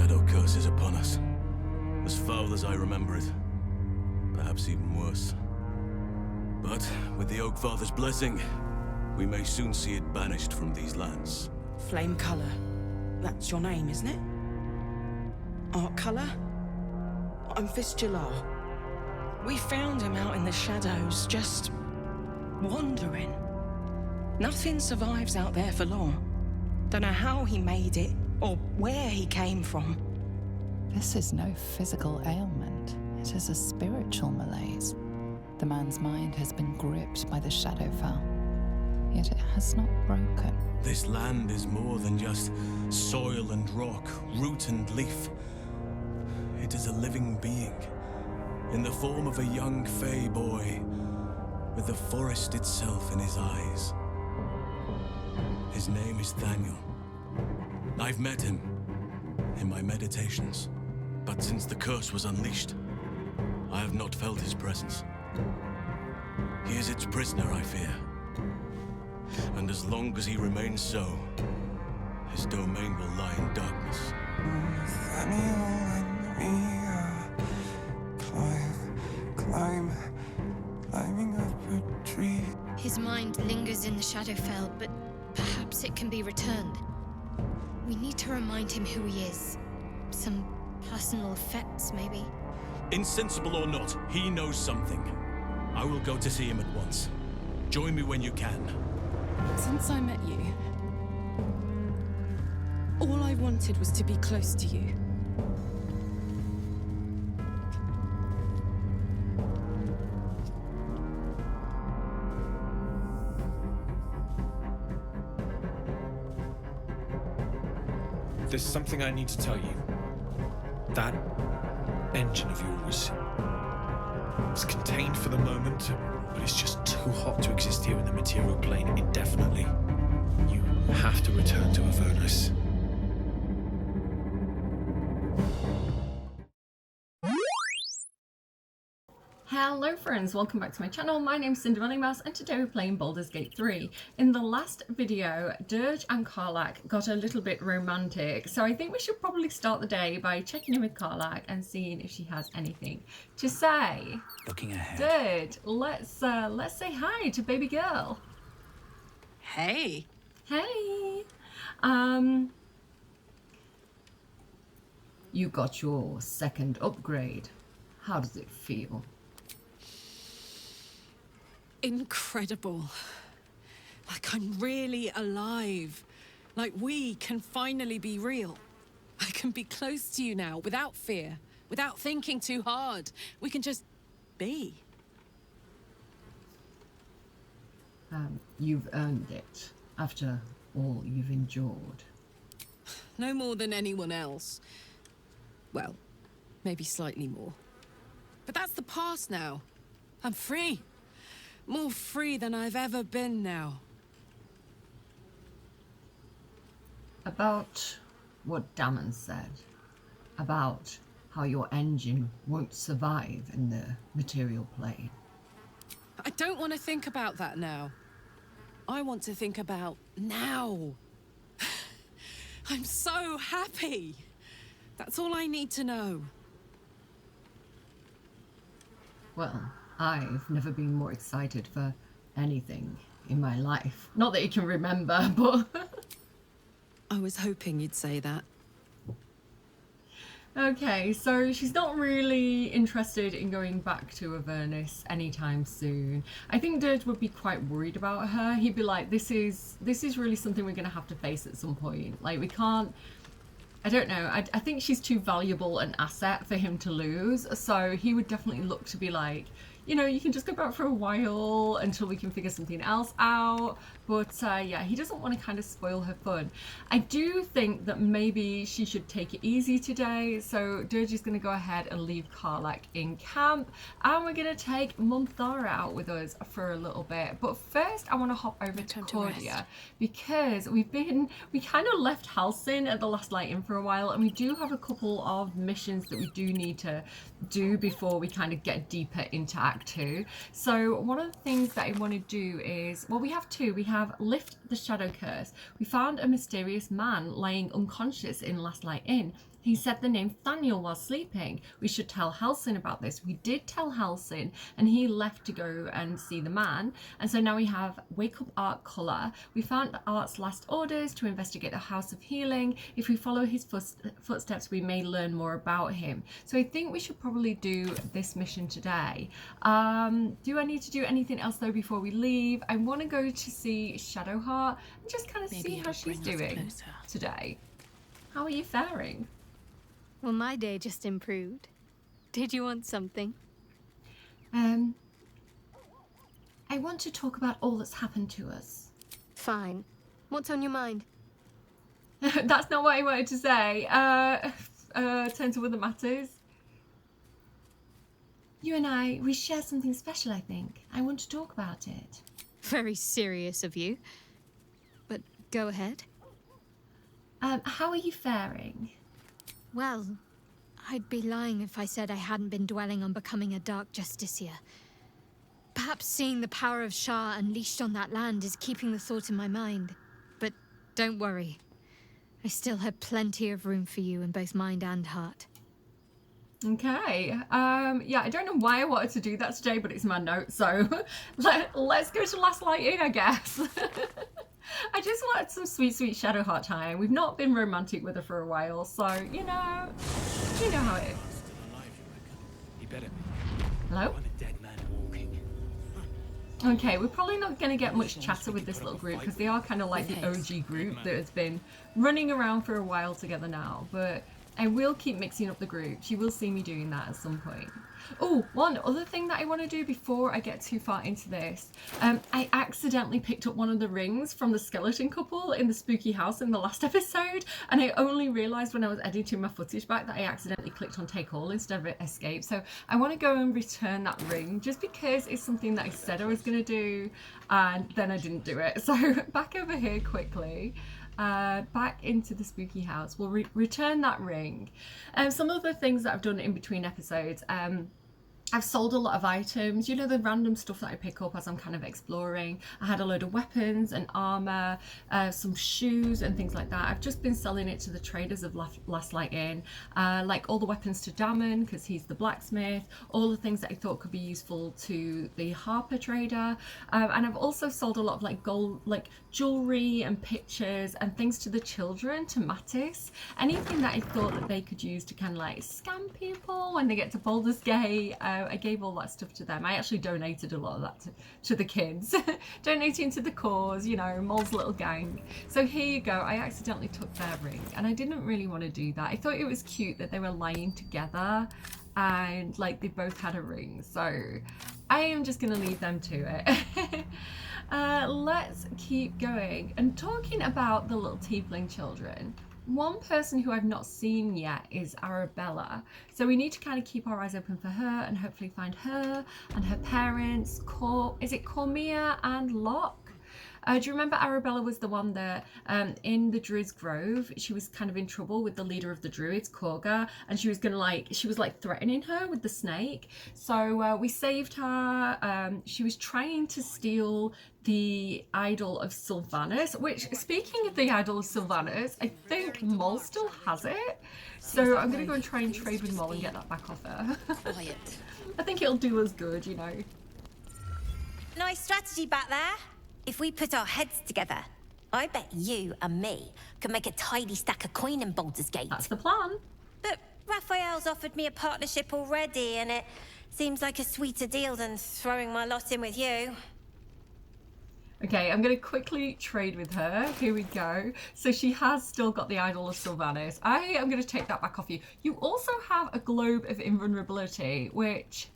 shadow curse is upon us. As foul as I remember it. Perhaps even worse. But with the Oak Father's blessing, we may soon see it banished from these lands. Flame Colour. That's your name, isn't it? Art Colour? I'm Fistula. We found him out in the shadows, just wandering. Nothing survives out there for long. Don't know how he made it, or where he came from. This is no physical ailment. It is a spiritual malaise. The man's mind has been gripped by the Shadowfell, yet it has not broken. This land is more than just soil and rock, root and leaf. It is a living being, in the form of a young Fey boy, with the forest itself in his eyes. His name is Thaniel. I've met him in my meditations, but since the curse was unleashed, I have not felt his presence. He is its prisoner, I fear. And as long as he remains so, his domain will lie in darkness. Climbing up a tree. His mind lingers in the Shadowfell, but perhaps it can be returned. We need to remind him who he is. Some personal effects, maybe. Insensible or not, he knows something. I will go to see him at once. Join me when you can. Since I met you, all I wanted was to be close to you. There's something I need to tell you. That engine of yours is contained for the moment, but it's just too hot to exist here in the material plane indefinitely. You have to return to Avernus. Hello friends, welcome back to my channel. My name's Cinderellimouse and today we're playing Baldur's Gate 3. In the last video, Dirge and Karlach got a little bit romantic, so I think we should probably start the day by checking in with Karlach and seeing if she has anything to say. Looking ahead. Dirge, let's say hi to baby girl. Hey. Hey. You got your second upgrade. How does it feel? Incredible. Like I'm really alive. Like we can finally be real. I can be close to you now without fear, without thinking too hard. We can just be. You've earned it after all you've endured. No more than anyone else. Well, maybe slightly more. But that's the past now. I'm free. More free than I've ever been now. About what Damon said, about how your engine won't survive in the material plane. I don't want to think about that now. I want to think about now. I'm so happy. That's all I need to know. Well, I've never been more excited for anything in my life. Not that you can remember, but... I was hoping you'd say that. Okay, so she's not really interested in going back to Avernus anytime soon. I think Dirge would be quite worried about her. He'd be like, this is really something we're going to have to face at some point. Like, we can't... I don't know. I think she's too valuable an asset for him to lose. So he would definitely look to be like, you know, you can just go back for a while until we can figure something else out. But yeah, he doesn't want to kind of spoil her fun. I do think that maybe she should take it easy today. So Dirge is going to go ahead and leave Karlach in camp. And we're going to take Monthara out with us for a little bit. But first, I want to hop over to Cordia. Because we kind of left Halcyon at the last light-in for a while. And we do have a couple of missions that we do need to do before we kind of get deeper into Act 2. So one of the things that I want to do is, well, we have two. We have Lift the Shadow Curse. We found a mysterious man lying unconscious in Last Light Inn. He said the name Thaniel while sleeping. We should tell Halsin about this. We did tell Halsin, and he left to go and see the man. And so now we have Wake Up Art Colour. We found Art's last orders to investigate the House of Healing. If we follow his footsteps, we may learn more about him. So I think we should probably do this mission today. Do I need to do anything else though before we leave? I want to go to see Shadowheart and just kind of see how she's doing today. How are you faring? Well, my day just improved. Did you want something? I want to talk about all that's happened to us. Fine. What's on your mind? That's not what I wanted to say. Turn to other matters. You and I, we share something special, I think. I want to talk about it. Very serious of you. But go ahead. How are you faring? Well, I'd be lying if I said I hadn't been dwelling on becoming a Dark Justiciar. Perhaps seeing the power of Shah unleashed on that land is keeping the thought in my mind. But don't worry. I still have plenty of room for you in both mind and heart. Okay. Yeah, I don't know why I wanted to do that today, but it's my note, so let's go to Last Light In, I guess. I just wanted some sweet, sweet Shadowheart time. We've not been romantic with her for a while, so, you know how it is. He better be. Hello? I'm a dead man walking. Okay, we're probably not going to get much chatter with this little group because they are kind of like the OG group that has been running around for a while together now, but I will keep mixing up the groups. You will see me doing that at some point. Oh, one other thing that I want to do before I get too far into this. I accidentally picked up one of the rings from the skeleton couple in the spooky house in the last episode, and I only realised when I was editing my footage back that I accidentally clicked on take all instead of escape. So I want to go and return that ring just because it's something that I said I was going to do, and then I didn't do it. So back over here quickly. Back into the spooky house. We'll return that ring. Some of the things that I've done in between episodes, I've sold a lot of items, you know, the random stuff that I pick up as I'm kind of exploring. I had a load of weapons and armor, some shoes and things like that. I've just been selling it to the traders of Last Light In, like all the weapons to Damon because he's the blacksmith, all the things that I thought could be useful to the Harper trader, and I've also sold a lot of like gold, like jewelry and pictures and things to the children, to Mattis, anything that I thought that they could use to kind of like scam people when they get to Baldur's Gate. I gave all that stuff to them. I actually donated a lot of that to the kids. Donating to the cause, you know, Mol's little gang. So here you go. I accidentally took their ring and I didn't really want to do that. I thought it was cute that they were lying together and like they both had a ring. So I am just going to leave them to it. Let's keep going and talking about the little tiefling children. One person who I've not seen yet is Arabella. So we need to kind of keep our eyes open for her and hopefully find her and her parents. Is it Cormia and Locke? Do you remember Arabella was the one that in the Druid's Grove, she was kind of in trouble with the leader of the Druids, Korga, and she was threatening her with the snake. So we saved her. She was trying to steal the idol of Sylvanas, which, speaking of the idol of Sylvanas, I think Mol still has it. So I'm going to go and try and trade with Mol and get that back off her. I think it'll do us good, you know. Nice strategy back there. If we put our heads together, I bet you and me can make a tidy stack of coin in Baldur's Gate. That's the plan. But Raphael's offered me a partnership already, and it seems like a sweeter deal than throwing my lot in with you. Okay, I'm going to quickly trade with her. Here we go. So she has still got the idol of Sylvanas. I am going to take that back off you. You also have a globe of invulnerability, which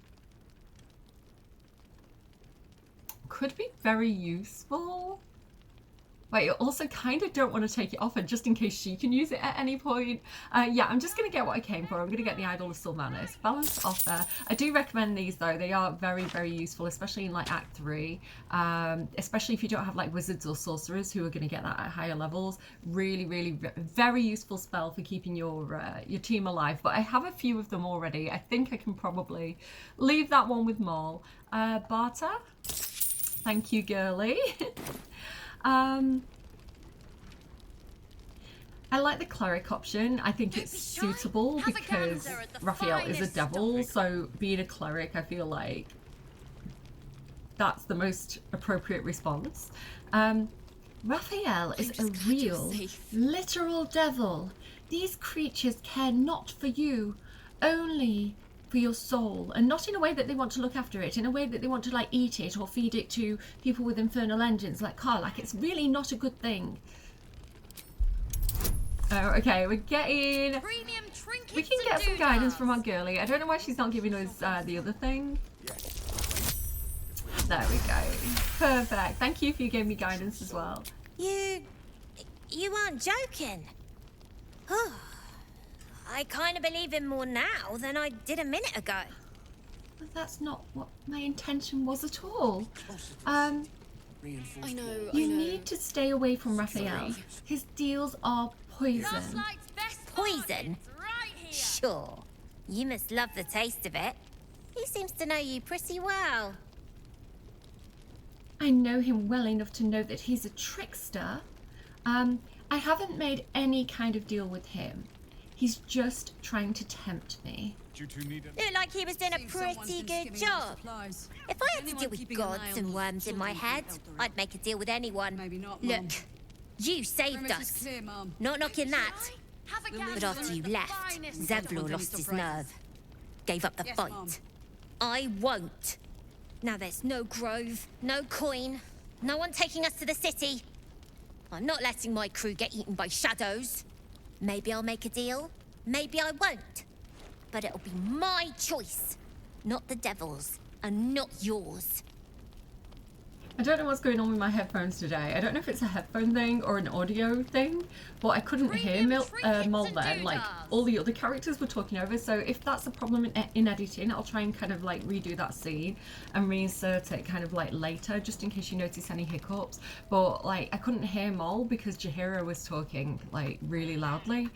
could be very useful. But you also kind of don't want to take it off her just in case she can use it at any point. Yeah, I'm just going to get what I came for. I'm going to get the Idol of Sylvanas. Balanced offer. I do recommend these though. They are very, very useful, especially in like Act 3. Especially if you don't have like wizards or sorcerers who are going to get that at higher levels. Really, really very useful spell for keeping your team alive. But I have a few of them already. I think I can probably leave that one with Mol. Barter. Thank you, girly. I like the cleric option. I think it's suitable because Raphael is a devil, so being a cleric, I feel like that's the most appropriate response. Raphael is a real, literal devil. These creatures care not for you, only for your soul, and not in a way that they want to look after it, in a way that they want to like eat it or feed it to people with infernal engines like Karlach. It's really not a good thing. Oh, okay, we're getting... We can get some guidance from our girlie. I don't know why she's not giving us the other thing. There we go. Perfect. Thank you for you giving me guidance as well. You aren't joking. I kind of believe him more now than I did a minute ago. But that's not what my intention was at all. I know. You need to stay away from Raphael. His deals are poison. Poison? Sure. You must love the taste of it. He seems to know you pretty well. I know him well enough to know that he's a trickster. I haven't made any kind of deal with him. He's just trying to tempt me. Looked like he was doing a pretty good job. If I had to deal with gods and worms in my head, I'd make a deal with anyone. Look, you saved us. Not knocking that. But after you left, Zevlor lost his nerve. Gave up the fight. I won't. Now there's no grove, no coin, no one taking us to the city. I'm not letting my crew get eaten by shadows. Maybe I'll make a deal, maybe I won't. But it'll be my choice, not the devil's, and not yours. I don't know what's going on with my headphones today. I don't know if it's a headphone thing or an audio thing, but I couldn't hear Mol then. Like, all the other characters were talking over, so if that's a problem in editing, I'll try and kind of like redo that scene and reinsert it kind of like later, just in case you notice any hiccups. But like, I couldn't hear Mol because Jaheira was talking like really loudly.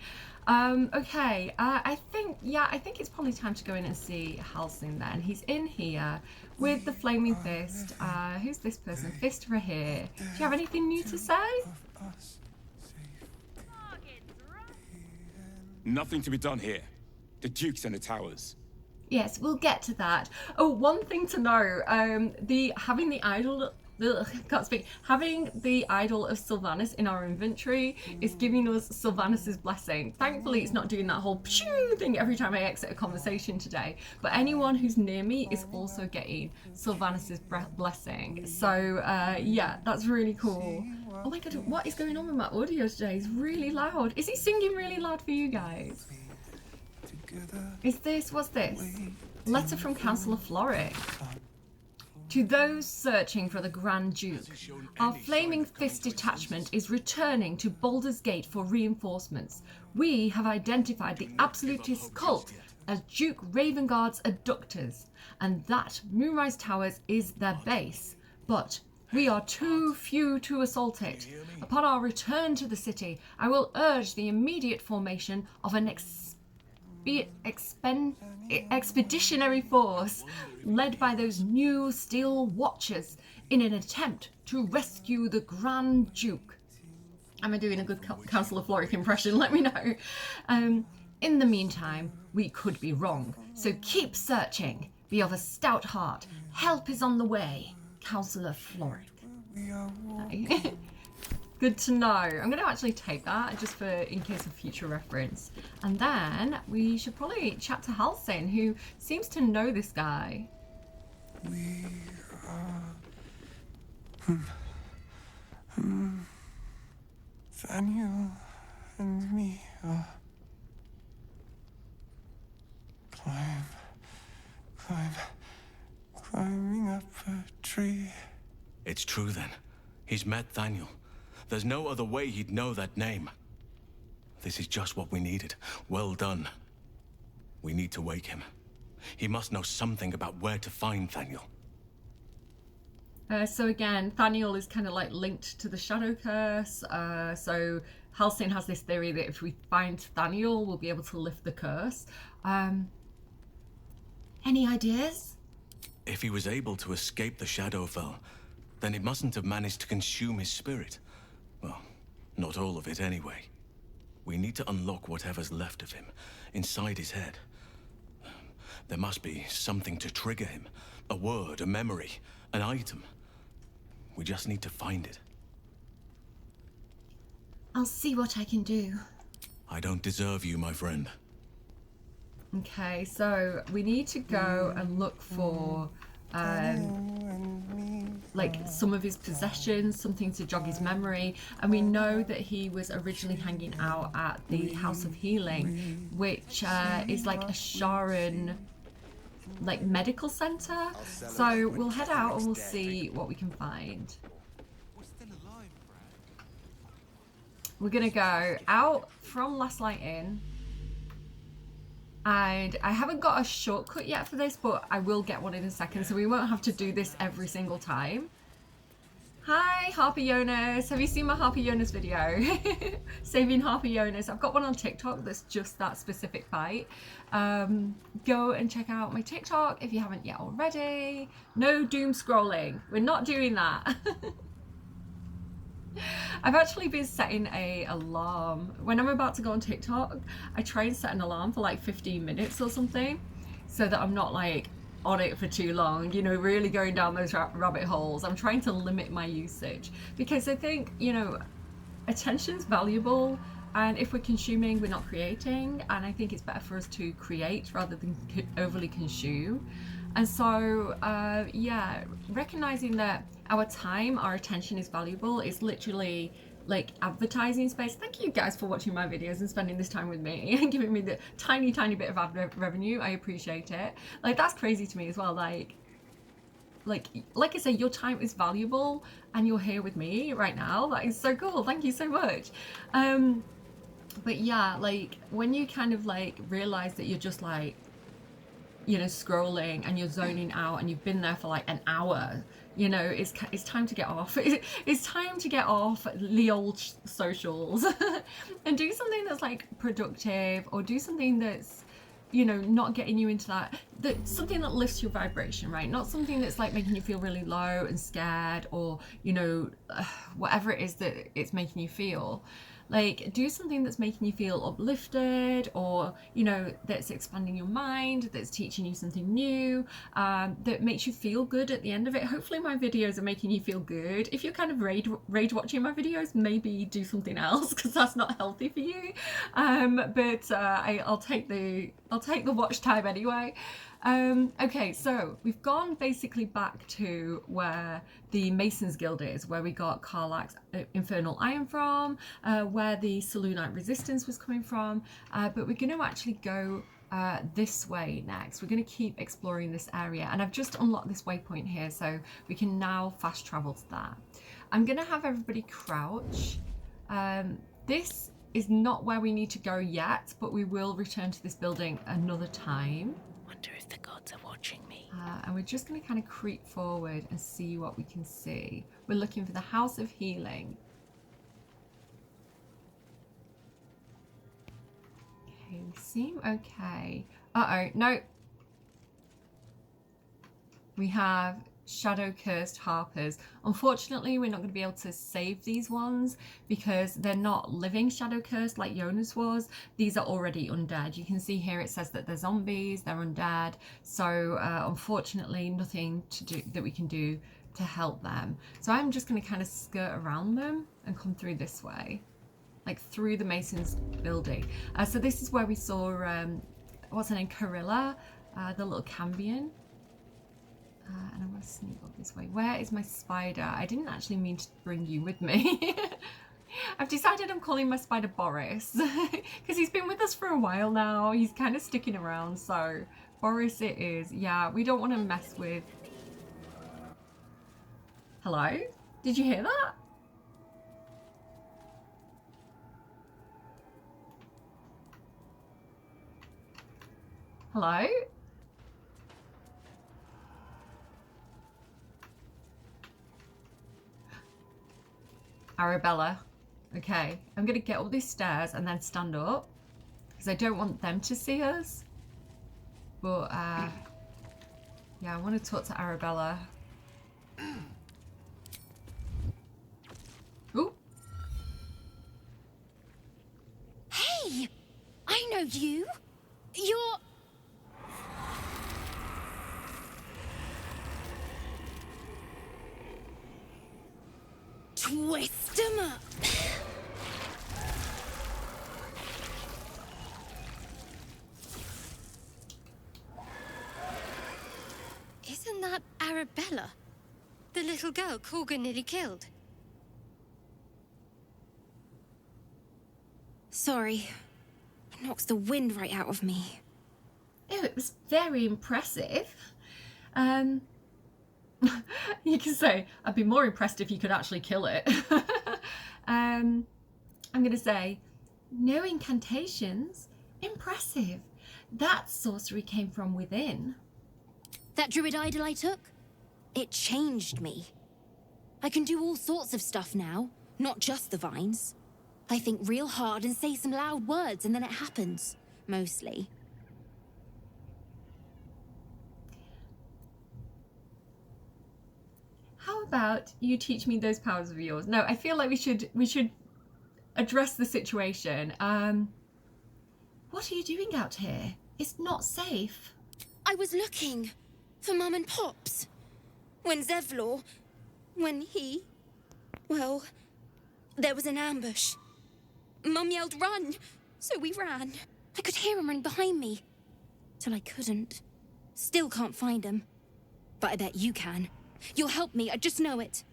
Okay, I think it's probably time to go in and see Halsin then. He's in here with the flaming fist. Who's this person? Fist for here. Do you have anything new to say? Nothing to be done here. The Duke's in the towers. Yes, we'll get to that. Oh, one thing to know, having the idol... can't speak. Having the idol of Sylvanas in our inventory is giving us Sylvanas's blessing. Thankfully, it's not doing that whole pshoo thing every time I exit a conversation today. But anyone who's near me is also getting Sylvanas's blessing. So yeah, that's really cool. Oh my god, what is going on with my audio today? It's really loud. Is he singing really loud for you guys? Is this, what's this? Letter from Councillor Floric. To those searching for the Grand Duke, our Flaming Fist detachment is returning to Baldur's Gate for reinforcements. We have identified the Absolutist cult as Duke Ravengard's abductors, and that Moonrise Towers is their base. But we are too few to assault it. Upon our return to the city, I will urge the immediate formation of an expeditionary force led by those new Steel Watchers in an attempt to rescue the Grand Duke. Am I doing a good Councillor Floric impression? Let me know. In the meantime, we could be wrong, so keep searching. Be of a stout heart. Help is on the way. Councillor Floric. Good to know. I'm going to actually take that just for in case of future reference. And then we should probably chat to Halsin, who seems to know this guy. We Daniel and me are climbing up a tree. It's true then. He's met Daniel. There's no other way he'd know that name. This is just what we needed. Well done. We need to wake him. He must know something about where to find Daniel. So again, Thaniel is kind of like linked to the Shadow Curse. So Halsin has this theory that if we find Thaniel, we'll be able to lift the curse. Any ideas? If he was able to escape the Shadowfell, then it mustn't have managed to consume his spirit. Well, not all of it anyway. We need to unlock whatever's left of him, inside his head. There must be something to trigger him. A word, a memory, an item. We just need to find it. I'll see what I can do. I don't deserve you, my friend. Okay, so we need to go and look for like some of his possessions, something to jog his memory, and we know that he was originally hanging out at the House of Healing, which is like a Faerun like medical center. So we'll head out and we'll see what we can find. We're gonna go out from Last Light Inn, and I haven't got a shortcut yet for this, but I will get one in a second, so we won't have to do this every single time. Hi, Harper Jonas. Have you seen my Harper Jonas video? Saving Harper Jonas. I've got one on TikTok that's just that specific fight. Go and check out my TikTok if you haven't yet already. No doom scrolling. We're not doing that. I've actually been setting an alarm. When I'm about to go on TikTok, I try and set an alarm for like 15 minutes or something, so that I'm not like on it for too long, you know, really going down those rabbit holes. I'm trying to limit my usage because I think, you know, attention's valuable, and if we're consuming, we're not creating, and I think it's better for us to create rather than overly consume. And so, yeah, recognizing that our time, our attention is valuable is literally like advertising space. Thank you guys for watching my videos and spending this time with me and giving me the tiny bit of ad revenue. I appreciate it. Like, that's crazy to me as well. Like I say, your time is valuable and you're here with me right now. That is so cool. Thank you so much. But yeah, like when you kind of like realize that you're just like, you know, scrolling and you're zoning out and you've been there for like an hour, you know, it's time to get off. It's time to get off the old socials and do something that's like productive, or do something that's, you know, not getting you into something that lifts your vibration, right? Not something that's like making you feel really low and scared, or, you know, whatever it is that it's making you feel. Like, do something that's making you feel uplifted, or, you know, that's expanding your mind, that's teaching you something new, that makes you feel good at the end of it. Hopefully my videos are making you feel good. If you're kind of rage watching my videos, maybe do something else, because that's not healthy for you. But I'll take the watch time anyway. Okay, so we've gone basically back to where the Masons Guild is, where we got Karlach's Infernal Iron from, where the Selûnite Resistance was coming from, but we're going to actually go this way next. We're going to keep exploring this area, and I've just unlocked this waypoint here, so we can now fast travel to that. I'm going to have everybody crouch. This is not where we need to go yet, but we will return to this building another time. Wonder if the gods are watching me. And we're just going to kind of creep forward and see what we can see. We're looking for the House of Healing. Okay, we seem okay. Uh-oh, no. We have shadow cursed harpers. Unfortunately, we're not going to be able to save these ones because they're not living shadow cursed like Jonas was. These are already undead. You can see here it says that they're zombies, they're undead, so unfortunately nothing to do that we can do to help them. So I'm just going to kind of skirt around them and come through this way, like through the Masons building. So this is where we saw what's her name, Carilla, the little Cambion. And I'm going to sneak up this way. Where is my spider? I didn't actually mean to bring you with me. I've decided I'm calling my spider Boris because he's been with us for a while now. He's kind of sticking around, so Boris it is. Yeah, we don't want to mess with... Hello? Did you hear that? Hello? Arabella. Okay, I'm gonna get up these stairs and then stand up because I don't want them to see us. But yeah, I want to talk to Arabella. Ooh. you're... Twist 'em up. Isn't that Arabella? The little girl Corgan nearly killed. Sorry. It knocks the wind right out of me. Oh, it was very impressive. You can say, I'd be more impressed if you could actually kill it. I'm going to say, no incantations. Impressive. That sorcery came from within. That druid idol I took? It changed me. I can do all sorts of stuff now, not just the vines. I think real hard and say some loud words and then it happens. Mostly. How about you teach me those powers of yours? No, I feel like we should address the situation. What are you doing out here? It's not safe. I was looking for Mum and Pops. When well, there was an ambush. Mum yelled, "Run!" So we ran. I could hear him run behind me. Till I couldn't. Still can't find him. But I bet you can. You'll help me, I just know it.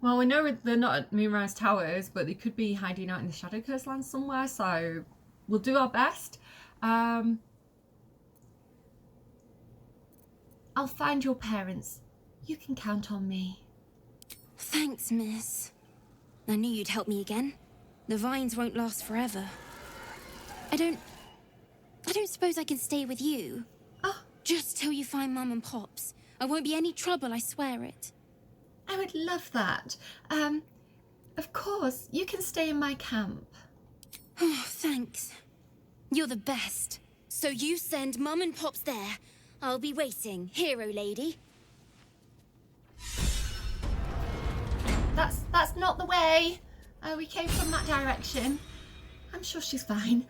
Well, we know they're not at Moonrise Towers, but they could be hiding out in the Shadow Curse lands somewhere, so we'll do our best. I'll find your parents. You can count on me. Thanks, miss. I knew you'd help me again. The vines won't last forever. I don't suppose I can stay with you. Oh. Just till you find Mum and Pops. I won't be any trouble, I swear it. I would love that. Of course, you can stay in my camp. Oh, thanks. You're the best. So you send Mum and Pops there. I'll be waiting, hero lady. That's not the way. We came from that direction. I'm sure she's fine.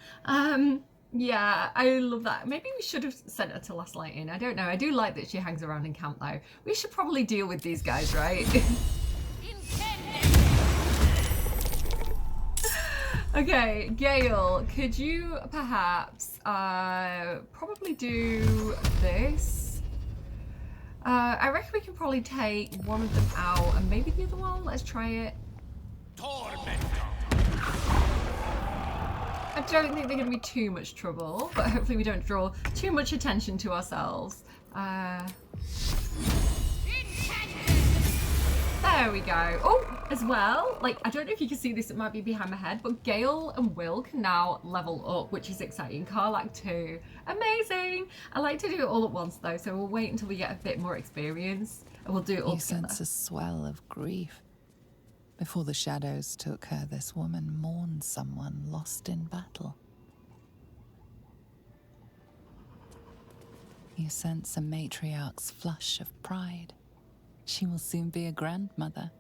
Yeah, I love that. Maybe we should have sent her to Last Light Inn. I don't know. I do like that she hangs around in camp though. We should probably deal with these guys, right? Okay, Gale, could you perhaps probably do this? I reckon we can probably take one of them out and maybe the other one. Let's try it. I don't think they're going to be too much trouble, but hopefully we don't draw too much attention to ourselves. There we go. Oh, as well, like, I don't know if you can see this, it might be behind my head, but Gale and Will can now level up, which is exciting. Karlak too. Amazing. I like to do it all at once though, so we'll wait until we get a bit more experience and we'll do it all together. You sense a swell of grief. Before the shadows took her, this woman mourned someone lost in battle. You sense a matriarch's flush of pride. She will soon be a grandmother,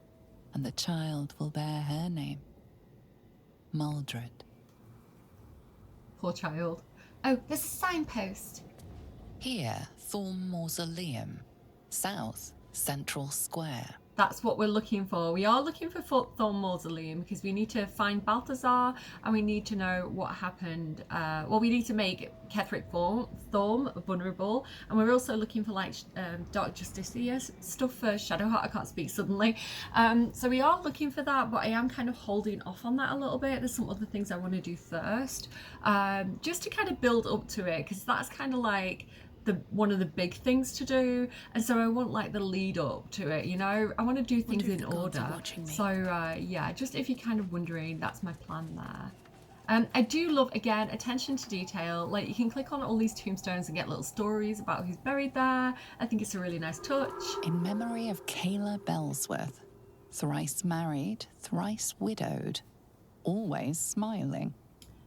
and the child will bear her name. Maldred. Poor child. Oh, there's a signpost. Here, Thorn Mausoleum. South, Central Square. That's what we're looking for. We are looking for Thorn Mausoleum because we need to find Balthazar and we need to know what happened. Well, we need to make Ketheric Thorn vulnerable, and we're also looking for like Dark Justicia stuff for Shadowheart. I can't speak suddenly. So we are looking for that, but I am kind of holding off on that a little bit. There's some other things I want to do first, just to kind of build up to it, because that's kind of like one of the big things to do, and so I want like the lead up to it, you know. I want to do things in order. So yeah, just if you're kind of wondering, that's my plan there. I do love, again, attention to detail. Like, you can click on all these tombstones and get little stories about who's buried there. I think it's a really nice touch. In memory of Kayla Bellsworth, thrice married, thrice widowed, always smiling.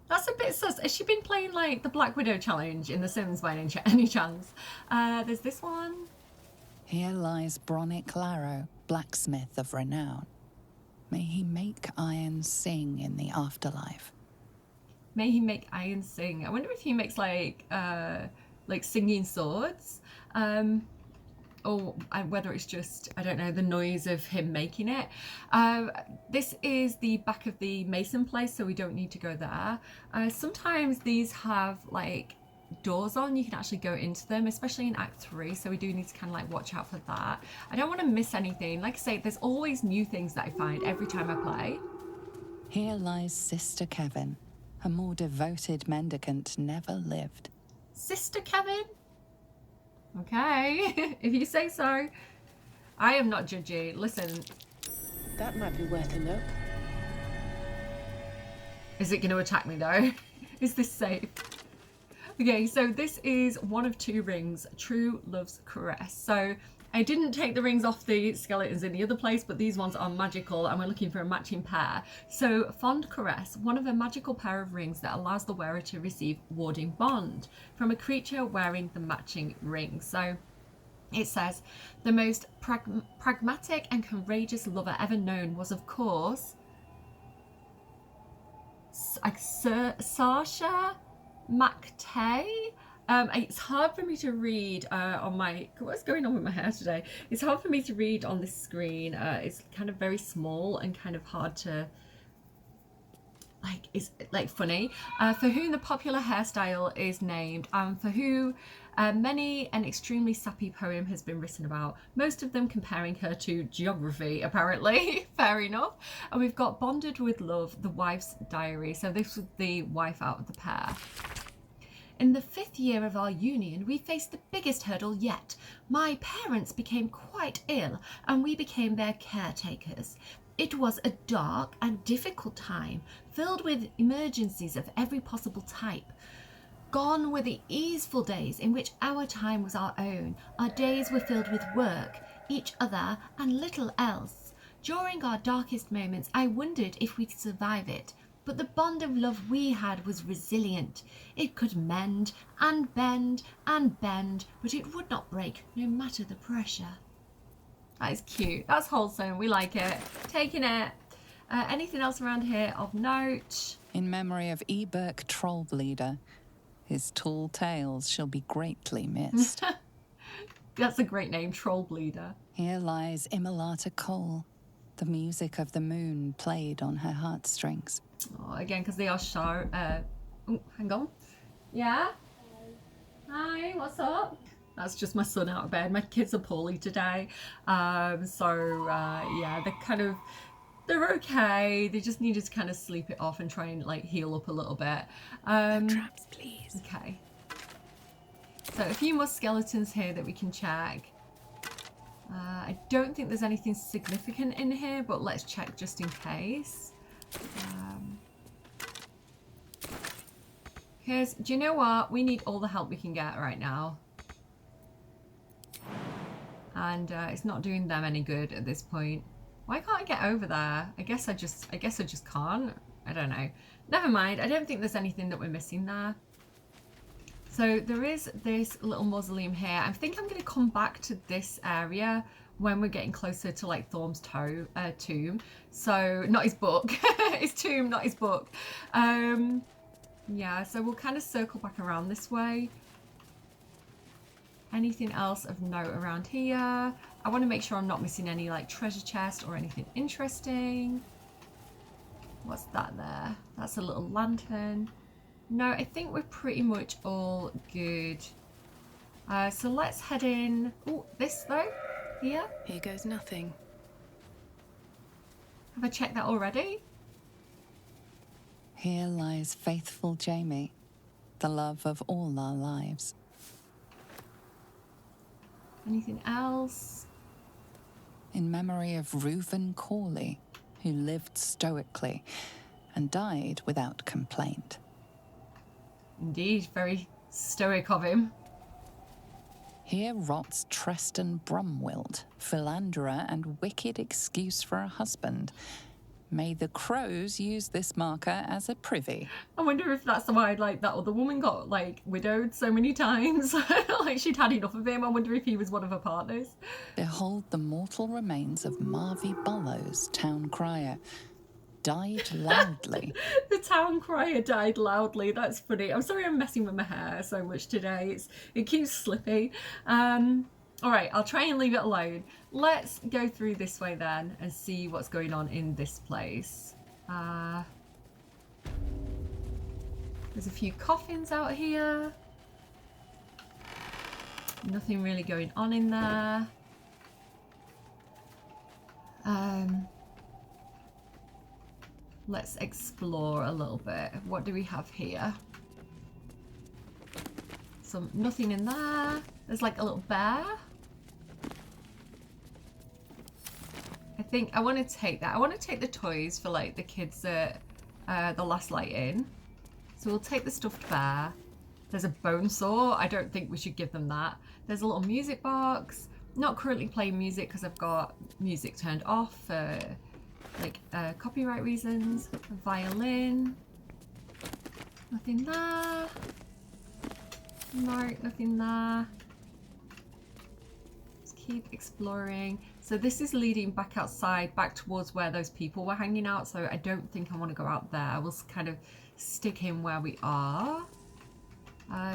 That's a bit sus. Has she been playing like the Black Widow challenge in The Sims by any chance? There's this one. Here lies Bronick Larrow, blacksmith of renown. May he make iron sing in the afterlife. May he make iron sing. I wonder if he makes like singing swords. Or whether it's just, I don't know, the noise of him making it. This is the back of the mason place, so we don't need to go there. Sometimes these have like doors on, you can actually go into them, especially in Act 3, so we do need to kind of like watch out for that. I don't want to miss anything. Like I say, there's always new things that I find every time I play. Here lies Sister Kevin. A more devoted mendicant never lived. Sister Kevin? Okay, if you say so. I am not judgy. Listen. That might be worth a look. Is it going to attack me though? Is this safe? Okay, so this is one of 2 rings, True Love's Caress. So I didn't take the rings off the skeletons in the other place, but these ones are magical and we're looking for a matching pair. So Fond Caress, one of a magical pair of rings that allows the wearer to receive warding bond from a creature wearing the matching ring. So it says, the most pragmatic and courageous lover ever known was, of course, Sasha MacTay. It's hard for me to read on my, what's going on with my hair today? It's hard for me to read on this screen. It's kind of very small and kind of hard to, like, it's like funny. For whom the popular hairstyle is named, and for who many an extremely sappy poem has been written about, most of them comparing her to geography, apparently. Fair enough. And we've got Bonded with Love, the wife's diary. So this was the wife out of the pair. In the 5th year of our union, we faced the biggest hurdle yet. My parents became quite ill, and we became their caretakers. It was a dark and difficult time, filled with emergencies of every possible type. Gone were the easeful days in which our time was our own. Our days were filled with work, each other, and little else. During our darkest moments, I wondered if we'd survive it. But the bond of love we had was resilient. It could mend and bend and bend, but it would not break, no matter the pressure. That is cute. That's wholesome. We like it. Taking it. Anything else around here of note? In memory of Eberk Trollbleeder, his tall tales shall be greatly missed. That's a great name, Trollbleeder. Here lies Immolata Cole. The music of the moon played on her heartstrings. Oh, again, because they are sharp. Oh, hang on. Yeah? Hi, what's up? That's just my son out of bed. My kids are poorly today. Yeah, they're okay. They just needed to kind of sleep it off and try and like heal up a little bit. Traps, please. Okay. So a few more skeletons here that we can check. I don't think there's anything significant in here, but let's check just in case. Do you know what? We need all the help we can get right now. And it's not doing them any good at this point. Why can't I get over there? I guess I just can't. I don't know. Never mind. I don't think there's anything that we're missing there. So there is this little mausoleum here. I think I'm going to come back to this area when we're getting closer to like Thorm's tomb. So not his book, his tomb, not his book. Yeah, so we'll kind of circle back around this way. Anything else of note around here? I want to make sure I'm not missing any like treasure chest or anything interesting. What's that there? That's a little lantern. No, I think we're pretty much all good. So let's head in. Oh, this though? Here? Here goes nothing. Have I checked that already? Here lies faithful Jamie, the love of all our lives. Anything else? In memory of Reuven Corley, who lived stoically and died without complaint. Indeed, very stoic of him. Here rots Treston Brumwild, philanderer and wicked excuse for a husband. May the crows use this marker as a privy. I wonder if that's why like that other woman got like widowed so many times. Like she'd had enough of him. I wonder if he was one of her partners. Behold the mortal remains of Marvy Bullows, town crier. died loudly. The town crier died loudly. That's funny. I'm sorry I'm messing with my hair so much today. It keeps slipping. All right, I'll try and leave it alone. Let's go through this way then and see what's going on in this place. There's a few coffins out here. Nothing really going on in there. Let's explore a little bit. What do we have here? Nothing in there. There's like a little bear. I think I want to take that. I want to take the toys for like the kids at the last light in. So we'll take the stuffed bear. There's a bone saw. I don't think we should give them that. There's a little music box. Not currently playing music because I've got music turned off for like copyright reasons. A violin. Nothing there. No, nothing there. Let's keep exploring. So this is leading back outside, back towards where those people were hanging out. So I don't think I want to go out there. We'll kind of stick in where we are.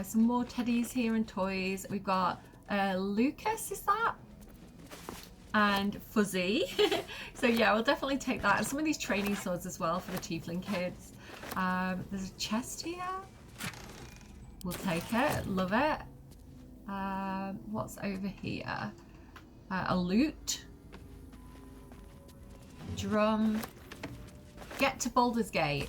Some more teddies here and toys. We've got Lucas, is that? And Fuzzy. So yeah, we'll definitely take that. And some of these training swords as well for the tiefling kids. There's a chest here. We'll take it. Love it. What's over here? A lute. Drum. Get to Baldur's Gate.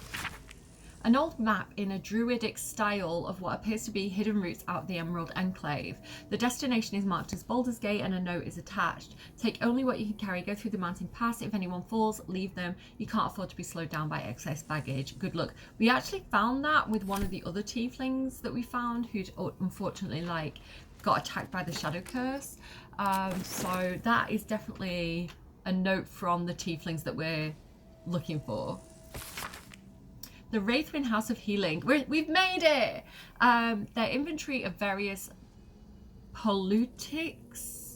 An old map in a druidic style of what appears to be hidden routes out of the Emerald Enclave. The destination is marked as Baldur's Gate and a note is attached. Take only what you can carry, go through the mountain pass. If anyone falls, leave them. You can't afford to be slowed down by excess baggage. Good luck. We actually found that with one of the other tieflings that we found who'd unfortunately like got attacked by the shadow curse. So that is definitely a note from the tieflings that we're looking for. The Wraithwind House of Healing. We've made it! Their inventory of various poultices,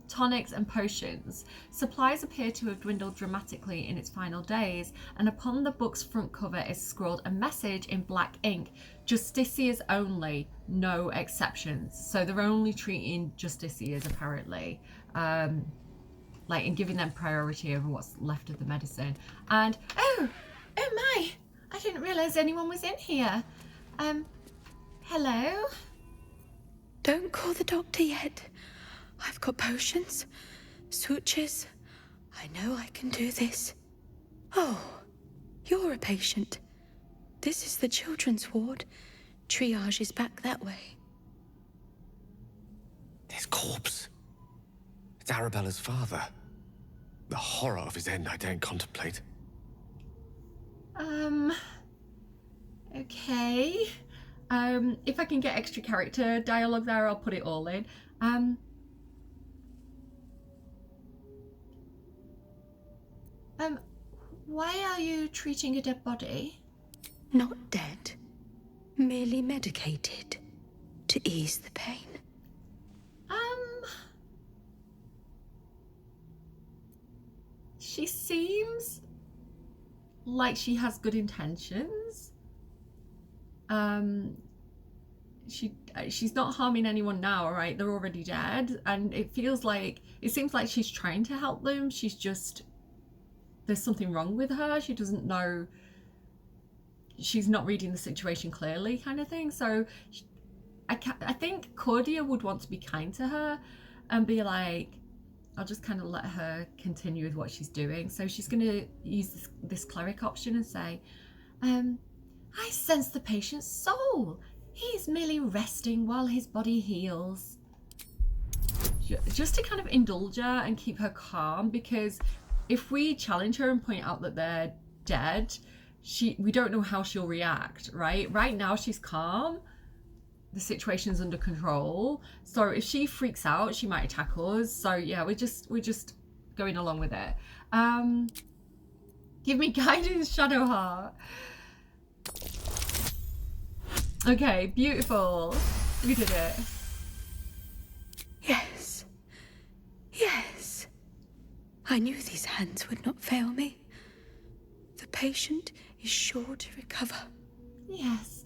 tonics and potions. Supplies appear to have dwindled dramatically in its final days, and upon the book's front cover is scrawled a message in black ink. Justiciars only, no exceptions. So they're only treating justiciars apparently. Like, and giving them priority over what's left of the medicine. And, oh my, I didn't realise anyone was in here. Hello? Don't call the doctor yet. I've got potions, sutures. I know I can do this. Oh, you're a patient. This is the children's ward. Triage is back that way. His corpse. It's Arabella's father. The horror of his end I daren't contemplate. Okay. If I can get extra character dialogue there, I'll put it all in. Why are you treating a dead body? Not dead. Merely medicated. To ease the pain. She seems like she has good intentions. She's not harming anyone now, right? They're already dead, and it seems like she's trying to help them. She's just, there's something wrong with her. She doesn't know, she's not reading the situation clearly, kind of thing. So I think Cordia would want to be kind to her and be like, I'll just kind of let her continue with what she's doing. So she's going to use this cleric option and say, I sense the patient's soul. He's merely resting while his body heals. Just to kind of indulge her and keep her calm, because if we challenge her and point out that they're dead, we don't know how she'll react, right? Right now she's calm. The situation's under control. So if she freaks out, she might attack us. So yeah, we're just going along with it. Give me guidance, Shadowheart. Okay, beautiful. We did it. Yes. Yes. I knew these hands would not fail me. patient is sure to recover. Yes.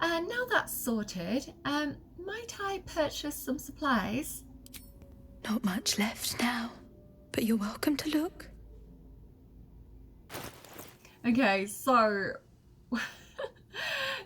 Now that's sorted, might I purchase some supplies? Not much left now, but you're welcome to look. Okay, so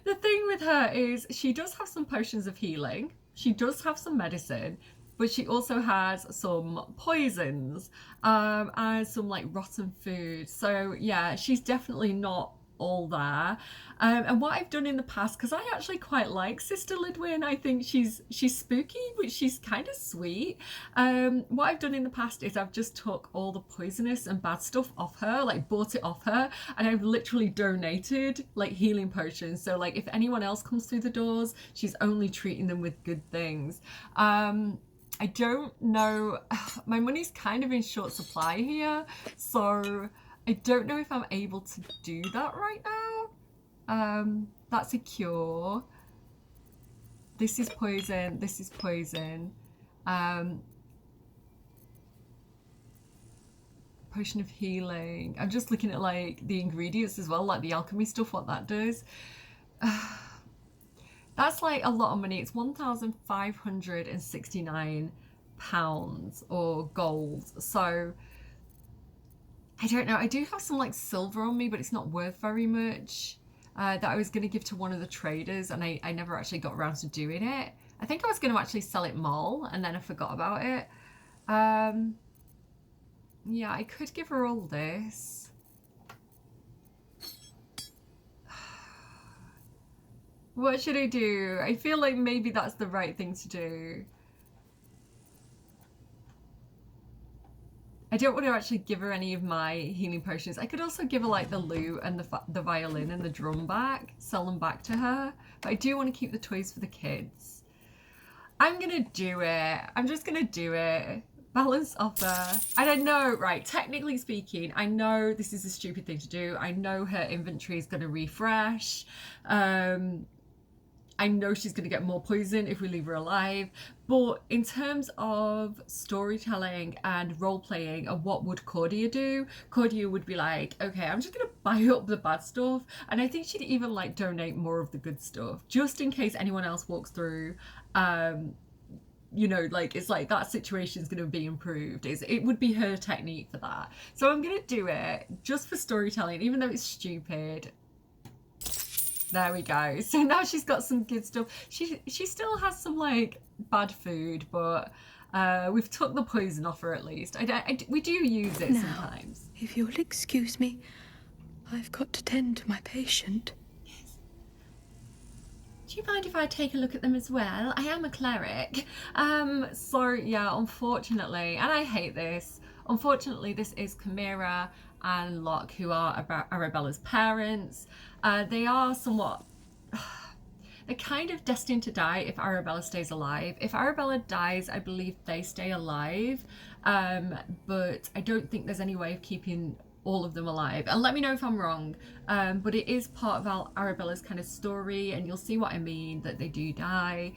the thing with her is she does have some potions of healing. She does have some medicine, but she also has some poisons and some like rotten food. So yeah, she's definitely not all there. And what I've done in the past, because I actually quite like Sister Lidwin, I think she's spooky, but she's kind of sweet. What I've done in the past is I've just took all the poisonous and bad stuff off her, like bought it off her, and I've literally donated like healing potions. So like if anyone else comes through the doors, she's only treating them with good things. I don't know, my money's kind of in short supply here, so I don't know if I'm able to do that right now. That's a cure. This is poison, this is poison. Potion of healing. I'm just looking at like the ingredients as well, like the alchemy stuff, what that does. That's like a lot of money. It's £1,569 or gold. So I don't know. I do have some like silver on me, but it's not worth very much. That I was going to give to one of the traders, and I never actually got around to doing it. I think I was going to actually sell it mall, and then I forgot about it. Yeah, I could give her all this. What should I do? I feel like maybe that's the right thing to do. I don't want to actually give her any of my healing potions. I could also give her like the lute and the violin and the drum back, sell them back to her. But I do want to keep the toys for the kids. I'm going to do it. I'm just going to do it. Balance offer. And I know, right, technically speaking, I know this is a stupid thing to do. I know her inventory is going to refresh. I know she's going to get more poison if we leave her alive, but in terms of storytelling and role-playing, and what would Cordia do? Cordia would be like, okay, I'm just going to buy up the bad stuff, and I think she'd even like donate more of the good stuff, just in case anyone else walks through. You know, like, it's like that situation's going to be improved. It would be her technique for that. So I'm going to do it just for storytelling, even though it's stupid. There we go. So now she's got some good stuff. She still has some like bad food, but we've took the poison off her at least. We do use it sometimes. If you'll excuse me, I've got to tend to my patient. Yes. Do you mind if I take a look at them as well? I am a cleric. So yeah, unfortunately, and I hate this, unfortunately this is Chimera and Locke, who are Arabella's parents. They are somewhat... they're kind of destined to die if Arabella stays alive. If Arabella dies, I believe they stay alive. But I don't think there's any way of keeping all of them alive. And let me know if I'm wrong. But it is part of Arabella's kind of story, and you'll see what I mean, that they do die.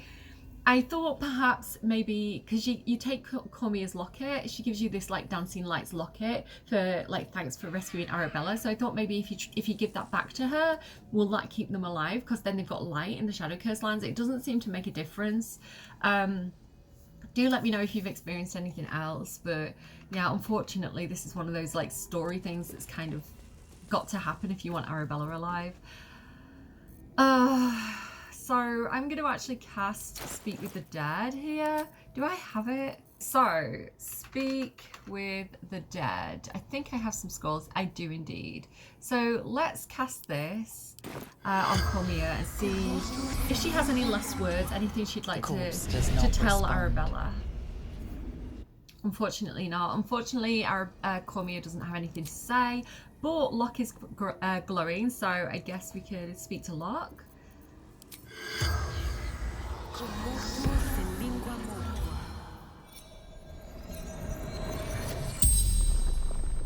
I thought perhaps maybe, because you take Cormia's locket, she gives you this like dancing lights locket for like thanks for rescuing Arabella. So I thought maybe if you give that back to her, will that keep them alive? Because then they've got light in the Shadow Curse lands. It doesn't seem to make a difference. Do let me know if you've experienced anything else. But yeah, unfortunately, this is one of those like story things that's kind of got to happen if you want Arabella alive. So I'm going to actually cast Speak with the Dead here. Do I have it? So, Speak with the Dead. I think I have some scrolls. I do indeed. So let's cast this on Cormia and see if she has any last words, anything she'd like to tell Arabella. Unfortunately not. Unfortunately, Cormia doesn't have anything to say, but Locke is glowing, so I guess we could speak to Locke.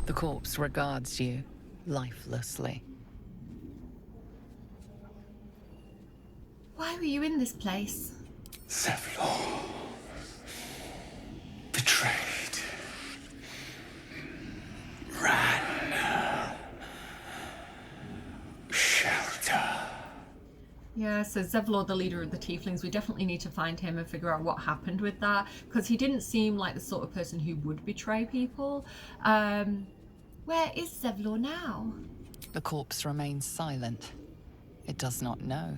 The corpse regards you lifelessly. Why were you in this place? Zevlor. Betrayed. Ran. Yeah, so Zevlor, the leader of the Tieflings, we definitely need to find him and figure out what happened with that, because he didn't seem like the sort of person who would betray people. Where is Zevlor now? The corpse remains silent. It does not know.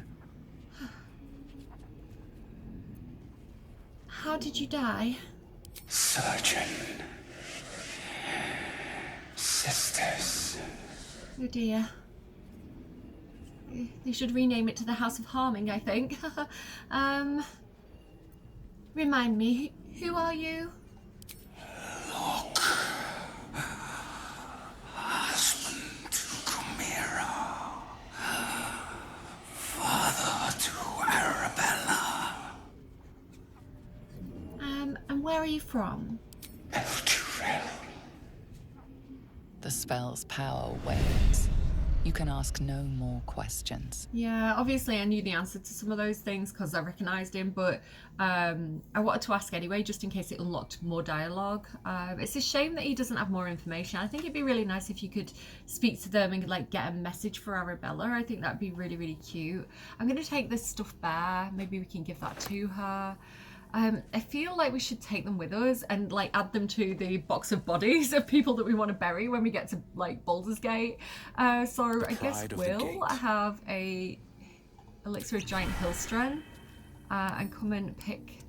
How did you die? Surgeon. Sisters. Oh dear. They should rename it to the House of Harming, I think. Remind me, who are you? Look. Husband to Chimera. Father to Arabella. And where are you from? The spell's power wanes. You can ask no more questions. Yeah, obviously I knew the answer to some of those things because I recognised him, but I wanted to ask anyway, just in case it unlocked more dialogue. It's a shame that he doesn't have more information. I think it'd be really nice if you could speak to them and like get a message for Arabella. I think that'd be really, really cute. I'm going to take this stuffed bear. Maybe we can give that to her. I feel like we should take them with us and like add them to the box of bodies of people that we want to bury when we get to like Baldur's Gate. So I guess we'll have a elixir of giant hill strength and come and pick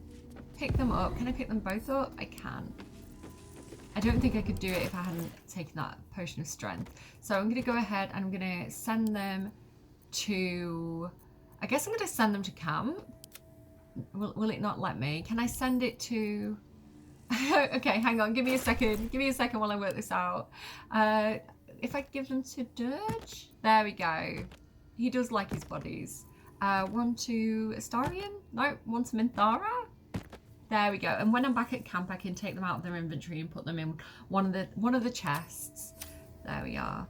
them up. Can I pick them both up? I can. I don't think I could do it if I hadn't taken that potion of strength. So I'm going to go ahead and I'm going to send them to... I guess I'm going to send them to camp. Will it not let me? Can I send it to... Okay, hang on. Give me a second. Give me a second while I work this out. If I give them to Dirge? There we go. He does like his bodies. One to Astarion? No, one to Minthara? There we go. And when I'm back at camp, I can take them out of their inventory and put them in one of the chests. There we are.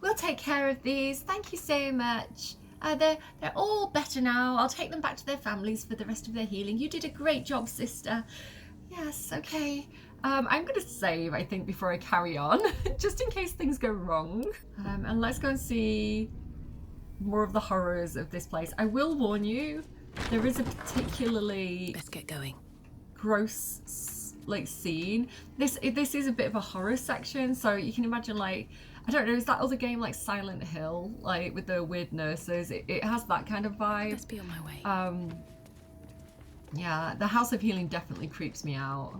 We'll take care of these. Thank you so much. They're all better now. I'll take them back to their families for the rest of their healing. You did a great job, sister. Yes, okay. I'm going to save, I think, before I carry on, just in case things go wrong. And let's go and see more of the horrors of this place. I will warn you, there is a particularly... Let's get going. ...gross, like, scene. This is a bit of a horror section, so you can imagine, like... I don't know, is that other game like Silent Hill, like with the weird nurses? It has that kind of vibe. Let's be on my way. Yeah, the House of Healing definitely creeps me out.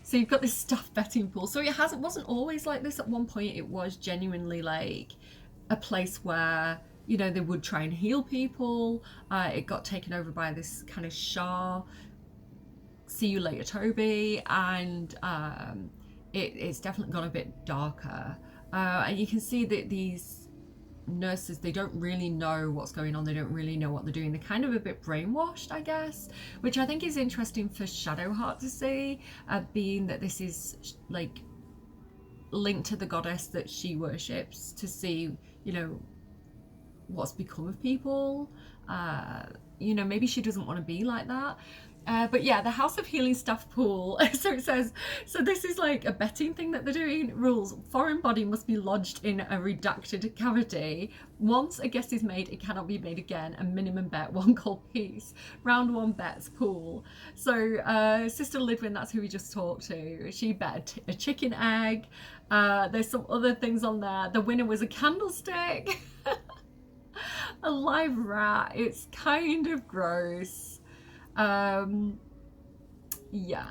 So you've got this stuffed betting pool. So it wasn't always like this. At one point it was genuinely like a place where, you know, they would try and heal people. It got taken over by this kind of Shah. See you later, Toby. And it's definitely gone a bit darker. And you can see that these nurses, they don't really know what's going on. They don't really know what they're doing. They're kind of a bit brainwashed, I guess, which I think is interesting for Shadowheart to see, being that this is like linked to the goddess that she worships, to see, you know, what's become of people. You know, maybe she doesn't want to be like that. But yeah, the House of Healing staff pool. So it says, so this is like a betting thing that they're doing. Rules: foreign body must be lodged in a redacted cavity. Once a guess is made, it cannot be made again. A minimum bet, 1 gold piece. Round 1 bets pool. So Sister Lidwin, that's who we just talked to. She bet a chicken egg. There's some other things on there. The winner was a candlestick. A live rat. It's kind of gross. Yeah,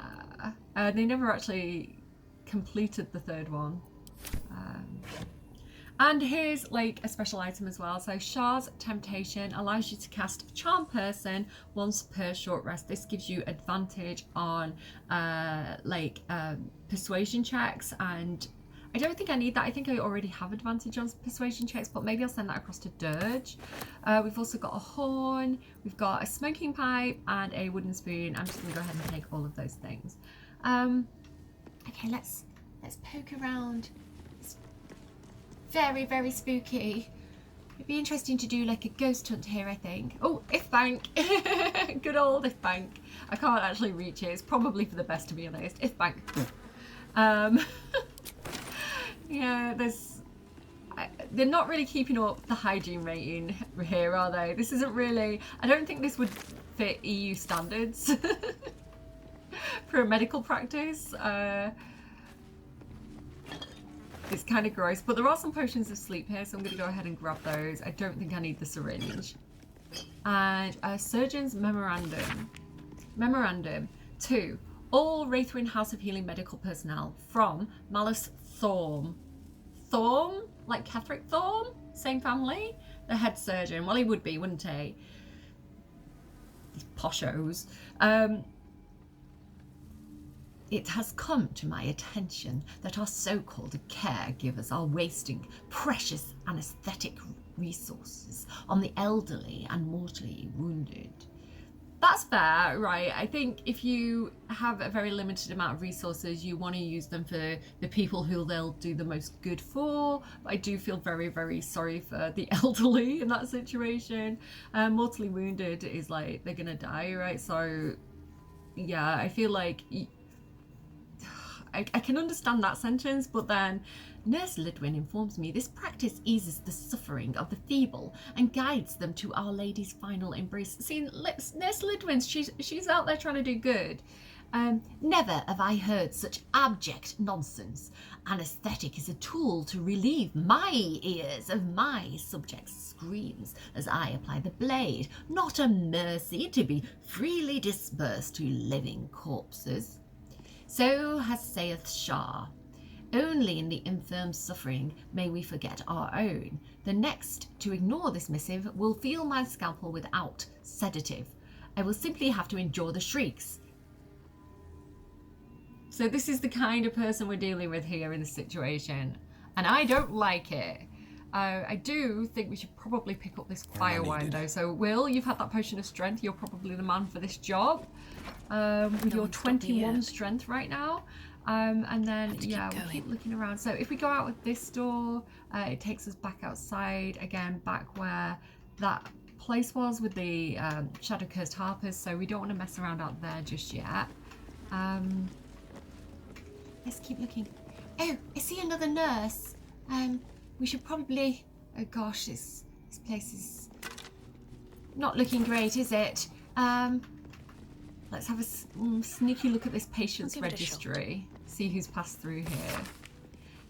they never actually completed the third one. And here's like a special item as well. So Shah's Temptation allows you to cast Charm Person once per short rest. This gives you advantage on persuasion checks, and I don't think I need that. I think I already have advantage on persuasion checks, but maybe I'll send that across to Dirge. We've also got a horn, we've got a smoking pipe, and a wooden spoon. I'm just gonna go ahead and take all of those things. Okay, let's poke around. It's very, very spooky. It'd be interesting to do like a ghost hunt here, I think. Oh, if bank. Good old if bank. I can't actually reach it. It's probably for the best, to be honest. If bank. Yeah, they're not really keeping up the hygiene rating here, are they? This isn't really, I don't think this would fit EU standards for a medical practice. It's kind of gross, but there are some potions of sleep here, so I'm going to go ahead and grab those. I don't think I need the syringe. And a surgeon's memorandum. Memorandum to all Wraithwyn House of Healing medical personnel from Malus Thorm. Thorm? Like Ketheric Thorm? Same family? The head surgeon. Well, he would be, wouldn't he? These poshos. It has come to my attention that our so-called caregivers are wasting precious anesthetic resources on the elderly and mortally wounded. That's fair, right? I think if you have a very limited amount of resources, you want to use them for the people who they'll do the most good for. But I do feel very, very sorry for the elderly in that situation. Mortally wounded is like, they're gonna die, right? So yeah, I feel like I can understand that sentence, but then Nurse Lidwin informs me this practice eases the suffering of the feeble and guides them to Our Lady's final embrace. See, Nurse Lidwin, she's out there trying to do good. Never have I heard such abject nonsense. Anesthetic is a tool to relieve my ears of my subjects' screams as I apply the blade, not a mercy to be freely dispersed to living corpses. So has saith Shah. Only in the infirm's suffering may we forget our own. The next to ignore this missive will feel my scalpel without sedative. I will simply have to endure the shrieks. So this is the kind of person we're dealing with here in this situation. And I don't like it. I do think we should probably pick up this fire wine though. So Will, you've had that potion of strength. You're probably the man for this job. With your 21 strength right now. And then, yeah, we'll keep looking around. So if we go out with this door, it takes us back outside, again, back where that place was with the Shadow Cursed Harpers. So we don't want to mess around out there just yet. Let's keep looking. Oh, I see another nurse. We should probably... Oh gosh, this place is not looking great, is it? Let's have a sneaky look at this patient's registry. See who's passed through here.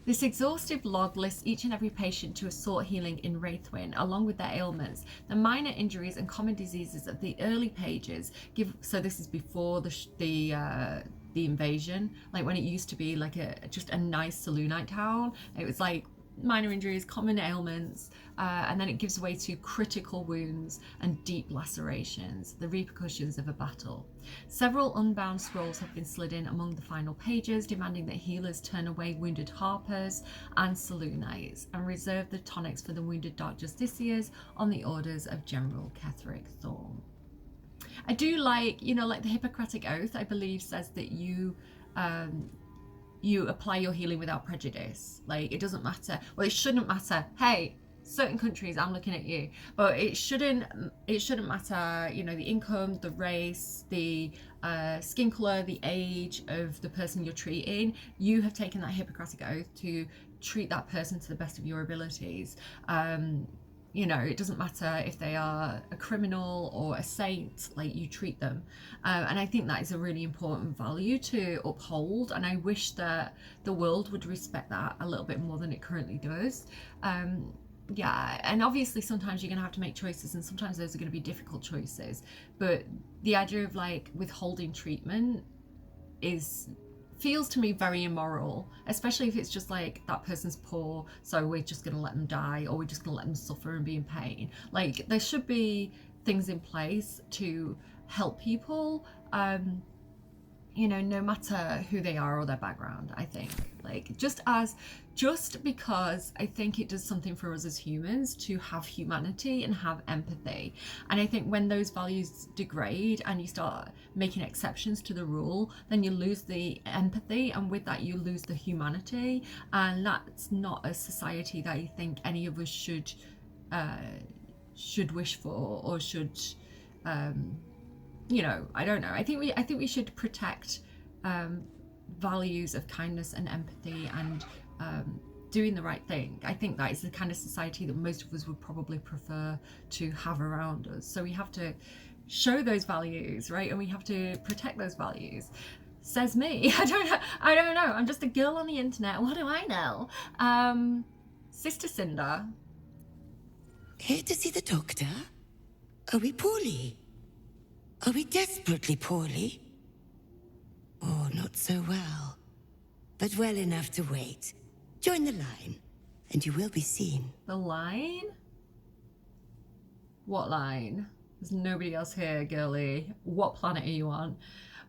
This exhaustive log lists each and every patient to have sought healing in Wraithwyn, along with their ailments, the minor injuries and common diseases of the early pages. So this is before the invasion, like when it used to be like just a nice Selûnite town. It was like minor injuries, common ailments, and then it gives way to critical wounds and deep lacerations, the repercussions of a battle. Several unbound scrolls have been slid in among the final pages, demanding that healers turn away wounded Harpers and Selûnites and reserve the tonics for the wounded Dark Justiciars on the orders of General Ketheric Thorm. I do like, like the Hippocratic Oath, I believe, says that you apply your healing without prejudice. Like, it doesn't matter. Well, it shouldn't matter. Hey, certain countries, I'm looking at you. But it shouldn't matter, the income, the race, the skin colour, the age of the person you're treating. You have taken that Hippocratic Oath to treat that person to the best of your abilities. It doesn't matter if they are a criminal or a saint, like, you treat them. And I think that is a really important value to uphold. And I wish that the world would respect that a little bit more than it currently does. Yeah, and obviously sometimes you're going to have to make choices, and sometimes those are going to be difficult choices. But the idea of, like, withholding treatment feels to me very immoral, especially if it's just like that person's poor, so we're just going to let them die, or we're just going to let them suffer and be in pain. Like, there should be things in place to help people, no matter who they are or their background. I think, like, just because I think it does something for us as humans to have humanity and have empathy. And I think when those values degrade and you start making exceptions to the rule, then you lose the empathy, and with that you lose the humanity. And that's not a society that I think any of us should wish for, or should I don't know. I think we should protect values of kindness and empathy and doing the right thing. I think that is the kind of society that most of us would probably prefer to have around us. So we have to show those values, right? And we have to protect those values. Says me. I don't know. I'm just a girl on the internet. What do I know? Sister Cinder. Here to see the doctor? Are we poorly? Are we desperately poorly? Oh, not so well. But well enough to wait. Join the line, and you will be seen. The line? What line? There's nobody else here, girly. What planet are you on?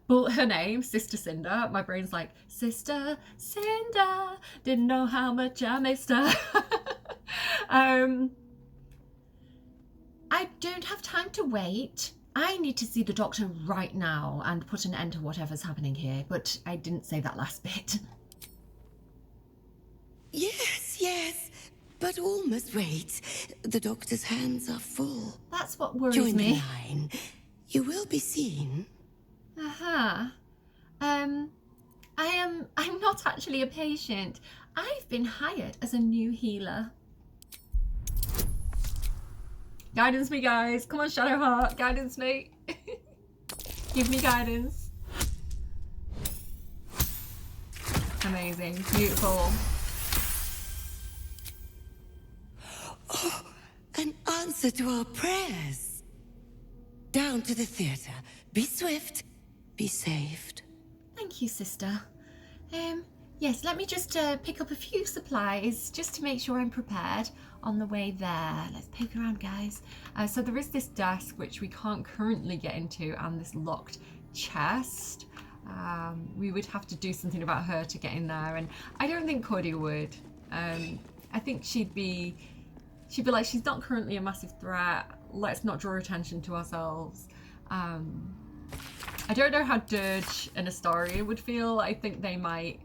But her name, Sister Cinder, my brain's like, Sister Cinder, didn't know how much I missed her. I don't have time to wait. I need to see the doctor right now and put an end to whatever's happening here, but I didn't say that last bit. Yes, but all must wait. The doctor's hands are full. That's what worries Join me. the line. You will be seen. I'm not actually a patient. I've been hired as a new healer. Guidance me, guys. Come on, Shadowheart. Guidance me. Give me guidance. Amazing. Beautiful. Oh, an answer to our prayers. Down to the theatre. Be swift. Be saved. Thank you, sister. Yes, let me just pick up a few supplies just to make sure I'm prepared on the way there. Let's poke around, guys. So there is this desk which we can't currently get into, and this locked chest. We would have to do something about her to get in there, and I don't think Cody would. I think she'd be like, she's not currently a massive threat. Let's not draw attention to ourselves. I don't know how Dirge and Astoria would feel. I think they might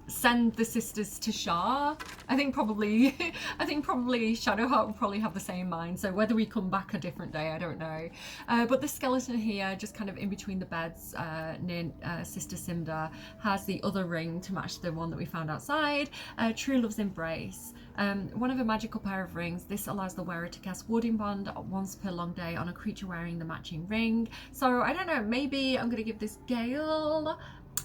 send the sisters to Shah. I think probably Shadowheart will probably have the same mind. So whether we come back a different day, I don't know. But the skeleton here, just kind of in between the beds near Sister Cinder, has the other ring to match the one that we found outside. True Love's Embrace. One of a magical pair of rings. This allows the wearer to cast Warding Bond once per long day on a creature wearing the matching ring. So I don't know, maybe I'm going to give this Gale,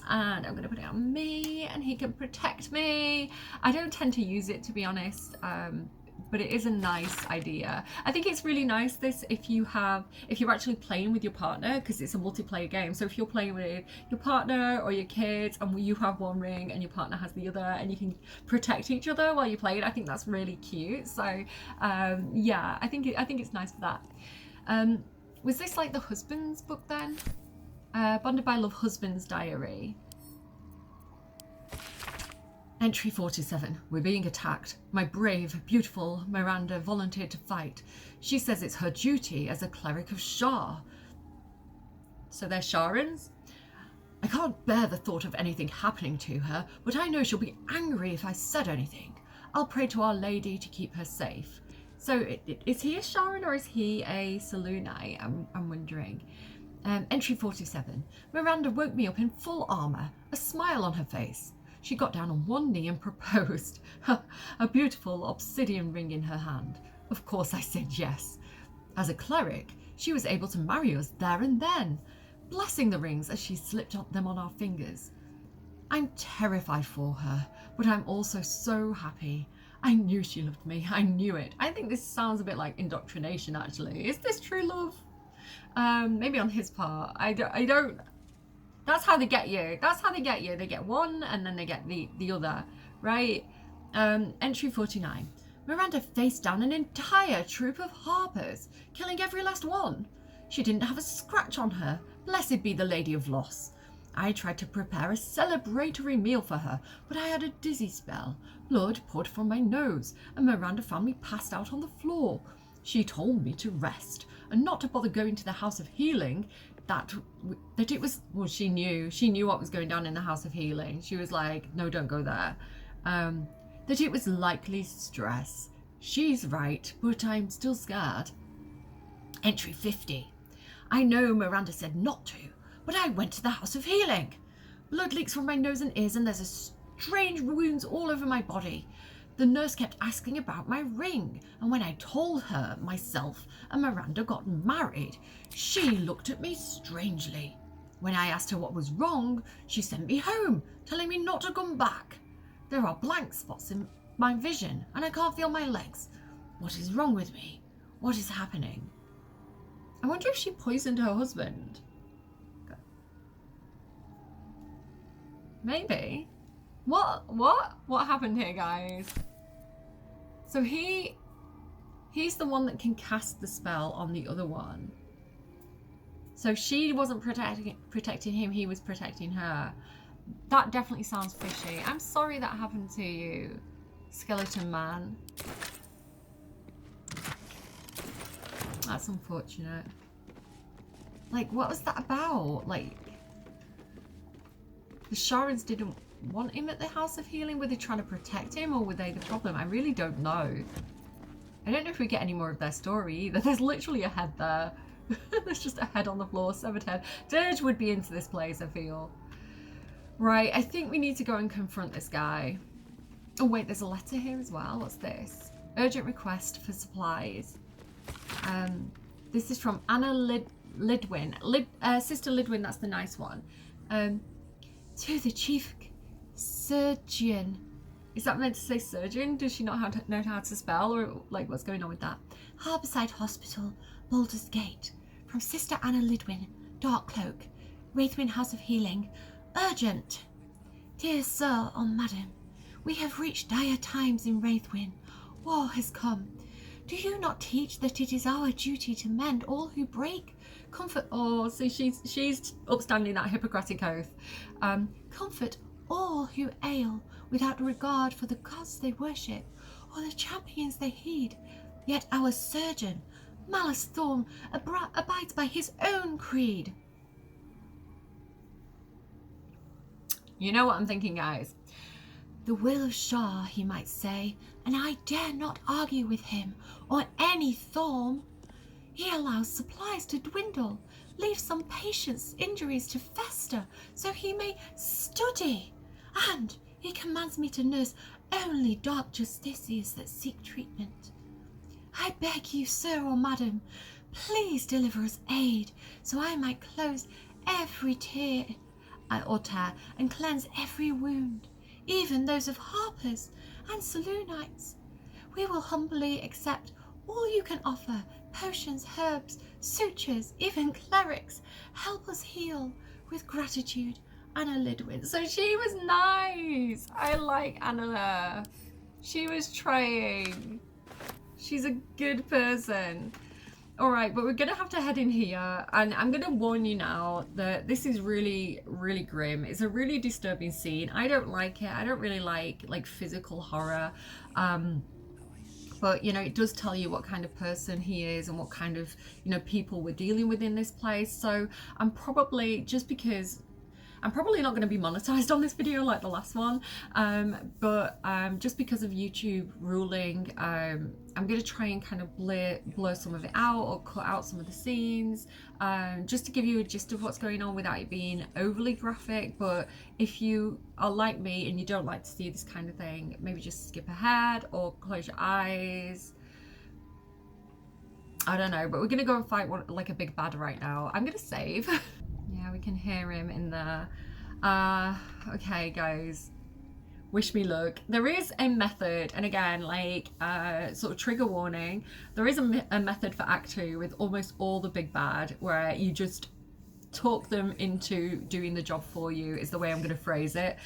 and I'm going to put it on me, and he can protect me. I don't tend to use it, to be honest, but it is a nice idea. I think it's really nice this if you're actually playing with your partner, because it's a multiplayer game. So if you're playing with your partner or your kids and you have one ring and your partner has the other, and you can protect each other while you play it, I think that's really cute. So yeah, I think it's nice for that. Was this like the husband's book then? Bonded by Love, Husband's Diary. Entry 47. We're being attacked. My brave, beautiful Miranda volunteered to fight. She says it's her duty as a cleric of Shah. So they're Sharans? I can't bear the thought of anything happening to her, but I know she'll be angry if I said anything. I'll pray to Our Lady to keep her safe. So is he a Sharan or is he a Selûnite? I'm wondering. Entry 47. Miranda woke me up in full armour, a smile on her face. She got down on one knee and proposed, a beautiful obsidian ring in her hand. Of course I said yes. As a cleric, she was able to marry us there and then, blessing the rings as she slipped them on our fingers. I'm terrified for her, but I'm also so happy. I knew she loved me. I knew it. I think this sounds a bit like indoctrination, actually. Is this true love? Maybe on his part. I don't. That's how they get you. That's how they get you. They get one and then they get the other, right? Entry 49. Miranda faced down an entire troop of harpers, killing every last one. She didn't have a scratch on her. Blessed be the Lady of Loss. I tried to prepare a celebratory meal for her, but I had a dizzy spell. Blood poured from my nose, and Miranda found me passed out on the floor. She told me to rest and not to bother going to the House of Healing. That it was, well, she knew what was going down in the House of Healing. She was like, no, don't go there. That it was likely stress. She's right, but I'm still scared. Entry 50. I know Miranda said not to, but I went to the House of Healing. Blood leaks from my nose and ears, and there's a strange wounds all over my body. The nurse kept asking about my ring, and when I told her myself and Miranda got married, she looked at me strangely. When I asked her what was wrong, she sent me home, telling me not to come back. There are blank spots in my vision, and I can't feel my legs. What is wrong with me? What is happening? I wonder if she poisoned her husband. Maybe. What happened here, guys? So he's the one that can cast the spell on the other one. So she wasn't protecting him, he was protecting her. That definitely sounds fishy. I'm sorry that happened to you, Skeleton Man. That's unfortunate. Like, what was that about? Like, the Sharans didn't want him at the House of Healing? Were they trying to protect him, or were they the problem? I really don't know. I don't know if we get any more of their story either. There's literally a head there. There's just a head on the floor, severed head. Dirge would be into this place, I feel. Right, I think we need to go and confront this guy. Oh wait, there's a letter here as well. What's this? Urgent request for supplies. This is from Anna Lidwin. Sister Lidwin, that's the nice one. To the chief surgeon. Is that meant to say surgeon? Does she not know how to spell, or like what's going on with that? Harbourside Hospital, Baldur's Gate. From Sister Anna Lidwin, Darkcloak, Wraithwin House of Healing. Urgent. Dear Sir or Madam, we have reached dire times in Wraithwin. War has come. Do you not teach that it is our duty to mend all who break? Comfort. Oh, so she's upstanding that Hippocratic oath. Comfort all who ail, without regard for the gods they worship or the champions they heed. Yet our surgeon, Malus Thorn, abides by his own creed. You know what I'm thinking, guys? The will of Shah, he might say, and I dare not argue with him or any Thorn. He allows supplies to dwindle, leaves some patients' injuries to fester, so he may study, and he commands me to nurse only dark justiciars that seek treatment. I beg you, sir or madam, please deliver us aid, so I might close every tear or tear and cleanse every wound, even those of harpers and saloonites. We will humbly accept all you can offer, potions, herbs, sutures, even clerics. Help us heal with gratitude, Anna Lidwin. So she was nice. I like Anna. She was trying. She's a good person. Alright, but we're going to have to head in here, and I'm going to warn you now that this is really, really grim. It's a really disturbing scene. I don't like it. I don't really like physical horror. But, you know, it does tell you what kind of person he is and what kind of, you know, people we're dealing with in this place. So I'm probably, just because I'm probably not going to be monetized on this video like the last one, but just because of YouTube ruling, I'm going to try and kind of blur some of it out or cut out some of the scenes, just to give you a gist of what's going on without it being overly graphic. But if you are like me and you don't like to see this kind of thing, maybe just skip ahead or close your eyes. I don't know, but we're going to go and fight like a big bad right now. I'm going to save. Yeah, we can hear him in there. Okay, guys. Wish me luck. There is a method, and again, like, sort of trigger warning, there is a method for Act 2 with almost all the big bad, where you just talk them into doing the job for you, is the way I'm going to phrase it.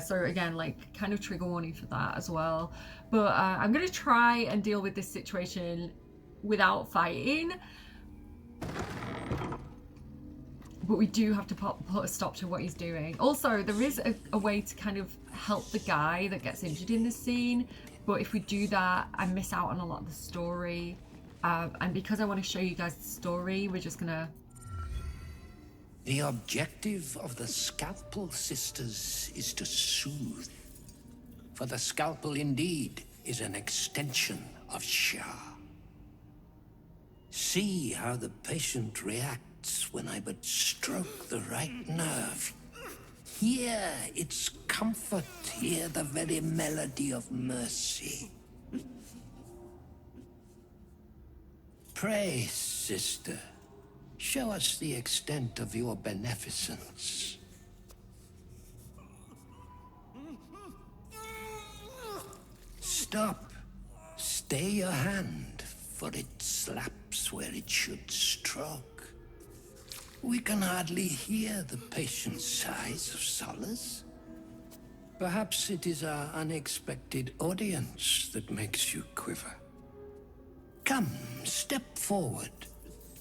So again, like, kind of trigger warning for that as well. But I'm going to try and deal with this situation without fighting. But we do have to put a stop to what he's doing. Also, there is a way to kind of help the guy that gets injured in this scene. But if we do that, I miss out on a lot of the story. And because I want to show you guys the story, we're just gonna... The objective of the Scalpel Sisters is to soothe. For the scalpel indeed is an extension of Shah. See how the patient reacts when I but stroke the right nerve. Hear its comfort, hear the very melody of mercy. Pray, sister, show us the extent of your beneficence. Stop. Stay your hand, for it slaps where it should stroke. We can hardly hear the patient sighs of solace. Perhaps it is our unexpected audience that makes you quiver. Come, step forward.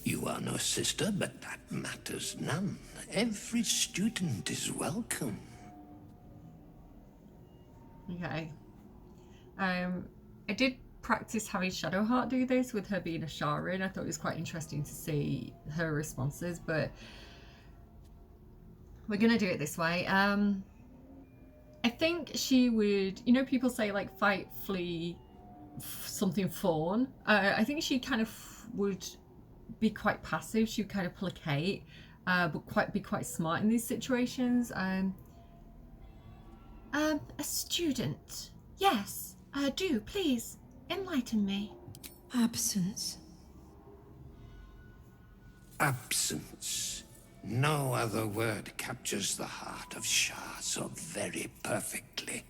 You are no sister, but that matters none. Every student is welcome. Okay. I did practice having Shadowheart do this with her being a Sharin. I thought it was quite interesting to see her responses, but we're gonna do it this way. I think she would, you know, people say like fight, flee, something fawn. I think she kind of would be quite passive. She would kind of placate, but be quite smart in these situations. A student, yes. Do please enlighten me. Absence. Absence. No other word captures the heart of Shah so very perfectly.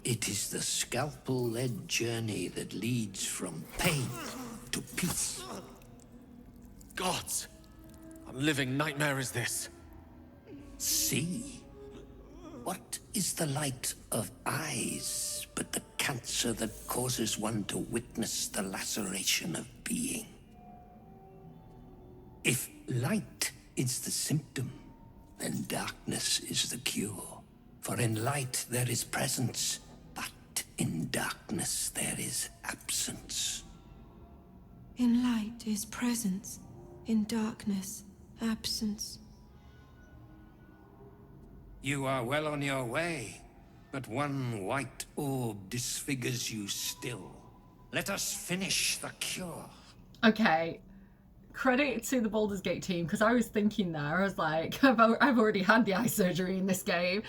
It is the scalpel-led journey that leads from pain to peace. Gods! A living nightmare is this. See? What is the light of eyes but the cancer that causes one to witness the laceration of being? If light is the symptom, then darkness is the cure. For in light there is presence, but in darkness there is absence. In light is presence, in darkness, absence. You are well on your way, but one white orb disfigures you still. Let us finish the cure. Okay. Credit to the Baldur's Gate team, because I was thinking there, I was like, I've already had the eye surgery in this game,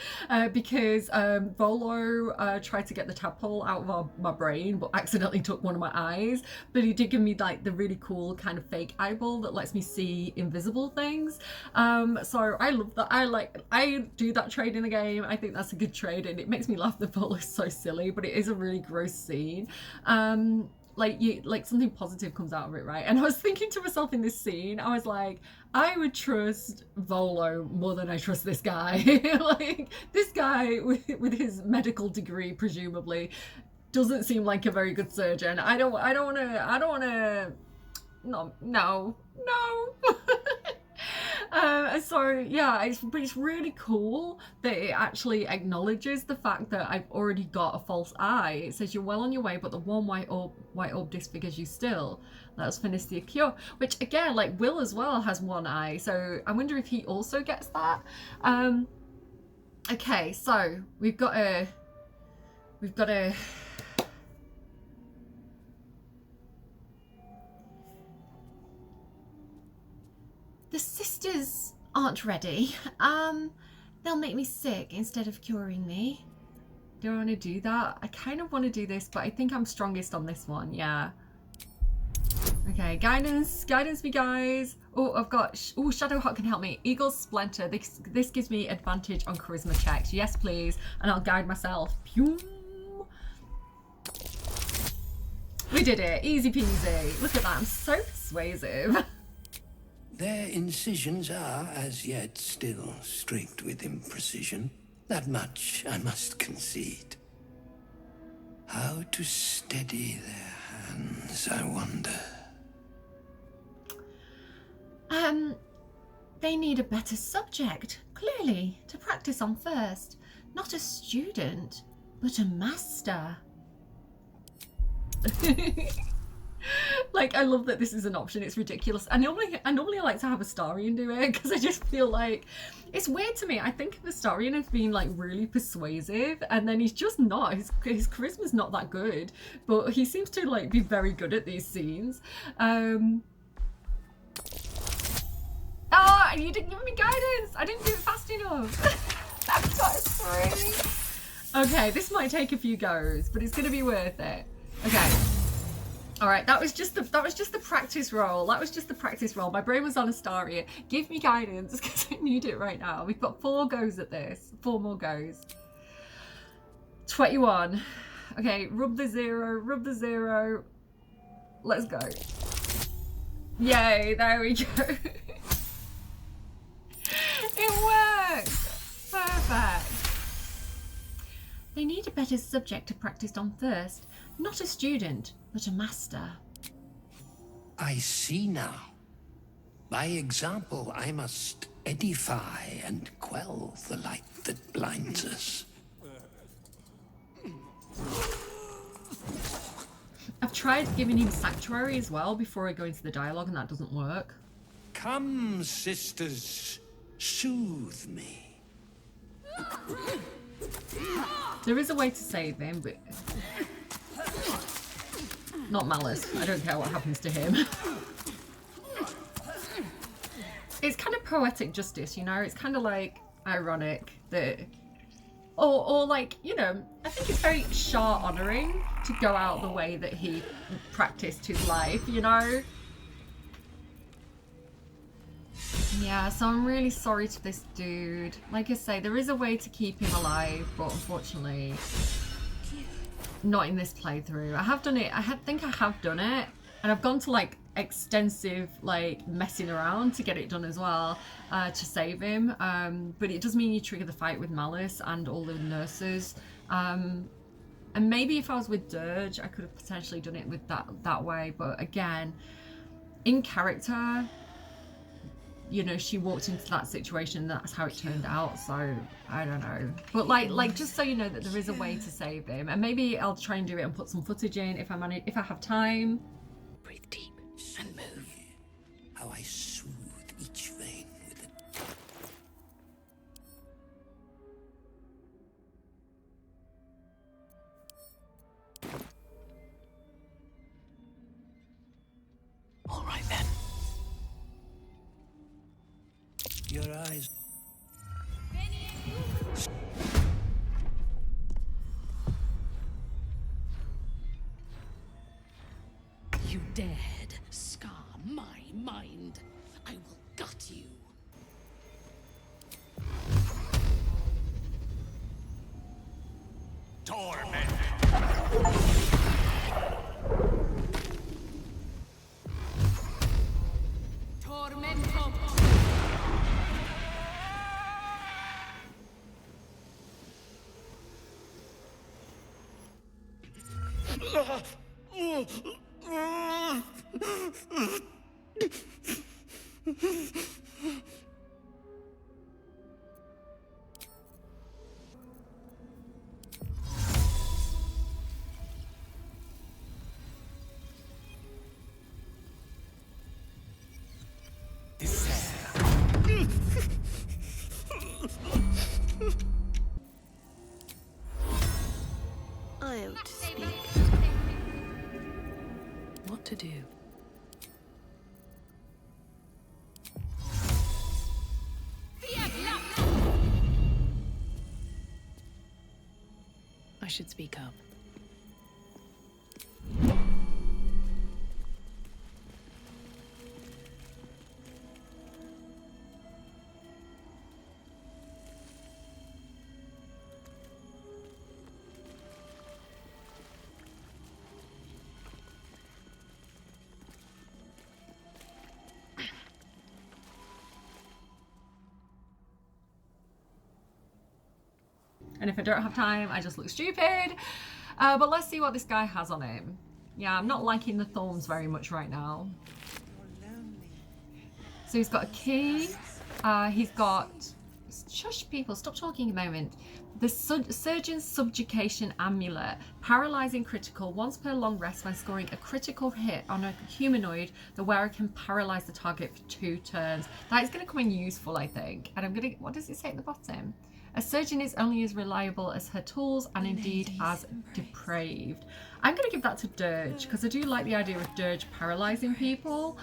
because Volo tried to get the tadpole out of my brain, but accidentally took one of my eyes, but he did give me like the really cool kind of fake eyeball that lets me see invisible things. So I love that. I do that trade in the game. I think that's a good trade, and it makes me laugh that Volo's so silly, but it is a really gross scene. Like something positive comes out of it, right? And I was thinking to myself in this scene, I was like, I would trust Volo more than I trust this guy. Like, this guy with his medical degree, presumably, doesn't seem like a very good surgeon. I don't wanna, no. So yeah, it's really cool that it actually acknowledges the fact that I've already got a false eye. It says you're well on your way, but the one white orb disfigures you still. Let us finish the cure. Which again, like Will as well has one eye, so I wonder if he also gets that. Okay, so we've got a. The sisters aren't ready. They'll make me sick instead of curing me. Do I want to do that? I kind of want to do this, but I think I'm strongest on this one, yeah. Okay, guidance me guys. Oh, I've got, Shadowheart can help me. Eagle's Splinter, this gives me advantage on charisma checks. Yes, please, and I'll guide myself. Pew. We did it, easy peasy. Look at that, I'm so persuasive. Their incisions are, as yet, still streaked with imprecision. That much I must concede. How to steady their hands, I wonder. They need a better subject, clearly, to practice on first. Not a student, but a master. Like, I love that this is an option. It's ridiculous. I normally like to have Astarion do it, because I just feel like it's weird to me. I think of Astarion as being like really persuasive, and then he's just not. His charisma's not that good, but he seems to like be very good at these scenes. Oh, you didn't give me guidance. I didn't do it fast enough. I've got a 3. Okay, this might take a few goes, but it's gonna be worth it. Okay. All right, that was just the practice roll. That was just the practice roll. My brain was on Astaria. Give me guidance because I need it right now. We've got 4 goes at this. 4 more goes. 21. Okay, rub the 0, rub the 0. Let's go. Yay, there we go. It worked. Perfect. They need a better subject to practice on first. Not a student, but a master. I see now. By example, I must edify and quell the light that blinds us. I've tried giving him sanctuary as well before I go into the dialogue, and that doesn't work. Come, sisters, soothe me. There is a way to save him, but not Malice. I don't care what happens to him. It's kind of poetic justice, you know? It's kind of like ironic that... Or like, you know, I think it's very Shah honouring to go out the way that he practiced his life, you know? Yeah, so I'm really sorry to this dude. Like I say, there is a way to keep him alive, but unfortunately, not in this playthrough. I have done it, I think I have done it, and I've gone to like extensive like messing around to get it done as well, to save him, but it does mean you trigger the fight with Malice and all the nurses, and maybe if I was with Dirge I could have potentially done it with that way, but again, in character, you know, she walked into that situation and that's how it turned out, so I don't know. But like just so you know that there is a way to save him, and maybe I'll try and do it and put some footage in if I have time. Breathe deep and move. How I soothe each vein with it. All right then. Your eyes. You dared scar my mind. I will gut you. Torment. Tormento. I am to speak. What to do? I should speak up. And if I don't have time, I just look stupid. But let's see what this guy has on him. Yeah, I'm not liking the thorns very much right now. So he's got a key. He's got... Shush, people, stop talking a moment. The Surgeon's Subjugation Amulet. Paralyzing critical. Once per long rest, when scoring a critical hit on a humanoid, the wearer can paralyze the target for 2 turns. That is going to come in useful, I think. And I'm going to... What does it say at the bottom? A surgeon is only as reliable as her tools and indeed as depraved. I'm going to give that to Dirge because I do like the idea of Dirge paralyzing people.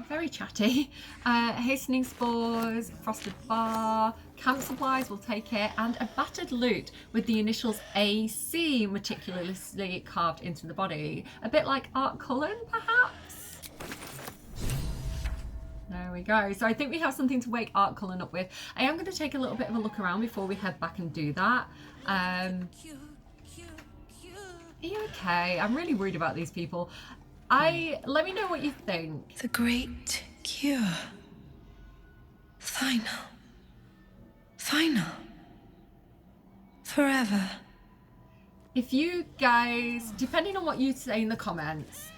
very chatty. Hastening spores, frosted bar, camp supplies, we'll take it, and a battered lute with the initials AC meticulously carved into the body. A bit like Art Cullen, perhaps? There we go. So I think we have something to wake Art Cullen up with. I am going to take a little bit of a look around before we head back and do that. Are you okay? I'm really worried about these people. Let me know what you think. The great cure. Final. Final. Forever. If you guys, depending on what you say in the comments,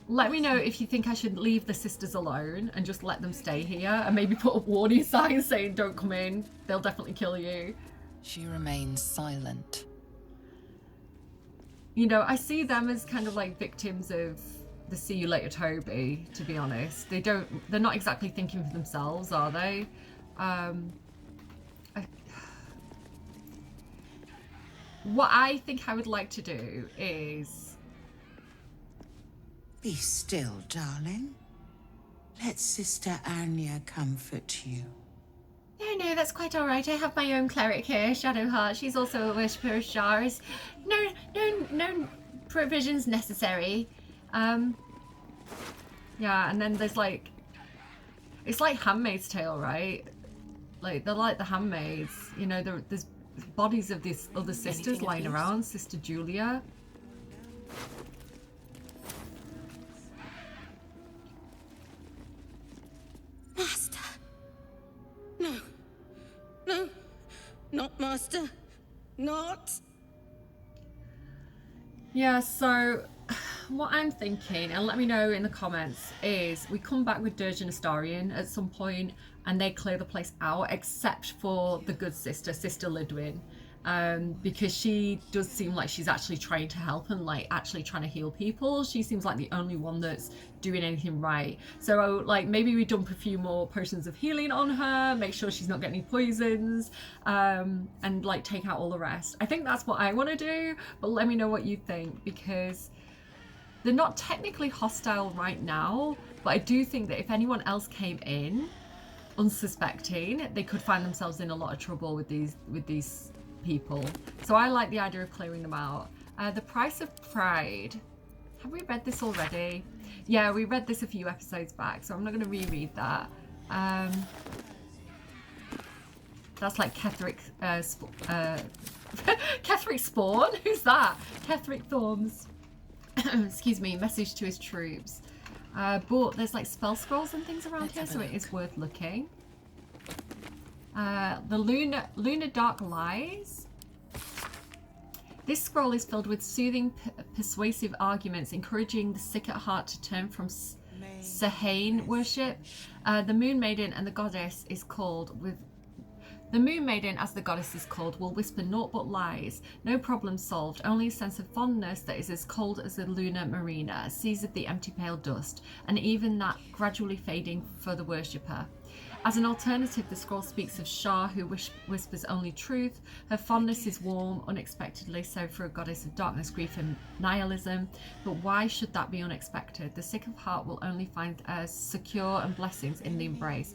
let me know if you think I should leave the sisters alone and just let them stay here and maybe put up warning signs saying don't come in, they'll definitely kill you. She remains silent. You know, I see them as kind of like victims of the see you later Toby, to be honest. They're not exactly thinking for themselves, are they? What I think I would like to do is... Be still, darling. Let Sister Anya comfort you. No, that's quite all right. I have my own cleric here, Shadowheart. She's also a worshipper of Shars. No provisions necessary. Yeah, and then there's like... It's like Handmaid's Tale, right? Like, they're like the handmaids. You know, there's bodies of these other sisters lying around. Sister Julia. Master. No. No. Not Master. Not. Yeah, so what I'm thinking, and let me know in the comments, is we come back with Dirge and Astarion at some point and they clear the place out, except for the good sister, Sister Lidwin. Because she does seem like she's actually trying to help and like actually trying to heal people. She seems like the only one that's doing anything right. So like maybe we dump a few more potions of healing on her, make sure she's not getting any poisons, and like take out all the rest. I think that's what I want to do, but let me know what you think, because they're not technically hostile right now, but I do think that if anyone else came in unsuspecting, they could find themselves in a lot of trouble with these people. So I like the idea of clearing them out. The Price of Pride. Have we read this already? Yeah, we read this a few episodes back, so I'm not going to reread that. That's like Ketherick, Ketherick Spawn? Who's that? Ketherick Thorns. Excuse me, message to his troops. But there's like spell scrolls and things around here, so it is worth looking. The Lunar Dark Lies. This scroll is filled with soothing, persuasive arguments, encouraging the sick at heart to turn from Sahane worship. The Moon Maiden and the Goddess is called with... The Moon Maiden, as the goddess is called, will whisper naught but lies. No problem solved, only a sense of fondness that is as cold as the lunar marina, seas of the empty pale dust, and even that gradually fading for the worshipper. As an alternative, the scroll speaks of Shar, who whispers only truth. Her fondness is warm, unexpectedly so for a goddess of darkness, grief and nihilism. But why should that be unexpected? The sick of heart will only find secure and blessings in the embrace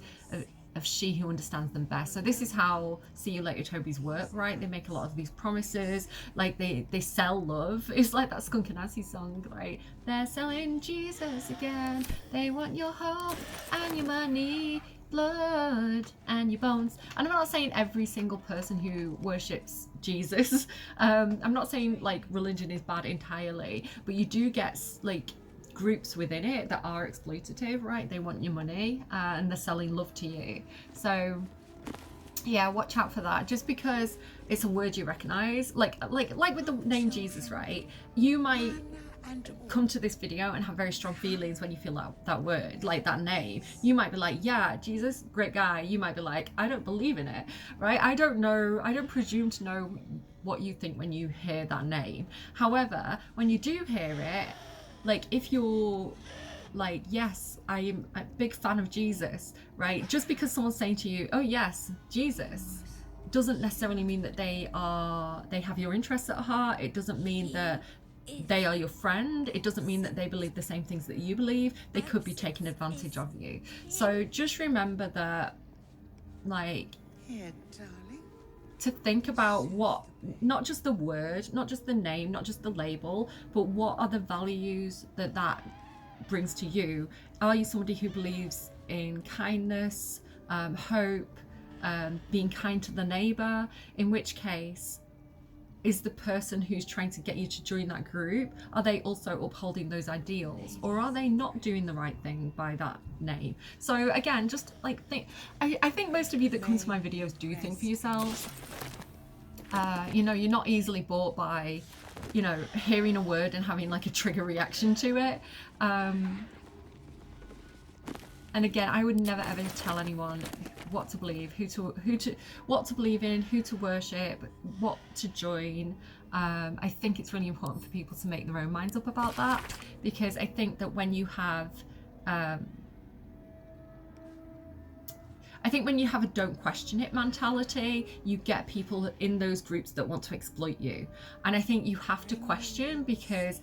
of she who understands them best. So this is how See You Later Toby's work, right? They make a lot of these promises, like they sell love. It's like that Skunk Anansi song, right? They're selling Jesus again. They want your hope and your money, blood and your bones. And I'm not saying every single person who worships Jesus. I'm not saying like religion is bad entirely, but you do get like groups within it that are exploitative, right? They want your money and they're selling love to you. So yeah, watch out for that. Just because it's a word you recognize, like with the name Jesus, right? You might come to this video and have very strong feelings when you feel that word, like that name. You might be like, yeah, Jesus, great guy. You might be like, I don't believe in it, right? I don't know, I don't presume to know what you think when you hear that name. However, when you do hear it, like if you're like, yes, I am a big fan of Jesus, right? Just because someone's saying to you, oh yes, Jesus, doesn't necessarily mean that they have your interests at heart. It doesn't mean that they are your friend. It doesn't mean that they believe the same things that you believe. They could be taking advantage of you. So just remember that, like, to think about what, not just the word, not just the name, not just the label, but what are the values that that brings to you. Are you somebody who believes in kindness, hope, being kind to the neighbor? In which case, is the person who's trying to get you to join that group, are they also upholding those ideals, or are they not doing the right thing by that name? So again, just like think, I think most of you that come to my videos do think for yourselves. You know, you're not easily bought by, you know, hearing a word and having like a trigger reaction to it. And again, I would never ever tell anyone what to believe, what to believe in, who to worship, what to join. I think it's really important for people to make their own minds up about that, because I think that when you have a don't question it mentality, you get people in those groups that want to exploit you. And I think you have to question, because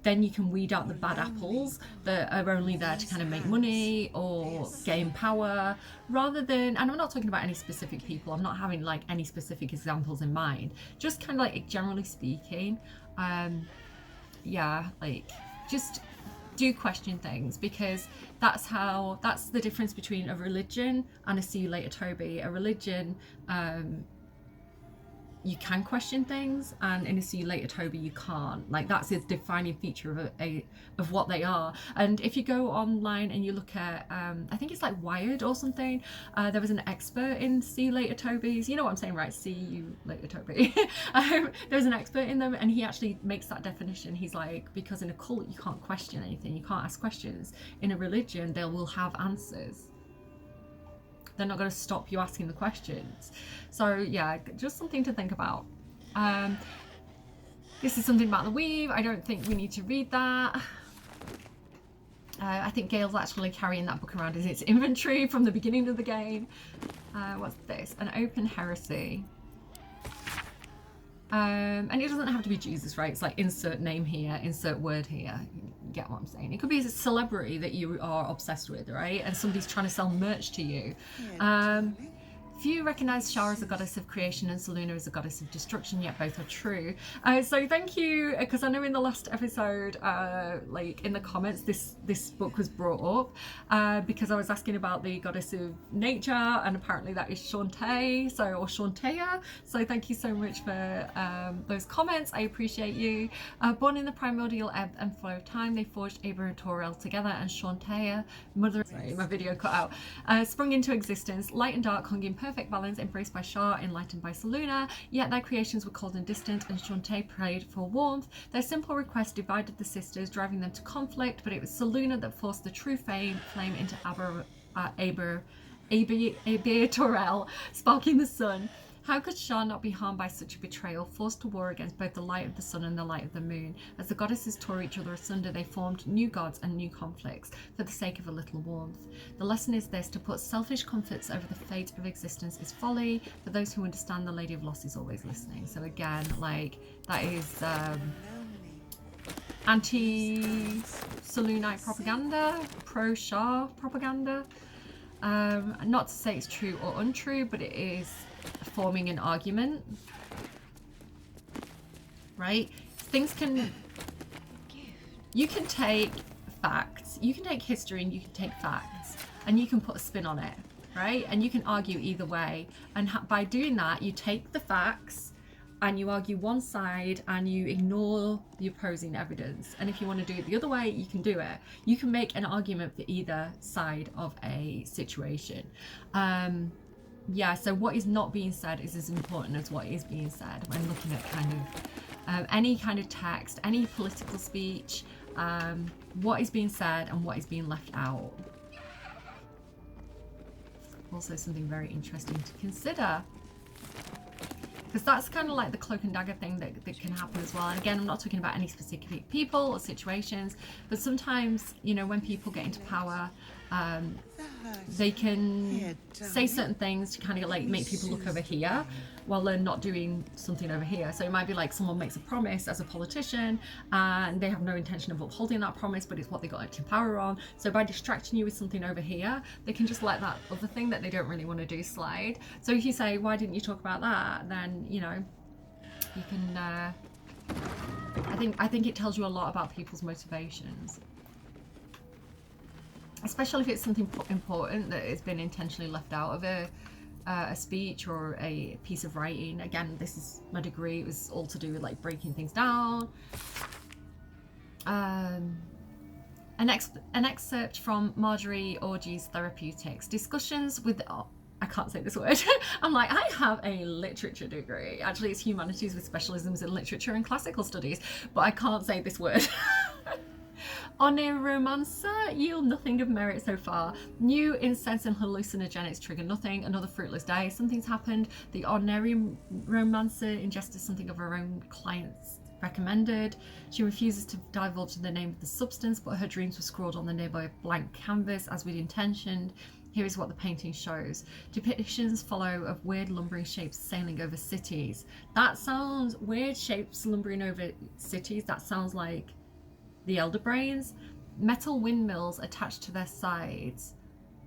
then you can weed out the bad apples that are only there to kind of make money or gain power, rather than, and I'm not talking about any specific people, I'm not having like any specific examples in mind, just kind of like generally speaking, yeah, like just do question things, because that's the difference between a religion and a see you later Toby. A religion, you can question things, and in a see you later Toby you can't. Like, that's a defining feature of what they are. And if you go online and you look at I think it's like Wired or something, there was an expert in see you later Tobies, you know what I'm saying, right? See you later Toby. There's an expert in them, and he actually makes that definition. He's like, because in a cult you can't question anything, you can't ask questions. In a religion they will have answers. They're not going to stop you asking the questions. So yeah, just something to think about. This is something about the weave. I don't think we need to read that. I think Gale's actually carrying that book around in its inventory from the beginning of the game. What's this? An open heresy. And it doesn't have to be Jesus, right? It's like insert name here, insert word here. You get what I'm saying? It could be a celebrity that you are obsessed with, right? And somebody's trying to sell merch to you. Few recognize Shah as a goddess of creation and Selûne as a goddess of destruction, yet both are true. So thank you, because I know in the last episode, like in the comments, this book was brought up because I was asking about the goddess of nature, and apparently that is Shantae, or Shantea. So thank you so much for those comments. I appreciate you. Born in the primordial ebb and flow of time, they forged Eber and Torel together, and Shantea, mother, sorry, my video cut out, sprung into existence, light and dark hung in perfect balance, embraced by Shah, enlightened by Selûne, yet their creations were cold and distant, and Shantae prayed for warmth. Their simple request divided the sisters, driving them to conflict, but it was Selûne that forced the true flame into Eber Torel, sparking the sun. How could Shah not be harmed by such a betrayal, forced to war against both the light of the sun and the light of the moon? As the goddesses tore each other asunder, they formed new gods and new conflicts for the sake of a little warmth. The lesson is this: to put selfish comforts over the fate of existence is folly. For those who understand, the Lady of Loss is always listening. So again, like, that is anti-Selûnite propaganda, pro-Shah propaganda. Not to say it's true or untrue, but it is forming an argument, right? You can take facts, you can take history, and you can take facts, and you can put a spin on it, right? And you can argue either way, and by doing that, you take the facts and you argue one side and you ignore the opposing evidence. And if you want to do it the other way, you can do it. You can make an argument for either side of a situation. Yeah, so what is not being said is as important as what is being said when looking at kind of any kind of text, any political speech, what is being said and what is being left out. Also something very interesting to consider, because that's kind of like the cloak and dagger thing that can happen as well. And again, I'm not talking about any specific people or situations, but sometimes, you know, when people get into power, they can say certain things to kind of like make people look over here while they're not doing something over here. So it might be like someone makes a promise as a politician and they have no intention of upholding that promise, but it's what they got to power on. So by distracting you with something over here, they can just let that other thing that they don't really want to do slide. So if you say, why didn't you talk about that? Then, you know, you can, I think it tells you a lot about people's motivations. Especially if it's something important that has been intentionally left out of a speech or a piece of writing. Again, this is my degree. It was all to do with like breaking things down. An excerpt from Marjorie Orgy's Therapeutics. Discussions with... Oh, I can't say this word. I'm like, I have a literature degree. Actually, it's humanities with specialisms in literature and classical studies, but I can't say this word. Oneiromancer yield nothing of merit so far. New incense and hallucinogenics trigger nothing. Another fruitless day. Something's happened. The Oneiromancer ingested something of her own client's recommended. She refuses to divulge the name of the substance, but her dreams were scrawled on the nearby blank canvas as we'd intentioned. Here is what the painting shows. Depictions follow of weird lumbering shapes sailing over cities. That sounds... Weird shapes lumbering over cities. That sounds like the Elder Brains. Metal windmills attached to their sides.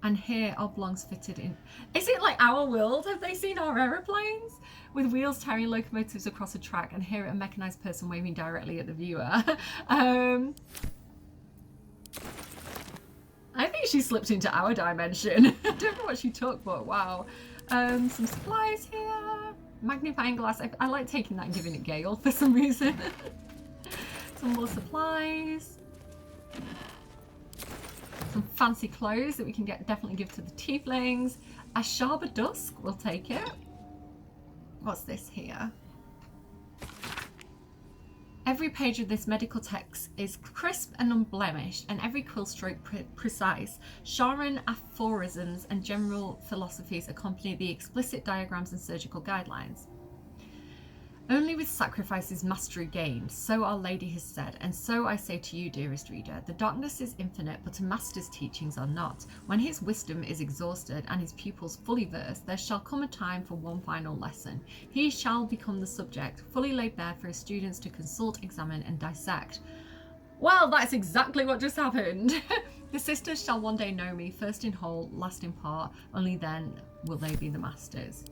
And here oblongs fitted in. Is it like our world? Have they seen our aeroplanes? With wheels tearing locomotives across a track, and here a mechanized person waving directly at the viewer. I think she slipped into our dimension. I don't know what she took, but wow. Some supplies here. Magnifying glass. I like taking that and giving it Gale for some reason. Some more supplies. Some fancy clothes that we can definitely give to the tieflings. A Sharba Dusk, we'll take it. What's this here? Every page of this medical text is crisp and unblemished, and every quill stroke precise. Sharan aphorisms and general philosophies accompany the explicit diagrams and surgical guidelines. Only with sacrifice is mastery gained, so Our Lady has said, and so I say to you, dearest reader, the darkness is infinite, but a master's teachings are not. When his wisdom is exhausted and his pupils fully versed, there shall come a time for one final lesson. He shall become the subject, fully laid bare for his students to consult, examine, and dissect. Well, that's exactly what just happened. The sisters shall one day know me, first in whole, last in part, only then will they be the masters.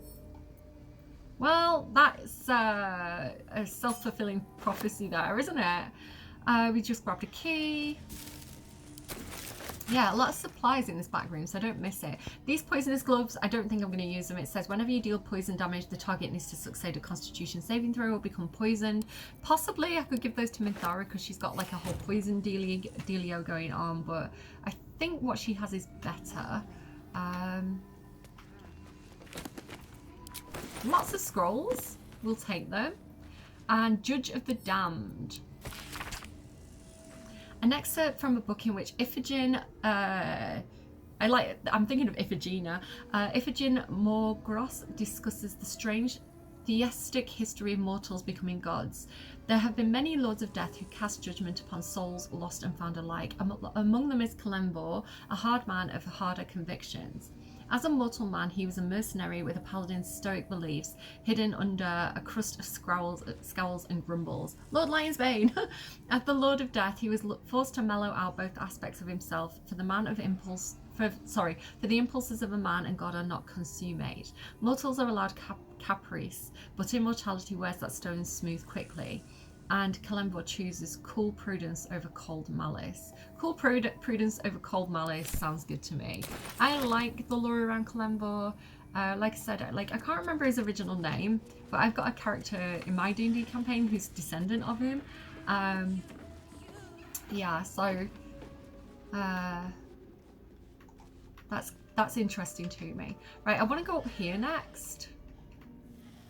Well, that's a self-fulfilling prophecy there, isn't it? We just grabbed a key. Yeah, a lot of supplies in this back room, so don't miss it. These poisonous gloves, I don't think I'm going to use them. It says whenever you deal poison damage, the target needs to succeed a constitution saving throw or become poisoned. Possibly I could give those to Minthara because she's got like a whole poison dealio going on, but I think what she has is better. Lots of scrolls, we'll take them. And Judge of the Damned. An excerpt from a book in which Iphigene, I'm thinking of Iphigenia. Iphigene Morgros discusses the strange theistic history of mortals becoming gods. There have been many lords of death who cast judgment upon souls lost and found alike. Among them is Kalemvor, a hard man of harder convictions. As a mortal man, he was a mercenary with a paladin's stoic beliefs, hidden under a crust of scowls and grumbles. Lord Lionsbane! As the Lord of Death, he was forced to mellow out both aspects of himself, for the impulses of a man and God are not consummate. Mortals are allowed caprice, but immortality wears that stone smooth quickly. And Kalemvor chooses cool prudence over cold malice. Cool prudence over cold malice sounds good to me. I like the lore around Kalemvor. Like I said, I can't remember his original name, but I've got a character in my D&D campaign who's descendant of him. Yeah, so that's interesting to me. Right, I want to go up here next.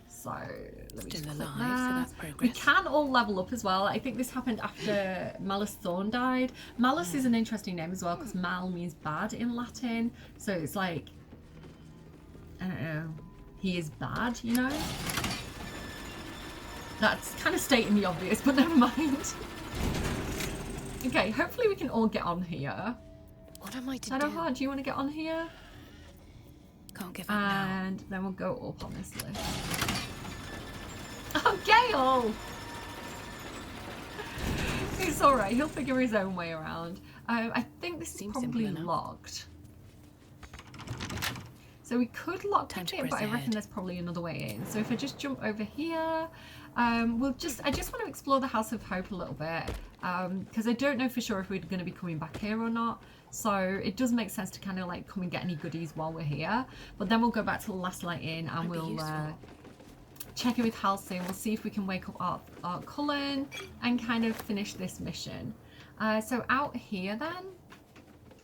So let me just click that. So that's progress. We can all level up as well. I think this happened after Malus Thorn died. Malus is an interesting name as well because mal means bad in Latin. So it's like, I don't know, he is bad, you know? That's kind of stating the obvious, but never mind. Okay, hopefully we can all get on here. What am I to Shadowheart, do you want to get on here? Can't give up now. And then we'll go up on this list. Oh, Gale! It's alright, he'll figure his own way around. I think this is probably locked. So we could lock it, but I reckon there's probably another way in. So if I just jump over here, I just want to explore the House of Hope a little bit, because I don't know for sure if we're going to be coming back here or not. So it does make sense to kind of like come and get any goodies while we're here. But then we'll go back to the Last Light Inn and we'll check in with Halcyon. We'll see if we can wake up Art Cullen and kind of finish this mission. So out here then,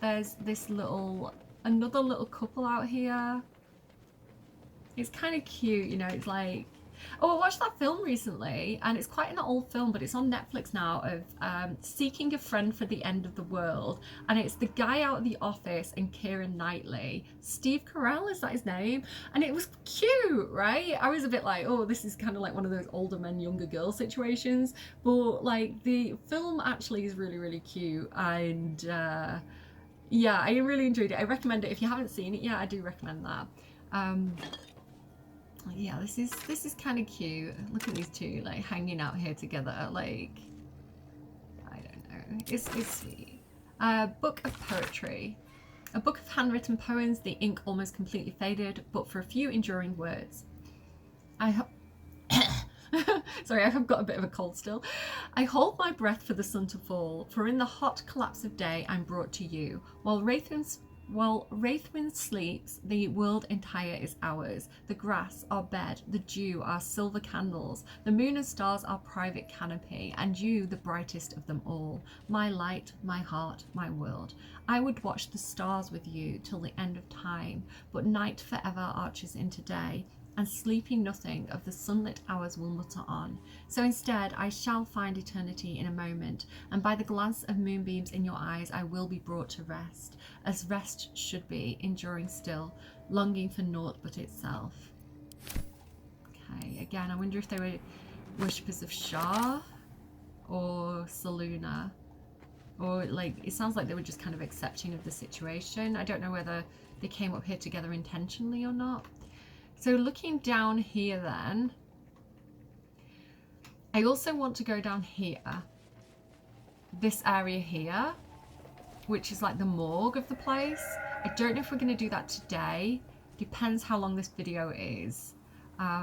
there's this another little couple out here. It's kind of cute, you know, it's like, oh, I watched that film recently, and it's quite an old film, but it's on Netflix now, of Seeking a Friend for the End of the World, and it's the guy out of The Office and Keira Knightley. Steve Carell, is that his name? And it was cute, right? I was a bit like, oh, this is kind of like one of those older men, younger girl situations, but like the film actually is really, really cute, and yeah, I really enjoyed it. I recommend it. If you haven't seen it yet, I do recommend that. Yeah, this is kind of cute. Look at these two like hanging out here together. Like, I don't know. It's sweet. Book of Poetry. A book of handwritten poems. The ink almost completely faded, but for a few enduring words. Sorry, I've got a bit of a cold still. I hold my breath for the sun to fall, for in the hot collapse of day I'm brought to you. While Wraithwind sleeps, the world entire is ours. The grass, our bed, the dew, our silver candles. The moon and stars, our private canopy, and you, the brightest of them all. My light, my heart, my world. I would watch the stars with you till the end of time, but night forever arches into day, and sleeping nothing of the sunlit hours will mutter on. So instead I shall find eternity in a moment, and by the glance of moonbeams in your eyes I will be brought to rest, as rest should be, enduring still, longing for naught but itself. Okay, again, I wonder if they were worshippers of Shah or Saluna, or like, it sounds like they were just kind of accepting of the situation. I don't know whether they came up here together intentionally or not. So looking down here then, I also want to go down here, this area here, which is like the morgue of the place. I don't know if we're going to do that today. Depends how long this video is.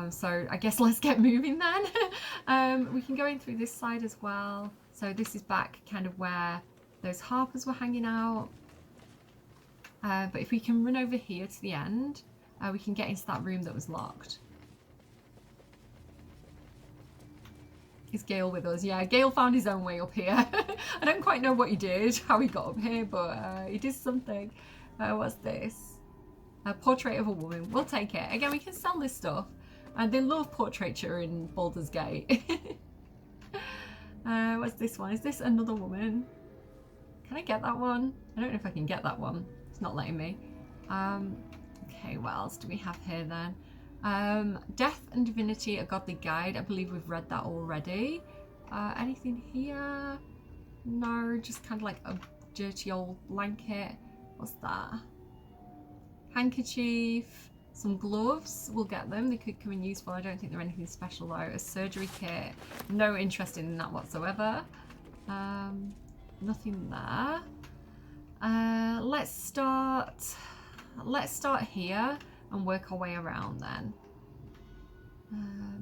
So I guess let's get moving then. We can go in through this side as well. So this is back kind of where those harpers were hanging out. But if we can run over here to the end, we can get into that room that was locked. Is Gale with us? Yeah, Gale found his own way up here. I don't quite know what he did, how he got up here, but he did something. What's this? A portrait of a woman. We'll take it. Again, we can sell this stuff. They love portraiture in Baldur's Gate. What's this one? Is this another woman? Can I get that one? I don't know if I can get that one. It's not letting me. Okay, what else do we have here then? Death and Divinity, a Godly Guide. I believe we've read that already. Anything here? No, just kind of like a dirty old blanket. What's that? Handkerchief. Some gloves. We'll get them. They could come in useful. I don't think they're anything special though. A surgery kit. No interest in that whatsoever. Nothing there. Let's start here and work our way around then.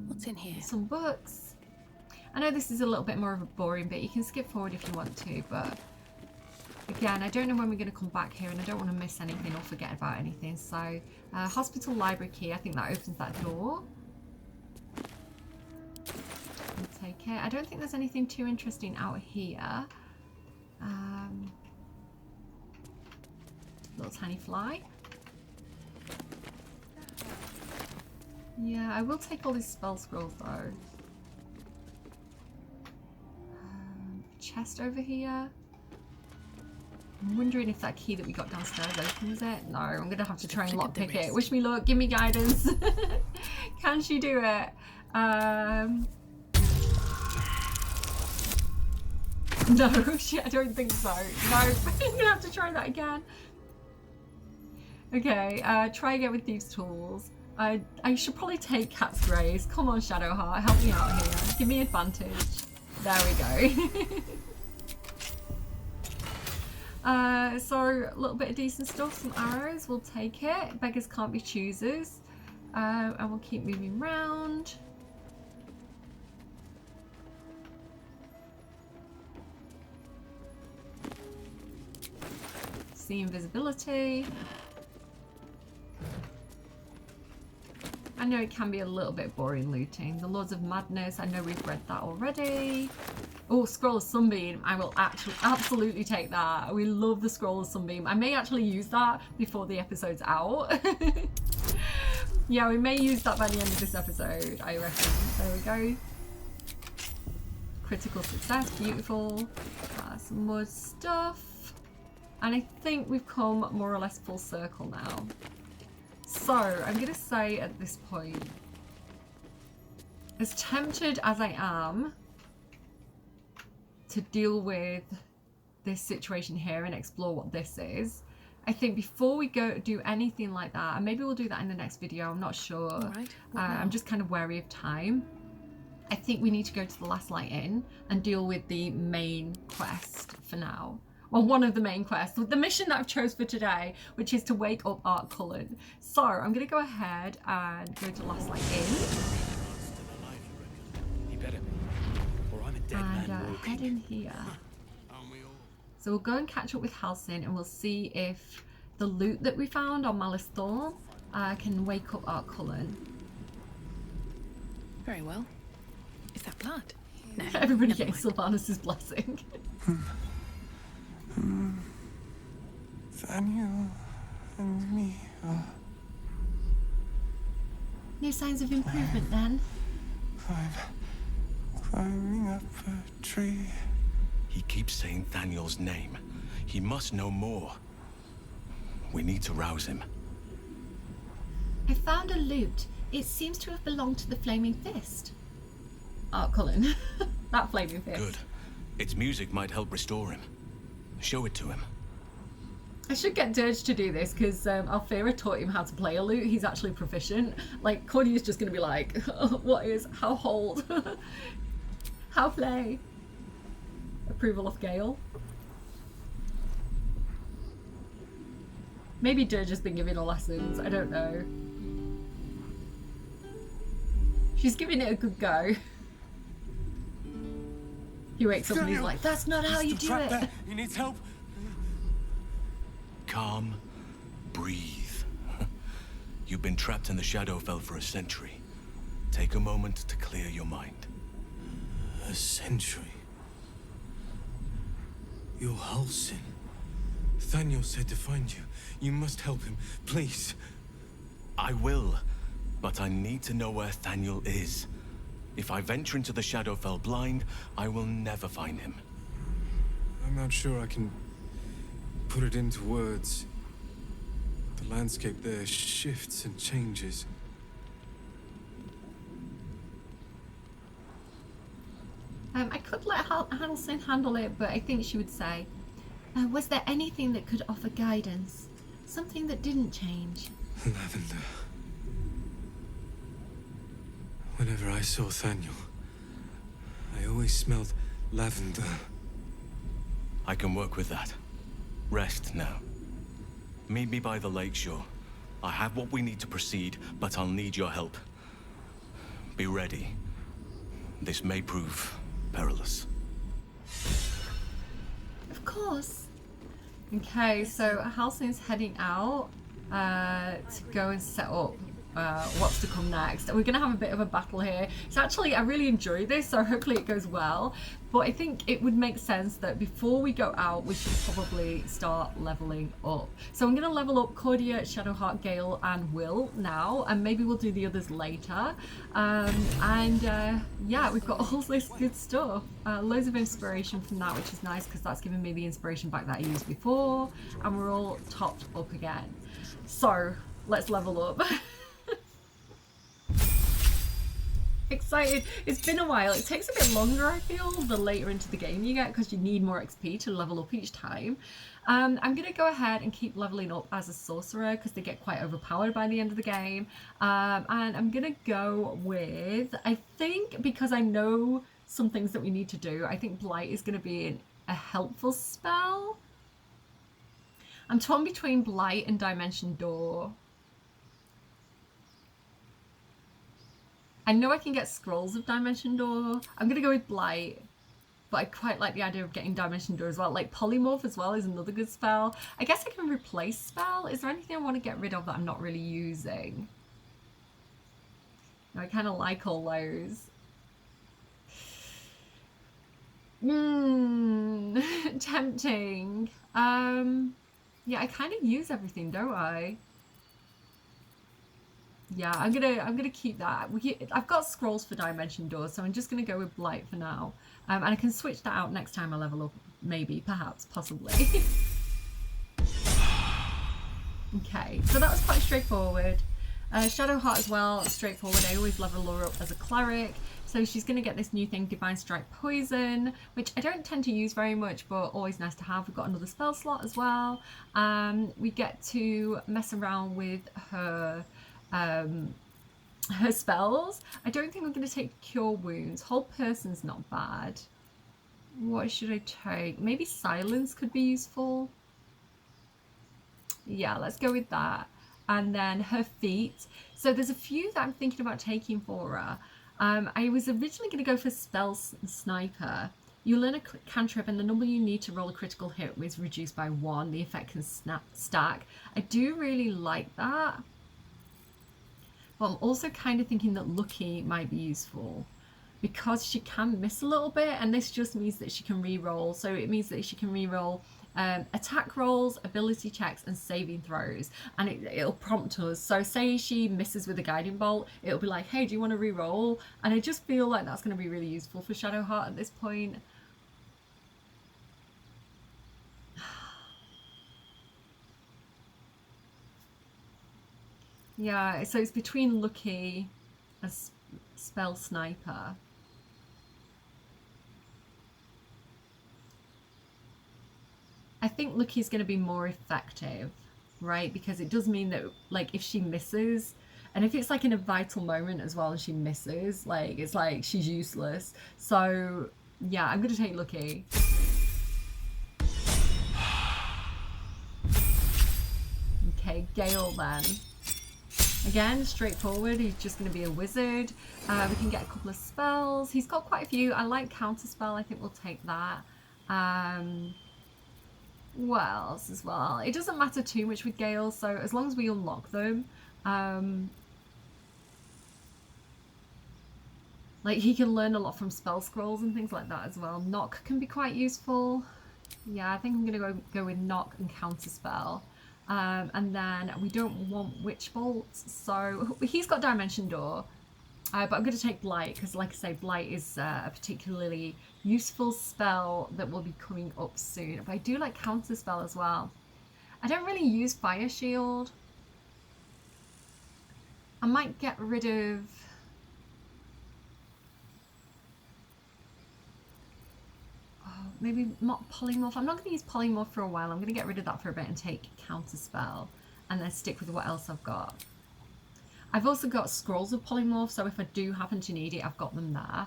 What's in here? Some books. I know this is a little bit more of a boring bit. You can skip forward if you want to, but again, I don't know when we're going to come back here and I don't want to miss anything or forget about anything. So, hospital library key. I think that opens that door. We'll take it. I don't think there's anything too interesting out here. Little tiny fly. Yeah, I will take all these spell scrolls though. Chest over here. I'm wondering if that key that we got downstairs opens it. No, I'm gonna have to try and lockpick it. Wish me luck, give me guidance. Can she do it? No, I don't think so. No, I'm gonna have to try that again. Okay, try again with these tools. I should probably take Cat's Grace. Come on, Shadowheart, help me out here. Give me advantage. There we go. So, a little bit of decent stuff. Some arrows, we'll take it. Beggars can't be choosers. And we'll keep moving round. See invisibility. I know it can be a little bit boring looting. The Lords of Madness, I know we've read that already. Oh, Scroll of Sunbeam. I will absolutely take that. We love the Scroll of Sunbeam. I may actually use that before the episode's out. Yeah, we may use that by the end of this episode, I reckon. There we go. Critical success, beautiful. Some more stuff. And I think we've come more or less full circle now. So, I'm going to say at this point, as tempted as I am to deal with this situation here and explore what this is, I think before we go do anything like that, and maybe we'll do that in the next video, I'm not sure. All right. I'm just kind of wary of time. I think we need to go to the Last Light Inn and deal with the main quest for now. Well, one of the main quests, the mission that I've chose for today, which is to wake up Art Cullen. So I'm going to go ahead and go to Last Light Inn. And head in here. So we'll go and catch up with Halsin, and we'll see if the loot that we found on Malice Thorn can wake up Art Cullen. Very well. Is that blood? No. Everybody getting Sylvanus' blessing. Daniel and me No signs of improvement then? climbing up a tree. He keeps saying Thaniel's name. He must know more. We need to rouse him. I found a lute. It seems to have belonged to the Flaming Fist. Art Cullen. That Flaming Fist. Good. Its music might help restore him. Show it to him. I should get Dirge to do this because Alfira taught him how to play a lute. He's actually proficient. Like, Cordy's just going to be like, what is, how hold, how play. Approval of Gale. Maybe Dirge has been giving her lessons. I don't know. She's giving it a good go. He wakes up and he's like, that's not how you do it. There. He needs help. Calm. Breathe. You've been trapped in the Shadowfell for a century. Take a moment to clear your mind. A century? You're Halsin. Thaniel said to find you. You must help him, please. I will, but I need to know where Thaniel is. If I venture into the Shadowfell blind, I will never find him. I'm not sure I can put it into words. The landscape there shifts and changes. I could let Halsin handle it, but I think she would say, was there anything that could offer guidance? Something that didn't change? Lavender. Whenever I saw Thaniel, I always smelled lavender. I can work with that. Rest now. Meet me by the lakeshore. I have what we need to proceed, but I'll need your help. Be ready. This may prove perilous. Of course. Okay, so Halsin's heading out to go and set up what's to come next. We're going to have a bit of a battle here. So actually, I really enjoy this, so hopefully it goes well. But I think it would make sense that before we go out, we should probably start leveling up. So I'm going to level up Cordia, Shadowheart, Gale, and Will now, and maybe we'll do the others later. Yeah, we've got all this good stuff. Loads of inspiration from that, which is nice because that's given me the inspiration back that I used before, and we're all topped up again. So let's level up. excited. It's been a while. It takes a bit longer, I feel, the later into the game you get, because you need more XP to level up each time. I'm going to go ahead and keep leveling up as a sorcerer because they get quite overpowered by the end of the game. And I'm going to go with, I think, because I know some things that we need to do, I think Blight is going to be a helpful spell. I'm torn between Blight and Dimension Door. I know I can get scrolls of Dimension Door. I'm going to go with Blight. But I quite like the idea of getting Dimension Door as well. Like Polymorph as well is another good spell. I guess I can replace spell. Is there anything I want to get rid of that I'm not really using? I kind of like all those. Tempting. Yeah, I kind of use everything, don't I? Yeah, I'm gonna keep that. I've got scrolls for Dimension Doors, so I'm just gonna go with Blight for now. And I can switch that out next time I level up, maybe, perhaps, possibly. Okay, so that was quite straightforward. Shadowheart as well, straightforward. I always level her up as a cleric. So she's going to get this new thing, Divine Strike Poison, which I don't tend to use very much, but always nice to have. We've got another spell slot as well. We get to mess around with her spells. I don't think I'm going to take Cure Wounds. Whole Person's not bad. What should I take? Maybe Silence could be useful. Yeah, let's go with that. And then her feet. So there's a few that I'm thinking about taking for her. I was originally going to go for Spell Sniper. You learn a cantrip and the number you need to roll a critical hit is reduced by 1. The effect can stack. I do really like that. But I'm also kind of thinking that Lucky might be useful because she can miss a little bit, and this just means that she can re-roll. So it means that she can re-roll attack rolls, ability checks, and saving throws, and it'll prompt us. So say she misses with a guiding bolt, it'll be like, hey, do you want to re-roll? And I just feel like that's going to be really useful for Shadowheart at this point. Yeah, so it's between Lucky and Spell Sniper. I think Lucky's going to be more effective, right? Because it does mean that, like, if she misses, and if it's like in a vital moment as well and she misses, like, it's like she's useless. So yeah, I'm going to take Lucky. Okay, Gale then. Again, straightforward. He's just going to be a wizard. We can get a couple of spells. He's got quite a few. I like Counterspell. I think we'll take that. What else as well? It doesn't matter too much with Gale, so as long as we unlock them. Like, he can learn a lot from spell scrolls and things like that as well. Knock can be quite useful. Yeah, I think I'm going to go with Knock and Counterspell. And then we don't want Witch Bolts, so he's got Dimension Door. But I'm going to take Blight, because like I say, Blight is a particularly useful spell that will be coming up soon. But I do like Counterspell as well. I don't really use Fire Shield. I might get rid of... maybe not Polymorph. I'm not going to use Polymorph for a while. I'm going to get rid of that for a bit and take Counterspell. And then stick with what else I've got. I've also got Scrolls of Polymorph, so if I do happen to need it, I've got them there.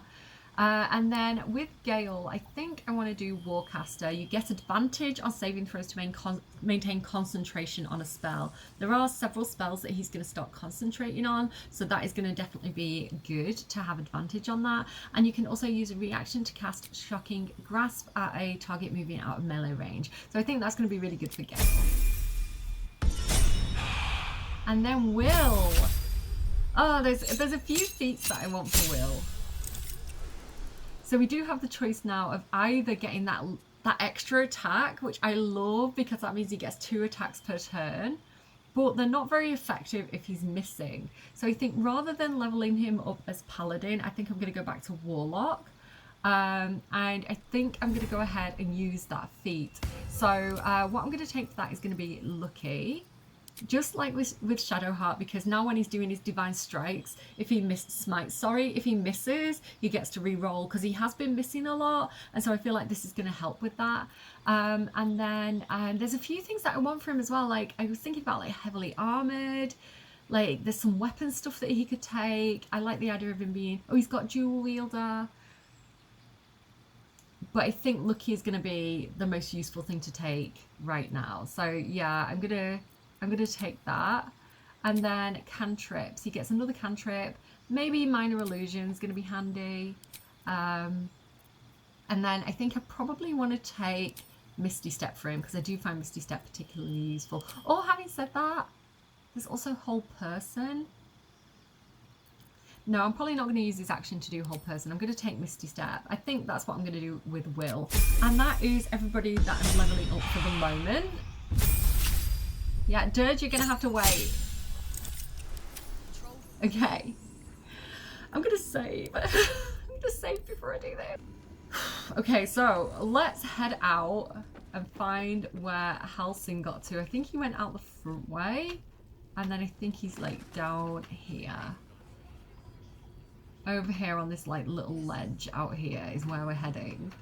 And then with Gale, I think I want to do Warcaster. You get advantage on saving throws to maintain concentration on a spell. There are several spells that he's going to start concentrating on, so that is going to definitely be good to have advantage on that. And you can also use a reaction to cast Shocking Grasp at a target moving out of melee range. So I think that's going to be really good for Gale. And then Will. Oh, there's a few feats that I want for Will. So we do have the choice now of either getting that extra attack, which I love because that means he gets 2 attacks per turn, but they're not very effective if he's missing. So I think rather than leveling him up as Paladin, I think I'm going to go back to Warlock. And I think I'm going to go ahead and use that feat. So what I'm going to take for that is going to be Lucky. just like with Shadowheart, because now when he's doing his divine strikes, if he if he misses, he gets to re-roll, because he has been missing a lot, and so I feel like this is going to help with that. And then there's a few things that I want for him as well. Like, I was thinking about like heavily armored, like there's some weapon stuff that he could take. I like the idea of him being, oh, he's got dual wielder, but I think Lucky is going to be the most useful thing to take right now. So yeah, I'm gonna take that. And then cantrips, he gets another cantrip, maybe minor illusion is going to be handy. And then I think I probably want to take Misty Step for him, because I do find Misty Step particularly useful. Or having said that, there's also Whole Person. No, I'm probably not going to use this action to do Whole Person. I'm going to take Misty Step. I think that's what I'm going to do with Will. And that is everybody that I'm leveling up for the moment. Yeah, Dirge, you're going to have to wait. Okay. I'm going to save. I'm going to save before I do this. Okay, so let's head out and find where Halsin got to. I think he went out the front way. And then I think he's like down here. Over here on this like little ledge out here is where we're heading.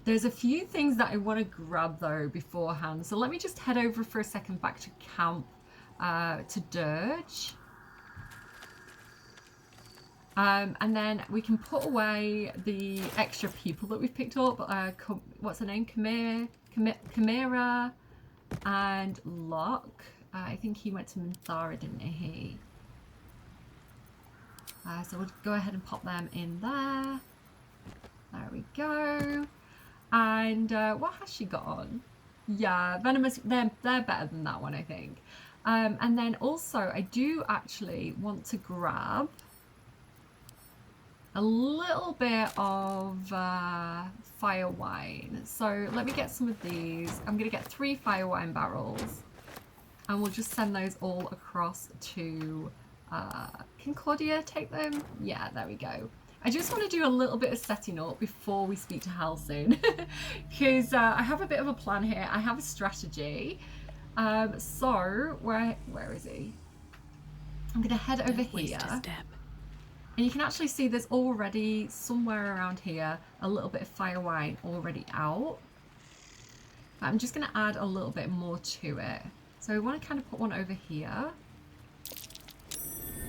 There's a few things that I want to grab though beforehand. So let me just head over for a second back to camp to Dirge. And then we can put away the extra people that we've picked up. What's her name? Chimera and Locke. I think he went to Minthara, didn't he? So we'll go ahead and pop them in there. There we go. And what has she got on? Yeah, Venomous, they're better than that one, I think. And then also, I do actually want to grab a little bit of fire wine. So let me get some of these. I'm going to get 3 fire wine barrels. And we'll just send those all across to... can Claudia take them? Yeah, there we go. I just want to do a little bit of setting up before we speak to Halsin. Because I have a bit of a plan here. I have a strategy. So, where is he? I'm going to head over here. And you can actually see there's already somewhere around here a little bit of fire wine already out. But I'm just going to add a little bit more to it. So we want to kind of put one over here.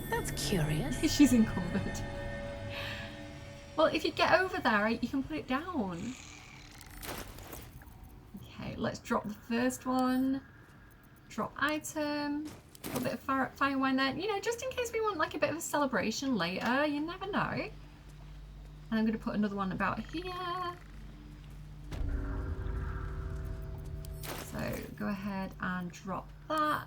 That's curious. She's encumbered. Well, if you get over there, you can put it down. Okay, let's drop the first one. Drop item. A little bit of fire wine there. You know, just in case we want like a bit of a celebration later. You never know. And I'm going to put another one about here. So go ahead and drop that.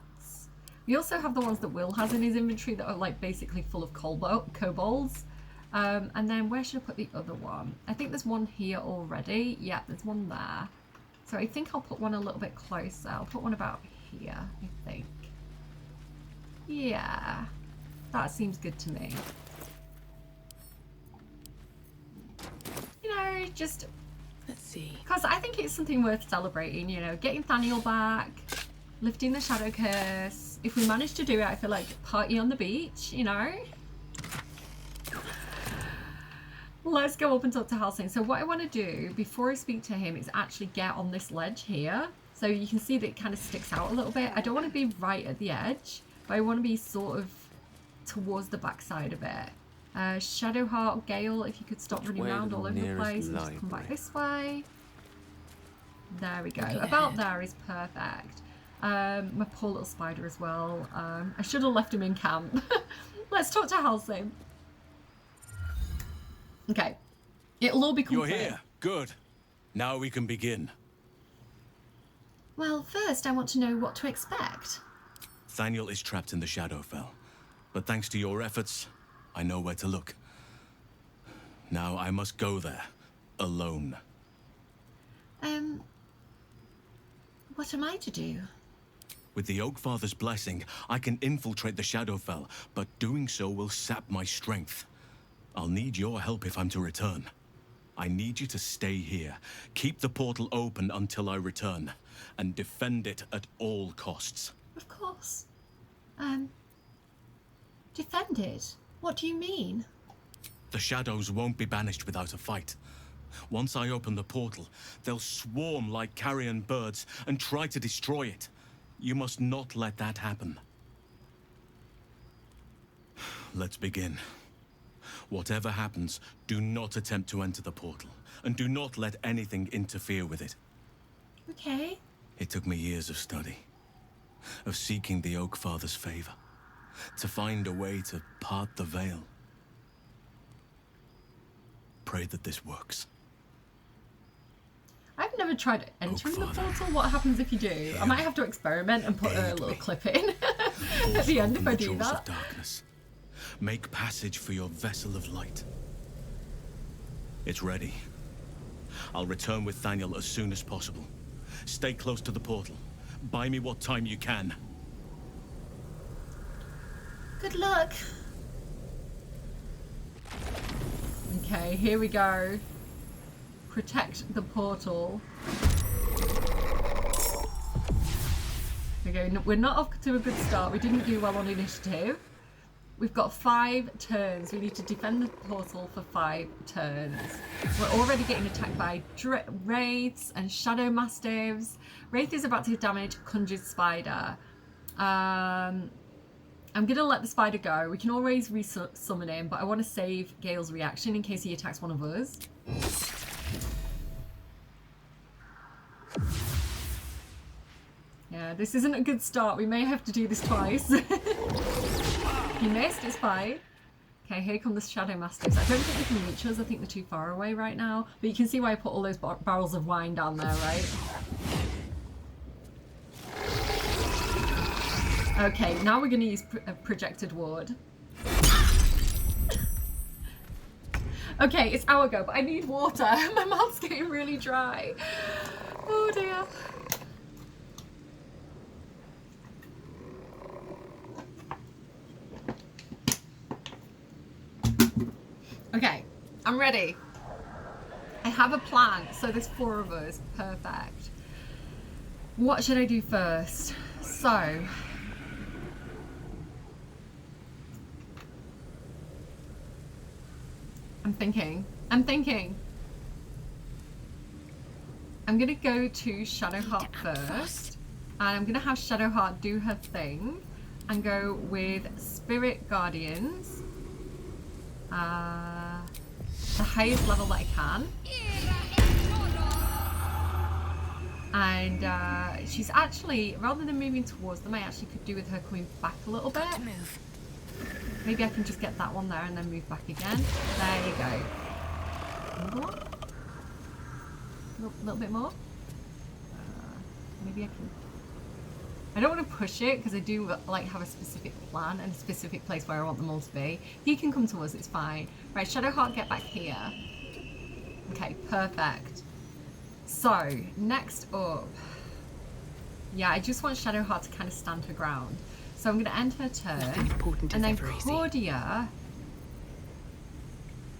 We also have the ones that Will has in his inventory that are like basically full of kobolds. And then where should I put the other one? I think there's one here already. Yeah, there's one there. So I think I'll put one a little bit closer. I'll put one about here, I think. Yeah, that seems good to me. You know, just... Let's see. Because I think it's something worth celebrating, you know, getting Thaniel back, lifting the shadow curse. If we manage to do it, I feel like party on the beach, you know? Let's go up and talk to Halsin. So what I want to do before I speak to him is actually get on this ledge here. So you can see that it kind of sticks out a little bit. I don't want to be right at the edge, but I want to be sort of towards the backside of it. Shadowheart, Gale, if you could stop running around all over the place and just come back this way. There we go. About there is perfect. My poor little spider as well. I should have left him in camp. Let's talk to Halsin. Okay. It'll all become You're clear. here. Good. Now we can begin. Well, first I want to know what to expect. Thaniel is trapped in the Shadowfell, but thanks to your efforts, I know where to look. Now I must go there, alone. What am I to do? With the Oakfather's blessing, I can infiltrate the Shadowfell, but doing so will sap my strength. I'll need your help if I'm to return. I need you to stay here, keep the portal open until I return, and defend it at all costs. Of course. Defended? What do you mean? The shadows won't be banished without a fight. Once I open the portal, they'll swarm like carrion birds and try to destroy it. You must not let that happen. Let's begin. Whatever happens, do not attempt to enter the portal, and do not let anything interfere with it. Okay. It took me years of study, of seeking the Oak Father's favor, to find a way to part the veil. Pray that this works. I've never tried entering the portal. What happens if you do? I might have to experiment and put a little clip in at the end if I do that. Darkness. Make passage for your vessel of light. It's ready. I'll return with Thaniel as soon as possible. Stay close to the portal. Buy me what time you can. Good luck. Okay, here we go. Protect the portal. Okay, we're not off to a good start. We didn't do well on initiative. We've got 5 turns. We need to defend the portal for 5 turns. We're already getting attacked by wraiths and shadow mastiffs. Wraith is about to damage Conjured Spider. I'm gonna let the spider go. We can always resummon him, but I want to save Gale's reaction in case he attacks one of us. Yeah, this isn't a good start. We may have to do this twice. He missed, it's fine. Okay, here come the shadow mastiffs. I don't think they can reach us. I think they're too far away right now. But you can see why I put all those barrels of wine down there, right? Okay, now we're going to use a projected ward. Okay, it's our go, but I need water. My mouth's getting really dry. Oh dear. Okay, I'm ready. I have a plan. So there's 4 of us. Perfect. What should I do first? So, I'm thinking. I'm gonna go to Shadowheart first, and I'm gonna have Shadowheart do her thing, and go with Spirit Guardians, the highest level that I can. And she's actually, rather than moving towards them, I actually could do with her coming back a little bit. Maybe I can just get that one there and then move back again. There you go. Another one? A little bit more? Maybe I can... I don't want to push it because I do like have a specific plan and a specific place where I want them all to be. He can come to us, it's fine. Right, Shadowheart, get back here. Okay, perfect. So, next up. Yeah, I just want Shadowheart to kind of stand her ground. So I'm going to end her turn. And then Cordia,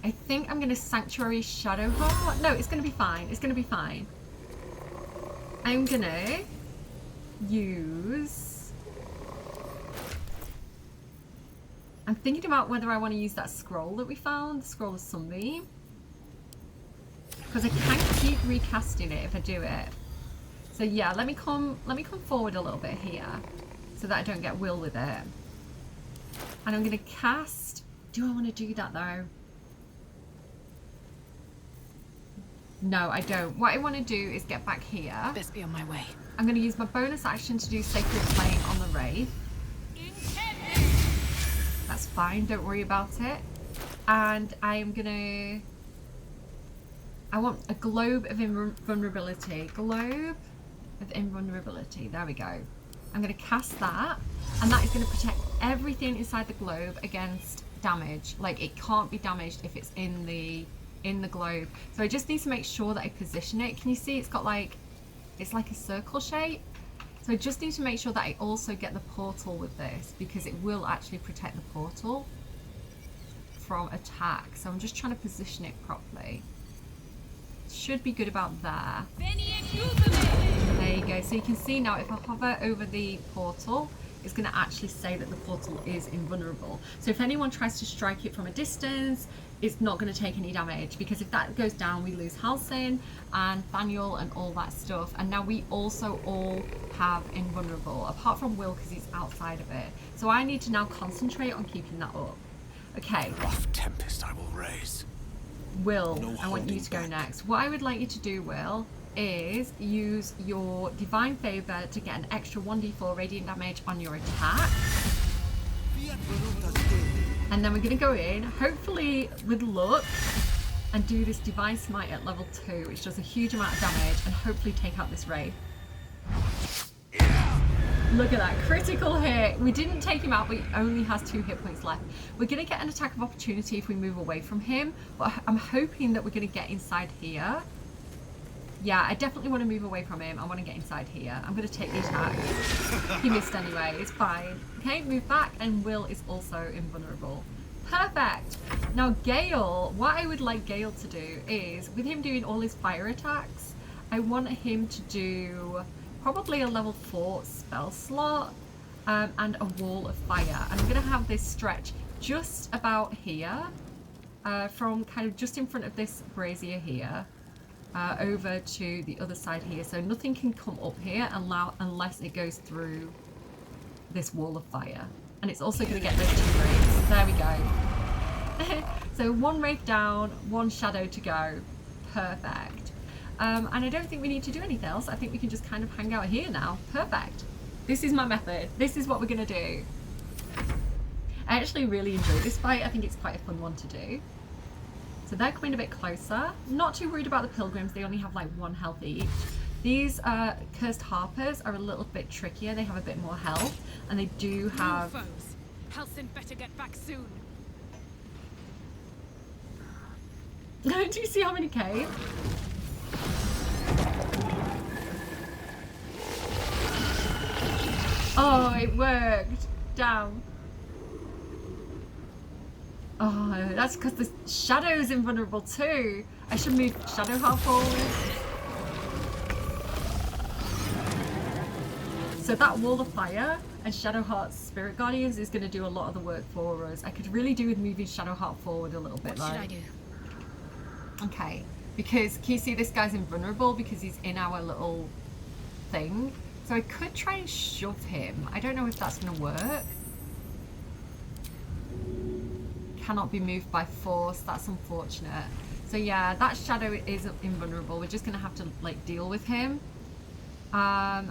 I think I'm going to Sanctuary Shadowheart. No, it's going to be fine. It's going to be fine. I'm going to use... I'm thinking about whether I want to use that scroll that we found, the Scroll of Sunbeam. Because I can keep recasting it if I do it. So yeah, let me come forward a little bit here so that I don't get Will with it. And I'm going to cast... Do I want to do that though? No, I don't. What I want to do is get back here. Best be on my way. I'm going to use my bonus action to do Sacred Flame on the Wraith. That's fine, don't worry about it. And I am going to... I want a Globe of Invulnerability. Globe of Invulnerability. There we go. I'm going to cast that. And that is going to protect everything inside the globe against damage. Like, it can't be damaged if it's in the globe. So I just need to make sure that I position it. Can you see it's got like... It's like a circle shape. So I just need to make sure that I also get the portal with this, because it will actually protect the portal from attack. So I'm just trying to position it properly. Should be good about there. There There you go. So you can see now if I hover over the portal, it's going to actually say that the portal is invulnerable. So if anyone tries to strike it from a distance, it's not going to take any damage, because if that goes down, we lose Halsin and Thaniel and all that stuff. And now we also all have invulnerable, apart from Will, because he's outside of it. So I need to now concentrate on keeping that up. Okay. Rough tempest I will raise. Will, No I want you holding to go back. next. What I would like you to do, Will, is use your Divine Favor to get an extra 1d4 radiant damage on your attack. And then we're going to go in, hopefully with luck, and do this Divine Smite at level 2, which does a huge amount of damage, and hopefully take out this Wraith. Look at that, critical hit. We didn't take him out, but he only has 2 hit points left. We're going to get an attack of opportunity if we move away from him, but I'm hoping that we're going to get inside here. Yeah, I definitely want to move away from him. I want to get inside here. I'm going to take the attack. He missed anyway. It's fine. Okay, move back, and Will is also invulnerable. Perfect. Now, Gale, what I would like Gale to do is, with him doing all his fire attacks, I want him to do probably a level 4 spell slot and a wall of fire. And I'm going to have this stretch just about here, from kind of just in front of this brazier here. Over to the other side here, so nothing can come up here unless it goes through this wall of fire. And it's also going to get those 2 wraiths. There we go. So 1 wraith down, 1 shadow to go. Perfect. And I don't think we need to do anything else. I think we can just kind of hang out here now. Perfect. This is my method. This is what we're going to do. I actually really enjoy this fight. I think it's quite a fun one to do. So they're coming a bit closer. Not too worried about the pilgrims. They only have like 1 health each. These cursed harpers are a little bit trickier. They have a bit more health, and they do have. Halsin better get back soon. Do you see how many came? Oh, it worked. Down. Oh, that's because the Shadow's invulnerable too. I should move Shadowheart forward. So that Wall of Fire and Shadowheart's Spirit Guardians is going to do a lot of the work for us. I could really do with moving Shadowheart forward a little bit. What should I do? Okay, because can you see this guy's invulnerable because he's in our little thing? So I could try and shove him. I don't know if that's going to work. Cannot be moved by force. That's unfortunate. So yeah, that shadow is invulnerable. We're just gonna have to like deal with him. But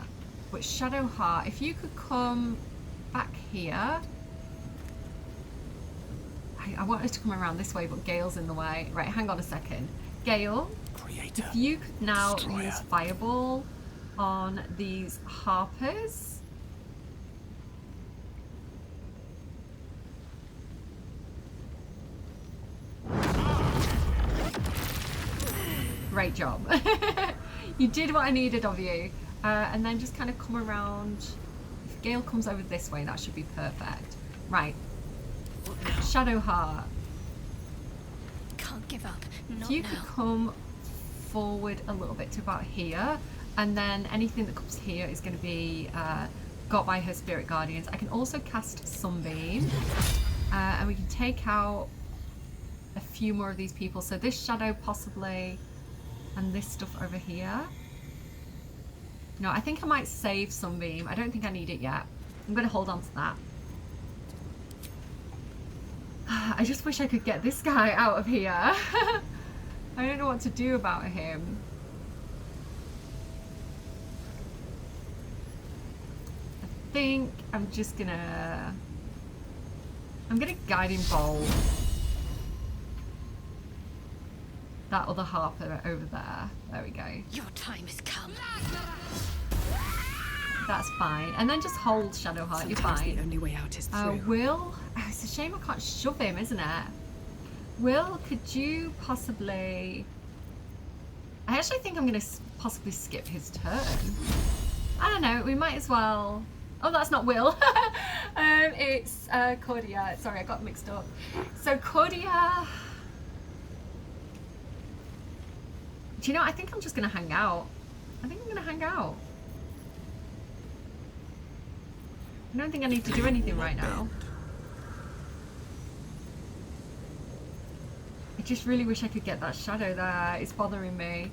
Shadowheart, if you could come back here. I wanted to come around this way, but Gale's in the way. Right, hang on a second. Gale, Creator, if you could now Destroyer. use Fireball on these harpers. Great job. You did what I needed of you. And then just kind of come around. If Gale comes over this way, that should be perfect. Right. Shadowheart. Can't give up. If you could come forward a little bit to about here, and then anything that comes here is going to be got by her Spirit Guardians. I can also cast Sunbeam. And we can take out a few more of these people. So this shadow possibly, and this stuff over here. No, I think I might save Sunbeam. I don't think I need it yet. I'm going to hold on to that. I just wish I could get this guy out of here. I don't know what to do about him. I think I'm just gonna... I'm gonna Guiding Bolt that other harper over there. There we go. Your time has come. That's fine. And then just hold Shadowheart. You're fine. The only way out is through. Will, it's a shame I can't shove him, isn't it? Will, could you possibly... I actually think I'm going to possibly skip his turn. I don't know. We might as well... Oh, that's not Will. It's Cordia. Sorry, I got mixed up. So Cordia... Do you know, I think I'm just going to hang out. I think I'm going to hang out. I don't think I need to do anything right now. I just really wish I could get that shadow there. It's bothering me.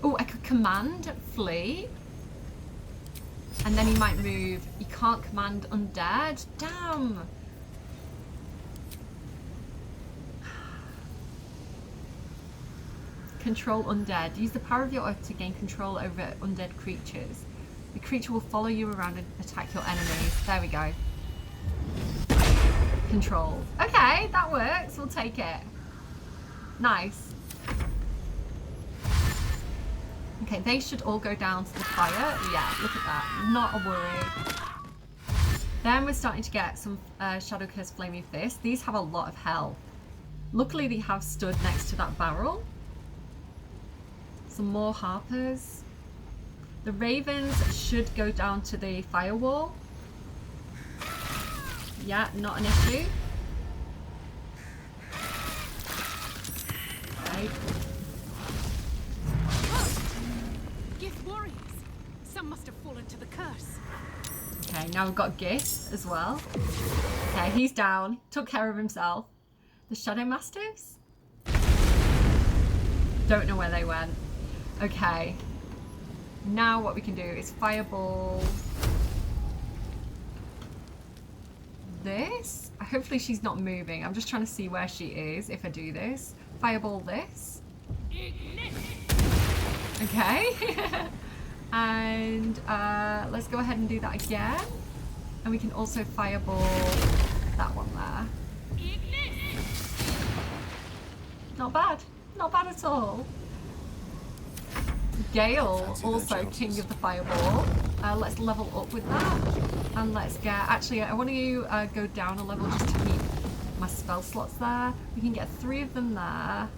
Oh, I could command flee. And then he might move. You can't command undead. Damn. Control undead. Use the power of your oath to gain control over undead creatures. The creature will follow you around and attack your enemies. There we go. Control. Okay, that works. We'll take it. Nice. Okay, they should all go down to the fire. Yeah, look at that. Not a worry. Then we're starting to get some Shadow Curse Flaming Fist. These have a lot of health. Luckily, they have stood next to that barrel. Some more Harpers. The Ravens should go down to the firewall. Yeah, not an issue. Okay. Gith warriors. Some must have fallen to the curse. Okay, now we've got Gith as well. Okay, he's down. Took care of himself. The Shadow Mastiffs? Don't know where they went. Okay. Now what we can do is fireball this. Hopefully she's not moving. I'm just trying to see where she is if I do this. Fireball this. Okay. And let's go ahead and do that again. And we can also fireball that one there. Not bad. Not bad at all. Gale, also king of the fireball. Let's level up with that. And let's get... Actually, I want to go down a level just to keep my spell slots there. We can get 3 of them there.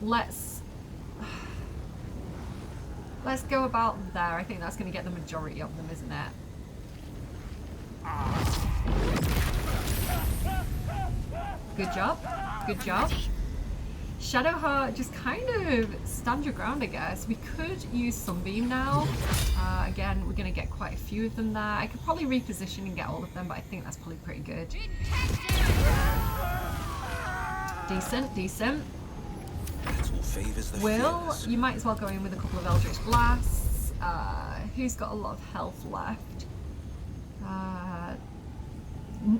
Let's go about there. I think that's going to get the majority of them, isn't it? Good job. Good job. Shadowheart, just kind of stand your ground, I guess. We could use Sunbeam now. Again, we're going to get quite a few of them there. I could probably reposition and get all of them, but I think that's probably pretty good. Decent, decent. Will, you might as well go in with a couple of Eldritch Blasts. Who's got a lot of health left?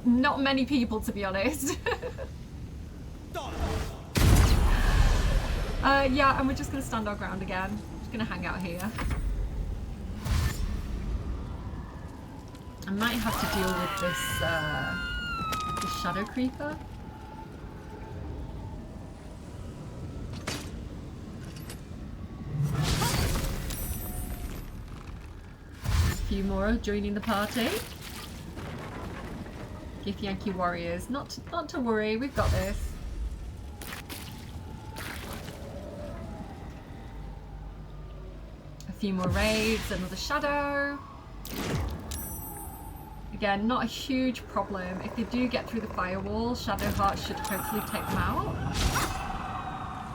Not many people, to be honest. Yeah, and we're just going to stand our ground again. Just going to hang out here. I might have to deal with this Shadow Creeper. A few more joining the party. Gith Yankee warriors. Not to worry, we've got this. A few more raids, another shadow. Again, not a huge problem. If they do get through the firewall, Shadowheart should hopefully take them out.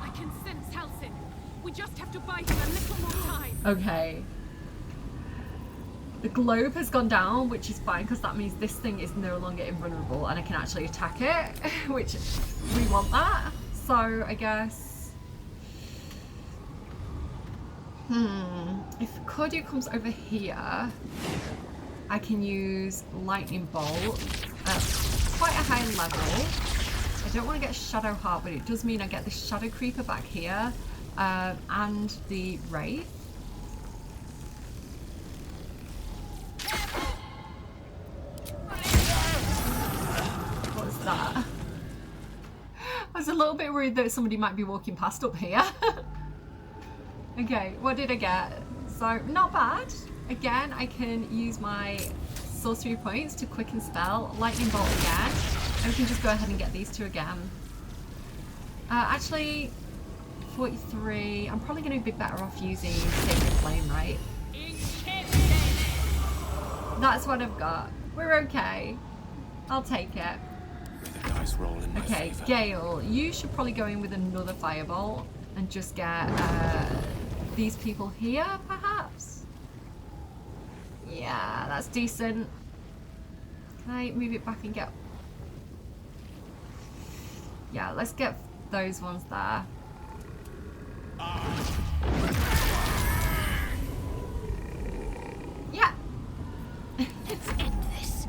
I can sense Halsin. We just have to buy him a little more time. Okay. The globe has gone down, which is fine because that means this thing is no longer invulnerable and I can actually attack it, which we want that. So I guess... If Cordia comes over here, I can use Lightning Bolt at quite a high level. I don't want to get Shadowheart, but it does mean I get the Shadow Creeper back here and the Wraith. What was that? I was a little bit worried that somebody might be walking past up here. Okay, what did I get? So, not bad. Again, I can use my sorcery points to quicken spell, Lightning Bolt again, and we can just go ahead and get these two again. Actually, 43, I'm probably going to be better off using Sacred Flame, right? That's what I've got. We're okay. I'll take it. The dice roll in my Okay, favor. Gale, you should probably go in with another Firebolt and just get these people here, perhaps? Yeah, that's decent. Can I move it back and get... Yeah, let's get those ones there. Yeah. Let's end this.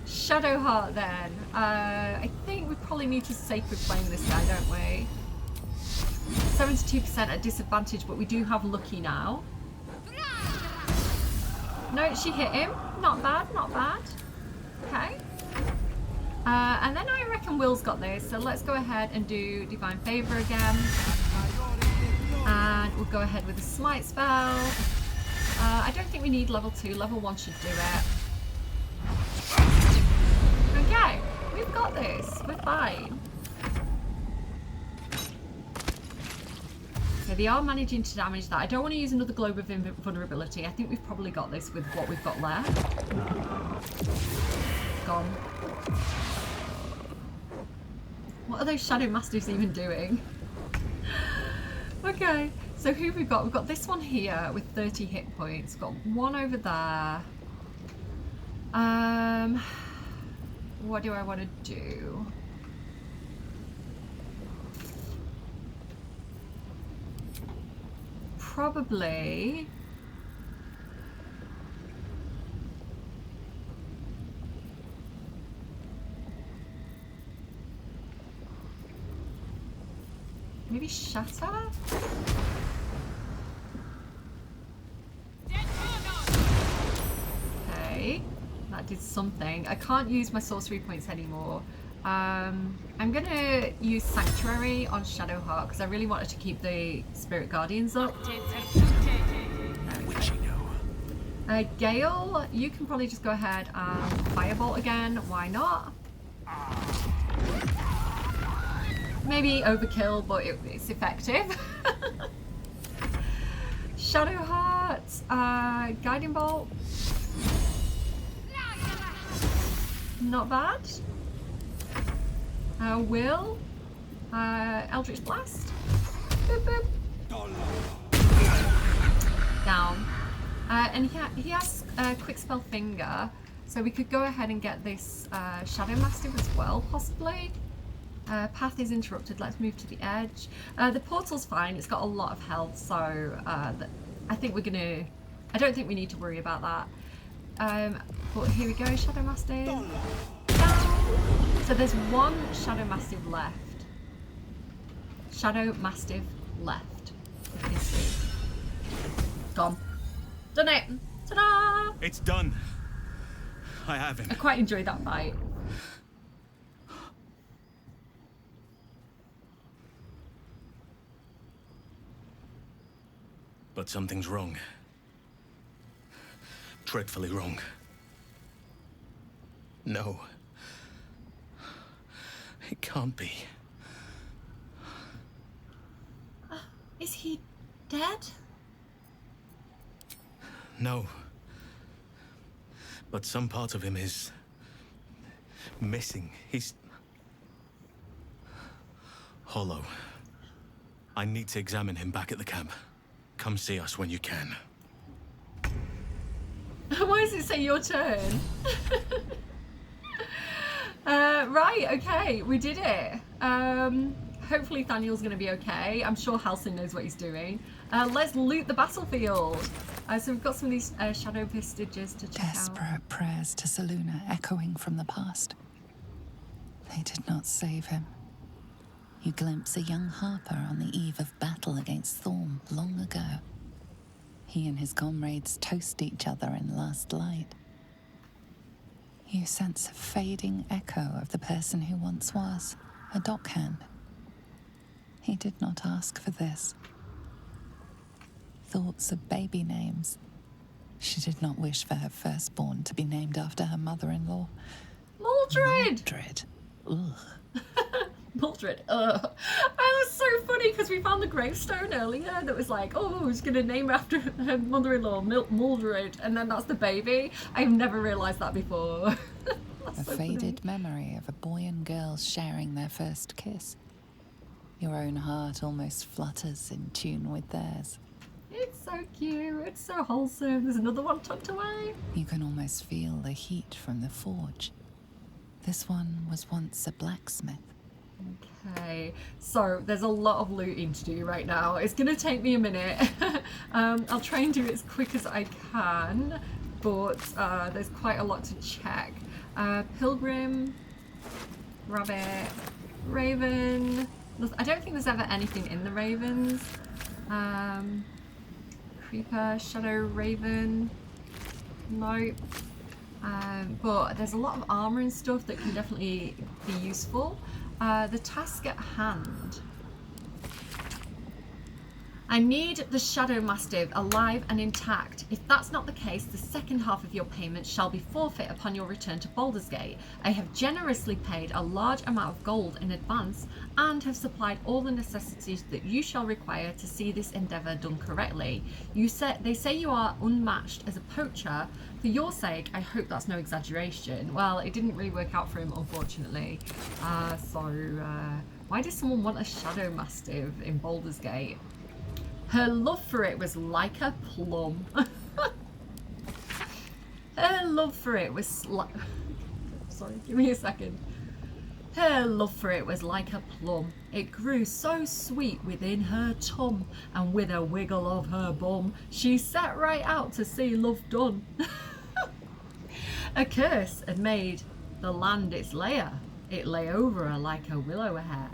Shadowheart then. I think we probably need to sacred flame this guy, don't we? 72% at disadvantage, but we do have lucky now. No, she hit him. Not bad, not bad. Okay. And then I reckon Will's got this, so let's go ahead and do Divine Favor again. And we'll go ahead with the Smite spell. I don't think we need level 2, level 1 should do it. Okay, we've got this, we're fine. So they are managing to damage that. I don't want to use another Globe of Vulnerability. I think we've probably got this with what we've got left. Gone. What are those Shadow Masters even doing? Okay, so who have we got? We've got this one here with 30 hit points. We've got one over there. What do I want to do? Probably... maybe Shatter? Okay, that did something. I can't use my sorcery points anymore. I'm gonna use Sanctuary on Shadowheart because I really wanted to keep the Spirit Guardians up. Gale, you can probably just go ahead and Firebolt again. Why not? Maybe overkill, but it's effective. Shadowheart, Guiding Bolt. Not bad. Will, Eldritch Blast. Boop, boop. Down. And he has Quick Spell Finger, so we could go ahead and get this Shadow Mastiff as well, possibly. Path is interrupted. Let's move to the edge. The portal's fine. It's got a lot of health, so I think we're gonna... I don't think we need to worry about that. But here we go, Shadow Mastiff. Down. So there's one Shadow Mastiff left. Shadow Mastiff left. You can see. Gone. Done it. Ta-da! It's done. I have him. I quite enjoyed that fight. But something's wrong. Dreadfully wrong. No. It can't be. Is he dead? No. But some part of him is... missing. He's... hollow. I need to examine him back at the camp. Come see us when you can. Why does it say your turn? Right, okay, we did it. Hopefully Thaniel's going to be okay. I'm sure Halsin knows what he's doing. Let's loot the battlefield. So we've got some of these shadow vestiges to check out. Desperate prayers to Selûne echoing from the past. They did not save him. You glimpse a young harper on the eve of battle against Thorm long ago. He and his comrades toast each other in last light. You sense a fading echo of the person who once was, a dockhand. He did not ask for this. Thoughts of baby names. She did not wish for her firstborn to be named after her mother-in-law. Mordred! Mordred. Ugh. Mordred. Ugh. Oh, that's so funny because we found the gravestone earlier that was like, oh, who's going to name after her mother-in-law, Mordred, and then that's the baby. I've never realised that before. A so faded funny memory of a boy and girl sharing their first kiss. Your own heart almost flutters in tune with theirs. It's so cute. It's so wholesome. There's another one tucked away. You can almost feel the heat from the forge. This one was once a blacksmith. Okay, so there's a lot of looting to do right now. It's gonna take me a minute. I'll try and do it as quick as I can, but there's quite a lot to check. Pilgrim, rabbit, raven. I don't think there's ever anything in the ravens. Creeper, shadow, raven. Nope. But there's a lot of armor and stuff that can definitely be useful. The task at hand. I need the Shadow Mastiff alive and intact. If that's not the case, the second half of your payment shall be forfeit upon your return to Baldur's Gate. I have generously paid a large amount of gold in advance and have supplied all the necessities that you shall require to see this endeavour done correctly. They say you are unmatched as a poacher. For your sake, I hope that's no exaggeration. Well, it didn't really work out for him, unfortunately. Why does someone want a Shadow Mastiff in Baldur's Gate? Her love for it was like a plum. Her love for it was sorry, give me a second. Her love for it was like a plum. It grew so sweet within her tum, and with a wiggle of her bum, she set right out to see love done. A curse had made the land its lair. It lay over her like a willow hair.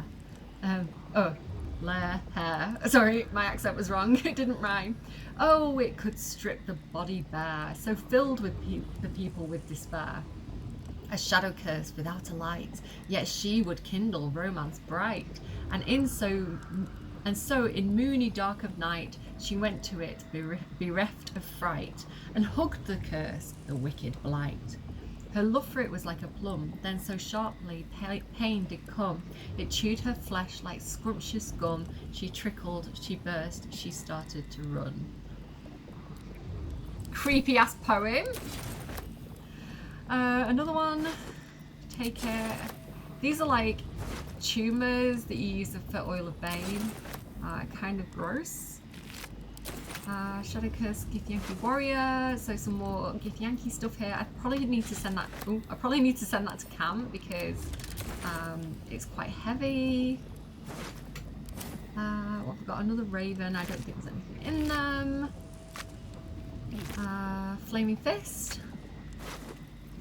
Hair. Sorry, my accent was wrong. It didn't rhyme. Oh, it could strip the body bare, so filled with the people with despair. A shadow curse without a light, yet she would kindle romance bright. And so in moony dark of night, she went to it, bereft of fright, and hugged the curse, the wicked blight. Her love for it was like a plum, then so sharply pain did come. It chewed her flesh like scrumptious gum. She trickled, she burst, she started to run. Creepy ass poem. Another one. Take care. These are like tumours that you use for oil of bane. Kind of gross. Shadow Curse, Githyanki Warrior. So some more Githyanki stuff here. I probably need to send that. I probably need to send that to camp because it's quite heavy. Well, we've got another Raven. I don't think there's anything in them. Flaming Fist.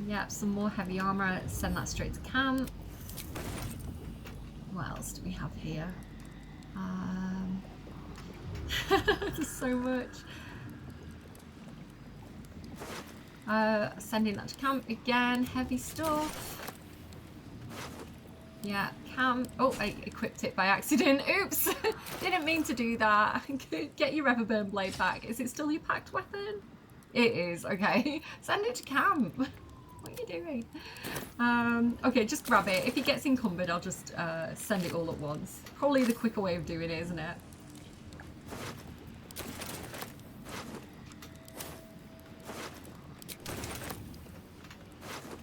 Yep, some more heavy armor. Send that straight to camp. What else do we have here? There's so much. Sending that to camp again. Heavy stuff. Yeah, camp. Oh, I equipped it by accident. Oops! Didn't mean to do that. Get your Everburn blade back. Is it still your packed weapon? It is. Okay. Send it to camp. What are you doing? Okay, just grab it. If it gets encumbered, I'll just send it all at once. Probably the quicker way of doing it, isn't it?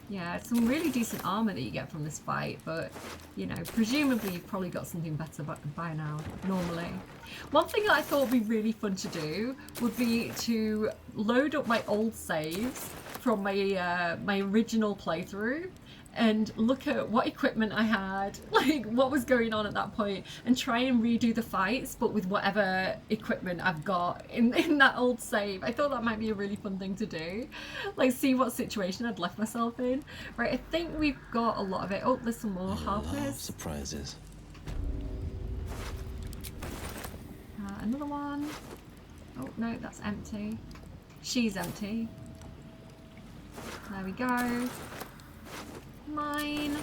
Yeah, it's some really decent armor that you get from this fight, but, you know, presumably you've probably got something better by now, normally. One thing that I thought would be really fun to do would be to load up my old saves from my my original playthrough and look at what equipment I had, like what was going on at that point, and try and redo the fights, but with whatever equipment I've got in that old save. I thought that might be a really fun thing to do. Like, see what situation I'd left myself in. Right, I think we've got a lot of it. Oh, there's some more harpers. Surprises. Another one. Oh, no, that's empty. She's empty. There we go. Mine.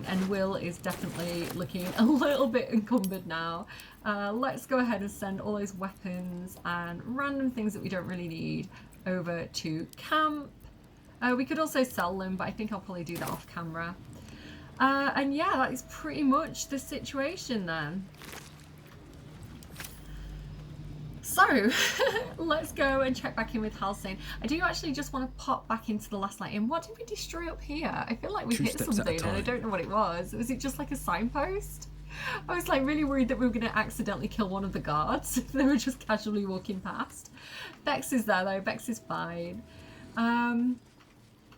And Will is definitely looking a little bit encumbered now. Let's go ahead and send all those weapons and random things that we don't really need over to camp. We could also sell them, but I think I'll probably do that off camera. And yeah, that is pretty much the situation then. So, let's go and check back in with Halstein. I do actually just want to pop back into the Last Light Inn. What did we destroy up here? I feel like we hit something and I don't know what it was. Was it just like a signpost? I was like really worried that we were going to accidentally kill one of the guards if they were just casually walking past. Bex is there though. Bex is fine.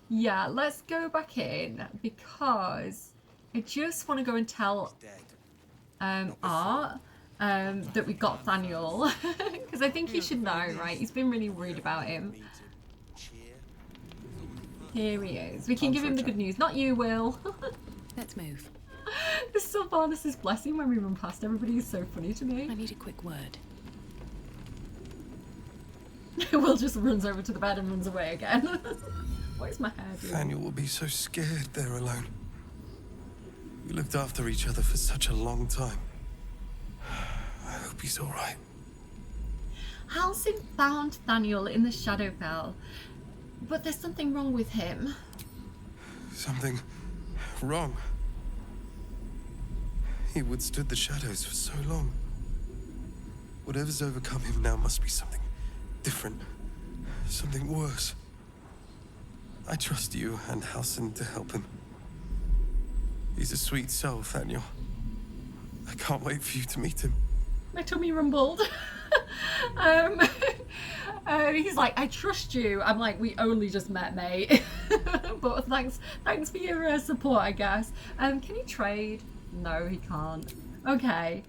Yeah, let's go back in because I just want to go and tell Art that we got Thaniel because I think he should know, right? He's been really worried about him. Here he is. We can give him the good news. Not you, Will. Let's move. This is so far. This is blessing when we run past everybody. Is so funny to me. I need a quick word. Will just runs over to the bed and runs away again. What is my hair doing? Thaniel will be so scared there alone. We looked after each other for such a long time. I hope he's all right. Halsin found Thaniel in the Shadowfell, but there's something wrong with him. Something wrong. He withstood the shadows for so long. Whatever's overcome him now must be something different. Something worse. I trust you and Halsin to help him. He's a sweet soul, Thaniel. I can't wait for you to meet him. My tummy rumbled. He's like, I trust you. I'm like, we only just met, mate. But thanks for your support, I guess. Can he trade? No, he can't. Okay.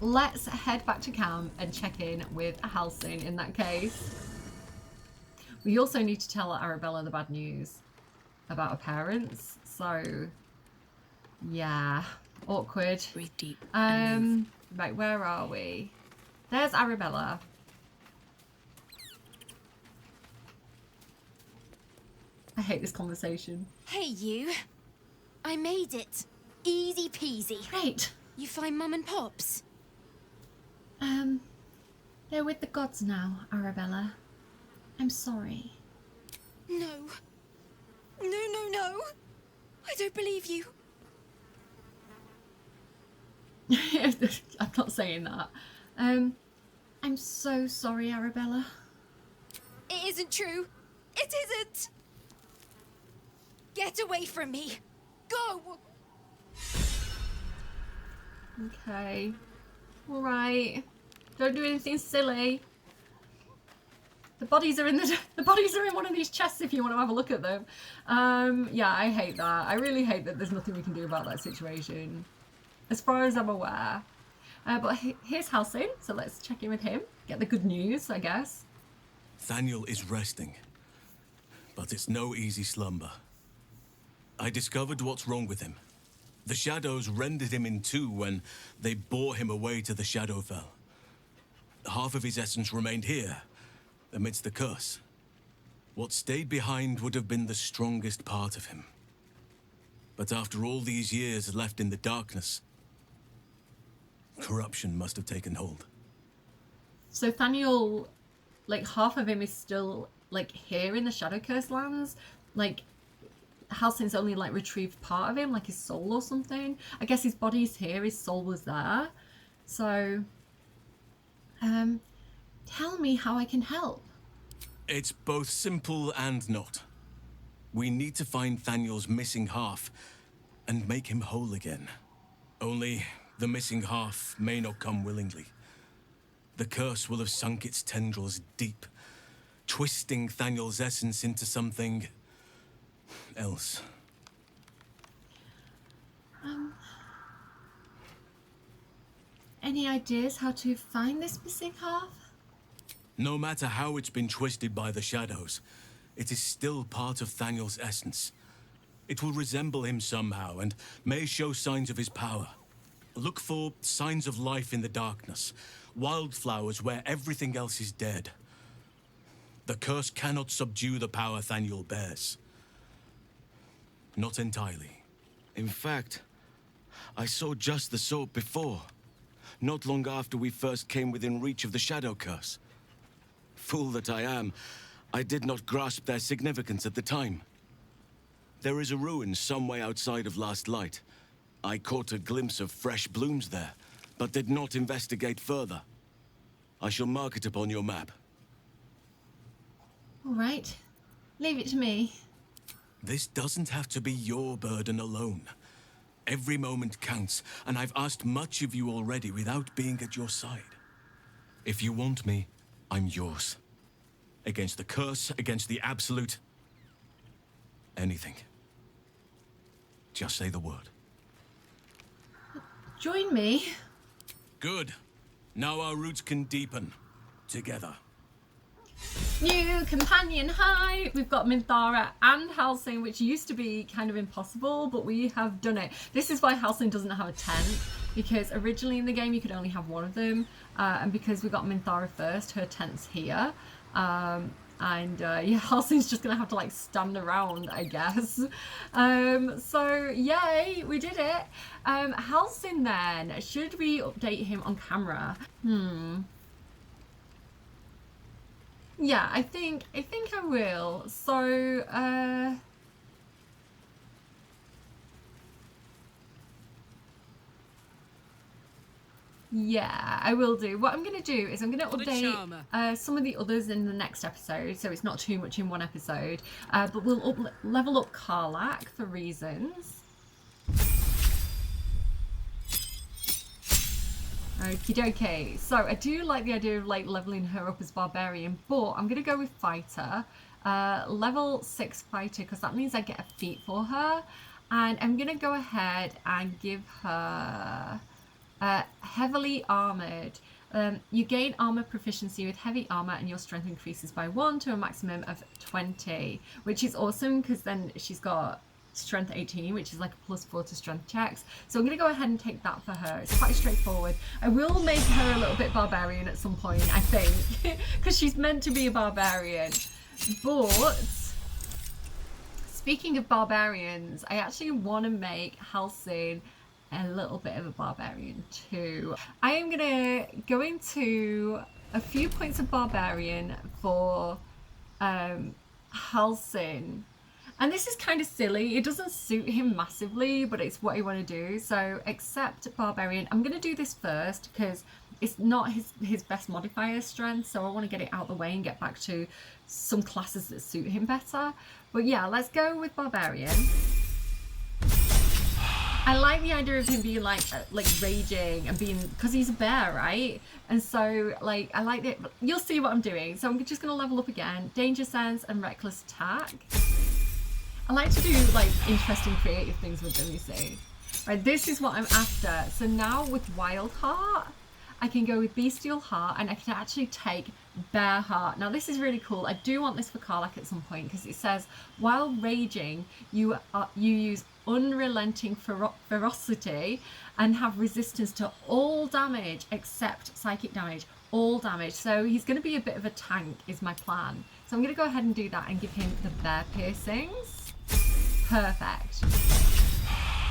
Let's head back to camp and check in with Halsin in that case. We also need to tell Arabella the bad news about her parents. So, yeah. Awkward. Breathe deep. Right, where are we? There's Arabella. I hate this conversation. Hey, you. I made it. Easy peasy. Great. You find Mum and Pops? They're with the gods now, Arabella. I'm sorry. No. No. I don't believe you. I'm not saying that. I'm so sorry, Arabella. It isn't true. It isn't. Get away from me. Go. Okay. All right. Don't do anything silly. The bodies are in one of these chests if you want to have a look at them. Yeah, I hate that. I really hate that there's nothing we can do about that situation. As far as I'm aware. But here's Halsin, so let's check in with him. Get the good news, I guess. Thaniel is resting. But it's no easy slumber. I discovered what's wrong with him. The shadows rendered him in two when they bore him away to the Shadowfell. Half of his essence remained here, amidst the curse. What stayed behind would have been the strongest part of him. But after all these years left in the darkness, corruption must have taken hold. So Thaniel, like, half of him is still, like, here in the Shadow Curse lands. Like, Halsin's only, like, retrieved part of him, like his soul or something. I guess his body's here, his soul was there. So, tell me how I can help. It's both simple and not. We need to find Thaniel's missing half and make him whole again. Only the missing half may not come willingly. The curse will have sunk its tendrils deep, twisting Thaniel's essence into something else. Any ideas how to find this missing half? No matter how it's been twisted by the shadows, it is still part of Thaniel's essence. It will resemble him somehow and may show signs of his power. Look for signs of life in the darkness, wildflowers where everything else is dead. The curse cannot subdue the power Thaniel bears. Not entirely. In fact, I saw just the sort before, not long after we first came within reach of the Shadow Curse. Fool that I am, I did not grasp their significance at the time. There is a ruin some way outside of Last Light. I caught a glimpse of fresh blooms there, but did not investigate further. I shall mark it upon your map. All right. Leave it to me. This doesn't have to be your burden alone. Every moment counts, and I've asked much of you already without being at your side. If you want me, I'm yours. Against the curse, against the absolute... anything. Just say the word. Join me. Good. Now our roots can deepen. Together. New companion, hi! We've got Minthara and Halsin, which used to be kind of impossible, but we have done it. This is why Halsin doesn't have a tent, because originally in the game you could only have one of them, and because we got Minthara first, her tent's here. Yeah, Halsin's just gonna have to like stand around, I guess. So yay, we did it. Halsin then, should we update him on camera? Yeah, I think I will. So, yeah, I will do. What I'm going to do is I'm going to update some of the others in the next episode, so it's not too much in one episode. But we'll level up Karlach for reasons. Okie dokie. So I do like the idea of like leveling her up as barbarian, but I'm gonna go with fighter, level 6 fighter, because that means I get a feat for her, and I'm gonna go ahead and give her heavily armored. You gain armor proficiency with heavy armor, and your strength increases by 1 to a maximum of 20, which is awesome because then she's got strength 18, which is like a +4 to strength checks. So I'm going to go ahead and take that for her. It's quite straightforward. I will make her a little bit barbarian at some point, I think, because she's meant to be a barbarian. But speaking of barbarians, I actually want to make Halsin a little bit of a barbarian too. I am going to go into a few points of barbarian for Halsin. And this is kind of silly. It doesn't suit him massively, but it's what I want to do. So accept barbarian. I'm going to do this first because it's not his best modifier strength. So I want to get it out of the way and get back to some classes that suit him better. But yeah, let's go with barbarian. I like the idea of him being like raging and being, because he's a bear, right? And so like I like it. You'll see what I'm doing. So I'm just going to level up again. Danger sense and reckless attack. I like to do like interesting creative things with them, you see. Right, this is what I'm after. So now with Wild Heart, I can go with Bestial Heart, and I can actually take Bear Heart. Now this is really cool. I do want this for Karlach at some point because it says while raging, you use unrelenting ferocity and have resistance to all damage except psychic damage. All damage. So he's going to be a bit of a tank is my plan. So I'm going to go ahead and do that and give him the bear piercings. Perfect.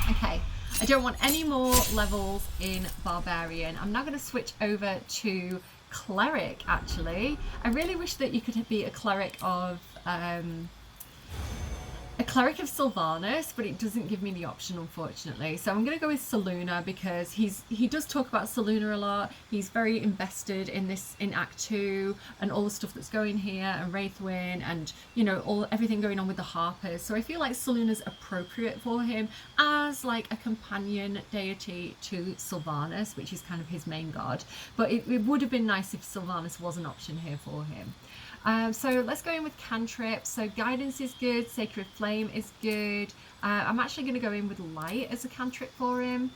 Okay, I don't want any more levels in Barbarian. I'm now going to switch over to Cleric, actually. I really wish that you could be a Cleric of Sylvanas, but it doesn't give me the option, unfortunately. So I'm going to go with Selûne because he does talk about Selûne a lot. He's very invested in this in Act 2 and all the stuff that's going here, and Wraithwyn, and you know everything going on with the Harpers. So I feel like Selûne's appropriate for him as like a companion deity to Sylvanas, which is kind of his main god. But it would have been nice if Sylvanas was an option here for him. So let's go in with cantrips. So guidance is good, sacred flame is good. I'm actually going to go in with light as a cantrip for him.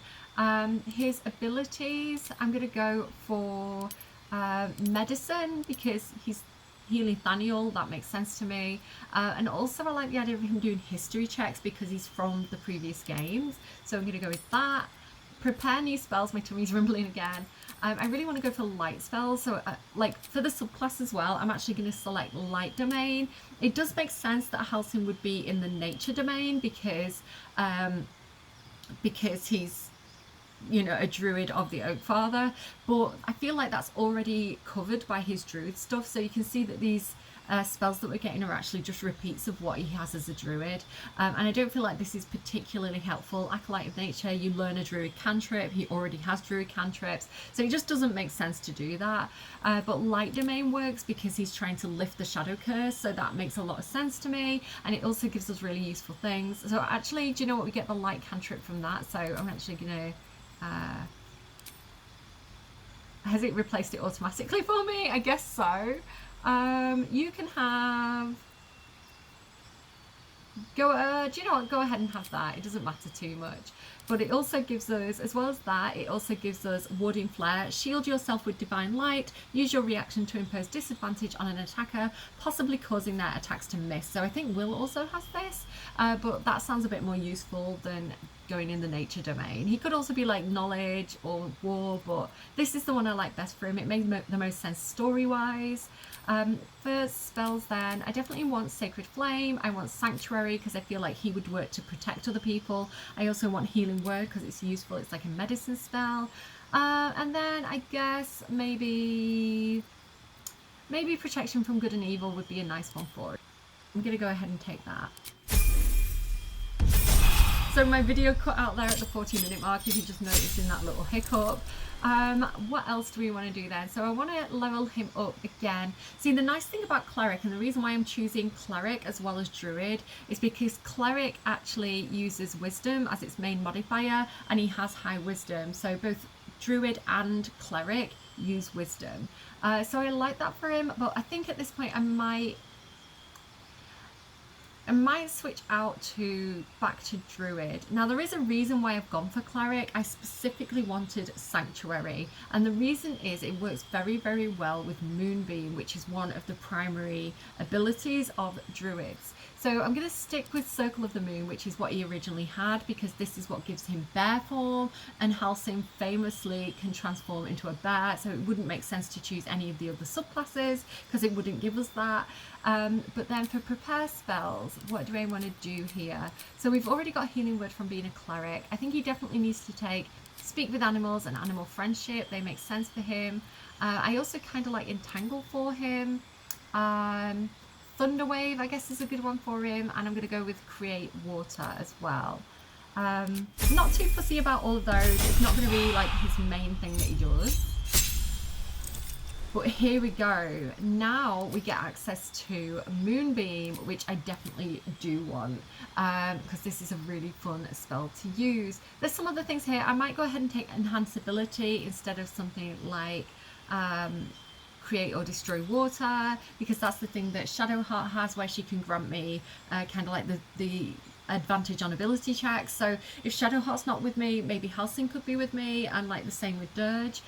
His abilities, I'm going to go for medicine because he's healing Thaniel. That makes sense to me. And also I like the idea of him doing history checks because he's from the previous games. So I'm going to go with that. Prepare new spells. My tummy's rumbling again. I really want to go for light spells, so like for the subclass as well, I'm actually going to select light domain. It does make sense that Halsin would be in the nature domain because he's, you know, a druid of the Oak Father, but I feel like that's already covered by his druid stuff. So you can see that these spells that we're getting are actually just repeats of what he has as a druid. And I don't feel like this is particularly helpful. Acolyte of Nature, you learn a druid cantrip. He already has druid cantrips. So it just doesn't make sense to do that. But Light Domain works because he's trying to lift the Shadow Curse. So that makes a lot of sense to me. And it also gives us really useful things. So actually, do you know what? We get the Light cantrip from that. So I'm actually going to... has it replaced it automatically for me? I guess so. You can have... do you know what? Go ahead and have that. It doesn't matter too much. But it also gives us, as well as that, it also gives us Warding Flare. Shield yourself with Divine Light. Use your reaction to impose disadvantage on an attacker, possibly causing their attacks to miss. So I think Will also has this, but that sounds a bit more useful than going in the nature domain. He could also be like knowledge or war, but this is the one I like best for him. It makes the most sense story-wise. For spells then, I definitely want Sacred Flame. I want Sanctuary because I feel like he would work to protect other people. I also want Healing Word because it's useful. It's like a medicine spell. And then I guess maybe Protection from Good and Evil would be a nice one for it. I'm going to go ahead and take that. So my video cut out there at the 40-minute mark if you just noticing that little hiccup. What else do we want to do then? So I want to level him up again. See, the nice thing about Cleric, and the reason why I'm choosing Cleric as well as Druid, is because Cleric actually uses Wisdom as its main modifier, and he has high Wisdom. So both Druid and Cleric use Wisdom. So I like that for him, but I think at this point I might switch out back to Druid. Now there is a reason why I've gone for Cleric. I specifically wanted Sanctuary, and the reason is it works very, very well with Moonbeam, which is one of the primary abilities of Druids. So I'm going to stick with Circle of the Moon, which is what he originally had, because this is what gives him bear form, and Halsin famously can transform into a bear, so it wouldn't make sense to choose any of the other subclasses because it wouldn't give us that. But then for prepare spells, what do I want to do here? So we've already got Healing Word from being a Cleric. I think he definitely needs to take Speak with Animals and Animal Friendship. They make sense for him. I also kind of like Entangle for him. Thunder Wave, I guess, is a good one for him, and I'm going to go with Create Water as well. Not too fussy about all of those. It's not going to be like his main thing that he does. But here we go. Now we get access to Moonbeam, which I definitely do want, because this is a really fun spell to use. There's some other things here. I might go ahead and take Enhanceability instead of something like Create or Destroy Water, because that's the thing that Shadowheart has, where she can grant me kind of like the advantage on ability checks. So if Shadowheart's not with me, maybe Halsin could be with me, and like the same with Dirge,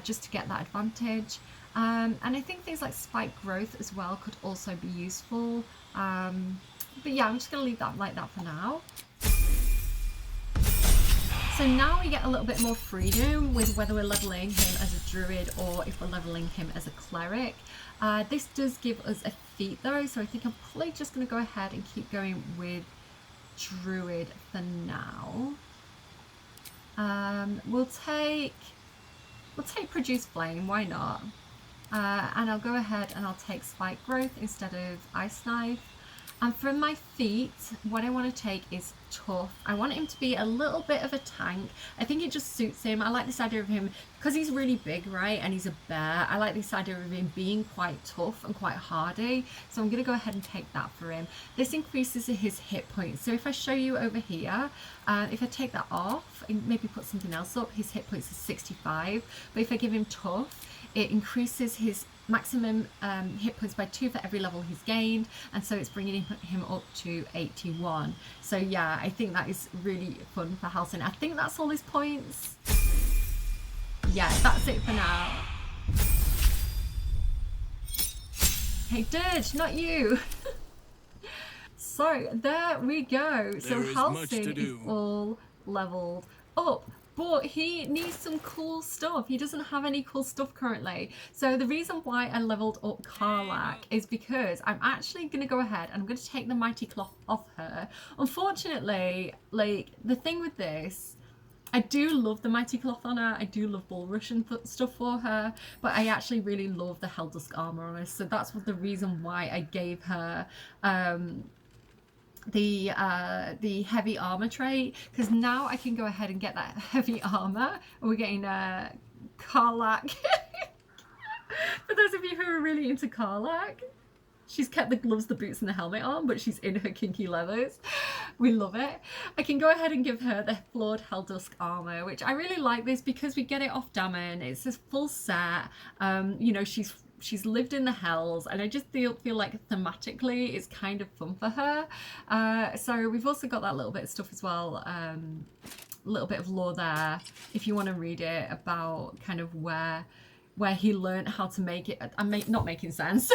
just to get that advantage. And I think things like Spike Growth as well could also be useful. But yeah, I'm just going to leave that like that for now. So now we get a little bit more freedom with whether we're leveling him as a Druid or if we're leveling him as a Cleric. This does give us a feat though, so I think I'm probably just going to go ahead and keep going with Druid for now. We'll take Produce Flame, why not? And I'll go ahead and I'll take Spike Growth instead of Ice Knife. And for my feet, what I want to take is Tough. I want him to be a little bit of a tank. I think it just suits him. I like this idea of him, because he's really big, right? And he's a bear. I like this idea of him being quite tough and quite hardy. So I'm going to go ahead and take that for him. This increases his hit points. So if I show you over here, if I take that off and maybe put something else up, his hit points is 65. But if I give him Tough, it increases his maximum hit points by 2 for every level he's gained, and so it's bringing him up to 81. So yeah, I think that is really fun for Halsin. I think that's all his points. Yeah, that's it for now. Hey Dirge, not you. So there we go. So Halsin is all leveled up. But he needs some cool stuff. He doesn't have any cool stuff currently. So the reason why I leveled up Karlach is because I'm actually going to go ahead and I'm going to take the Mighty Cloth off her. Unfortunately, like, the thing with this I do love the Mighty Cloth on her. I do love Bulrush and stuff for her, but I actually really love the Helldusk armor on her. So that's the reason why I gave her the heavy armor trait, because now I can go ahead and get that heavy armor. And we're getting Karlach. For those of you who are really into Karlach, she's kept the gloves, the boots, and the helmet on, but she's in her kinky leathers. We love it. I can go ahead and give her the flawed Helldusk armor, which I really like this because we get it off Dammon. It's a full set. You know, she's lived in the Hells, and I just feel like thematically it's kind of fun for her. So we've also got that little bit of stuff as well. A little bit of lore there, if you want to read it, about kind of where he learned how to make it. I'm not making sense.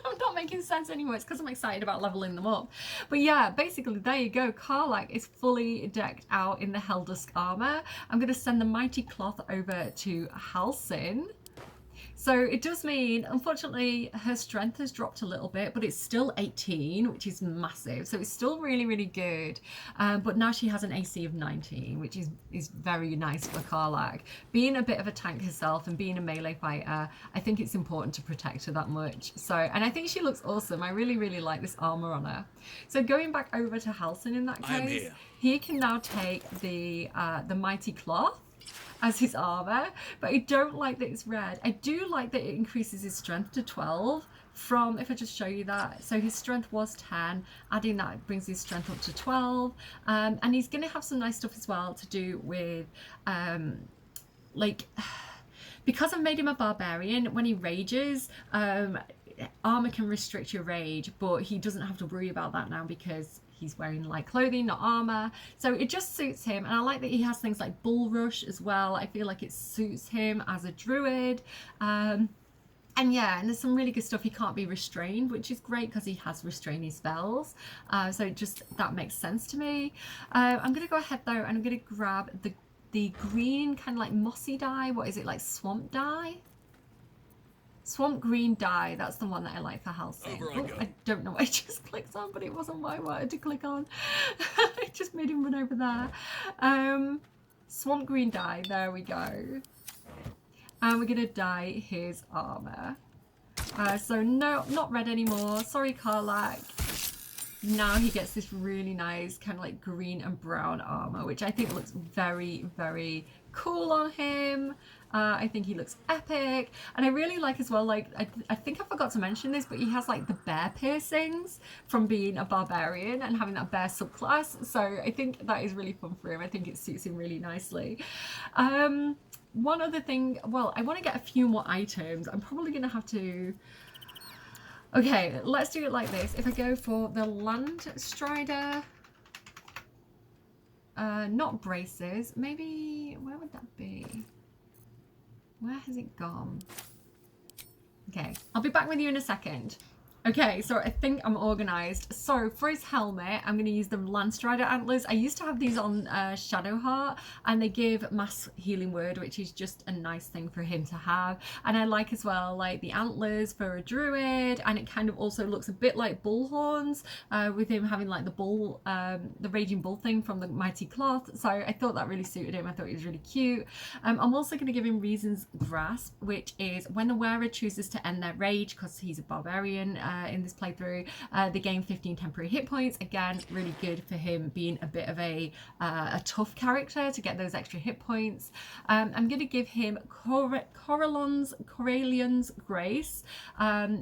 I'm not making sense anymore. It's because I'm excited about leveling them up. But yeah, basically, there you go. Karlach is fully decked out in the Helldusk armor. I'm going to send the Mighty Cloth over to Halsin. So it does mean, unfortunately, her strength has dropped a little bit, but it's still 18, which is massive. So it's still really, really good. But now she has an AC of 19, which is very nice for Karlach. Being a bit of a tank herself and being a melee fighter, I think it's important to protect her that much. So, and I think she looks awesome. I really, really like this armor on her. So going back over to Halsin in that case, he can now take the Mighty Cloth as his armor, but I don't like that it's red. I do like that it increases his strength to 12 from, if I just show you that, so his strength was 10, adding that brings his strength up to 12, and he's going to have some nice stuff as well to do with like, because I've made him a barbarian, when he rages, armor can restrict your rage, but he doesn't have to worry about that now because he's wearing light clothing, not armor. So it just suits him. And I like that he has things like Bulrush as well. I feel like it suits him as a druid. And yeah, and there's some really good stuff. He can't be restrained, which is great because he has restraining spells. So just that makes sense to me. I'm going to go ahead though, and I'm going to grab the green kind of like mossy dye. What is it, like swamp dye? Swamp green dye, that's the one that I like for Halsin. Oh, I don't know what I just clicked on, but it wasn't what I wanted to click on. I just made him run over there. Swamp green dye, there we go. And we're going to dye his armor. So no, not red anymore. Sorry, Karlach. Now he gets this really nice kind of like green and brown armor, which I think looks very, very cool on him. I think he looks epic, and I really like as well, like I think I forgot to mention this, but he has like the bear piercings from being a barbarian and having that bear subclass, so I think that is really fun for him. I think it suits him really nicely. One other thing, well, I want to get a few more items. I'm probably gonna have to, okay, let's do it like this. If I go for the Land Strider, not braces, maybe, where would that be? Where has it gone? Okay, I'll be back with you in a second. Okay, so I think I'm organised. So for his helmet, I'm going to use the Landstrider antlers. I used to have these on Shadowheart, and they give mass healing word, which is just a nice thing for him to have. And I like as well, like the antlers for a druid, and it kind of also looks a bit like bull horns, with him having like the bull, the raging bull thing from the Mighty Cloth. So I thought that really suited him. I thought he was really cute. I'm also going to give him Reason's Grasp, which is when the wearer chooses to end their rage, because he's a barbarian, in this playthrough, they gain 15 temporary hit points. Again, really good for him being a bit of a tough character to get those extra hit points. I'm going to give him Corellion's Grace,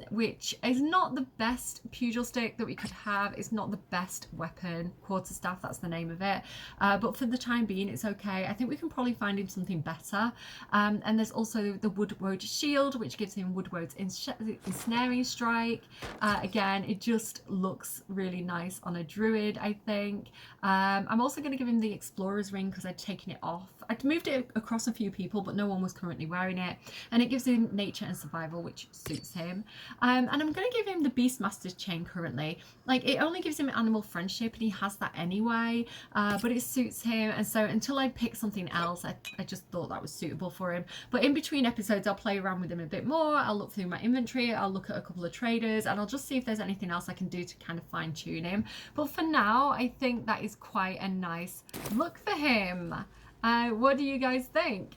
which is not the best pugil stick that we could have. It's not the best weapon. Quarterstaff, that's the name of it. But for the time being, it's okay. I think we can probably find him something better. And there's also the Woodwode Shield, which gives him Woodwode's Ensnaring Strike. Again, it just looks really nice on a druid, I think. I'm also going to give him the Explorer's Ring because I'd taken it off. I'd moved it across a few people, but no one was currently wearing it. And it gives him Nature and Survival, which suits him. And I'm going to give him the Beastmaster's Chain currently. Like, it only gives him Animal Friendship, and he has that anyway. But it suits him. And so until I pick something else, I just thought that was suitable for him. But in between episodes, I'll play around with him a bit more. I'll look through my inventory. I'll look at a couple of traders, and I'll just see if there's anything else I can do to kind of fine tune him. But for now, I think that is quite a nice look for him. What do you guys think?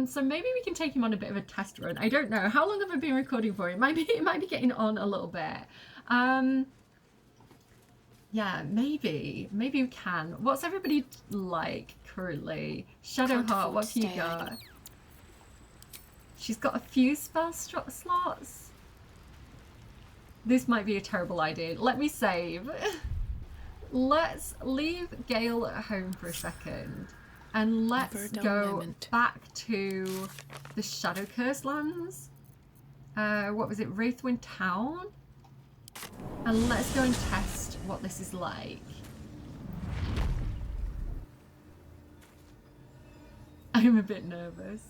So maybe we can take him on a bit of a test run. I don't know. How long have I been recording for? It might be getting on a little bit. Yeah, maybe we can. What's everybody like currently? Shadowheart, what have you got? She's got a few spell slots. This might be a terrible idea. Let me save. Let's leave Gale at home for a second. And let's go back to the Shadow Curse lands. What was it? Wraithwind Town? And let's go and test what this is like. I'm a bit nervous.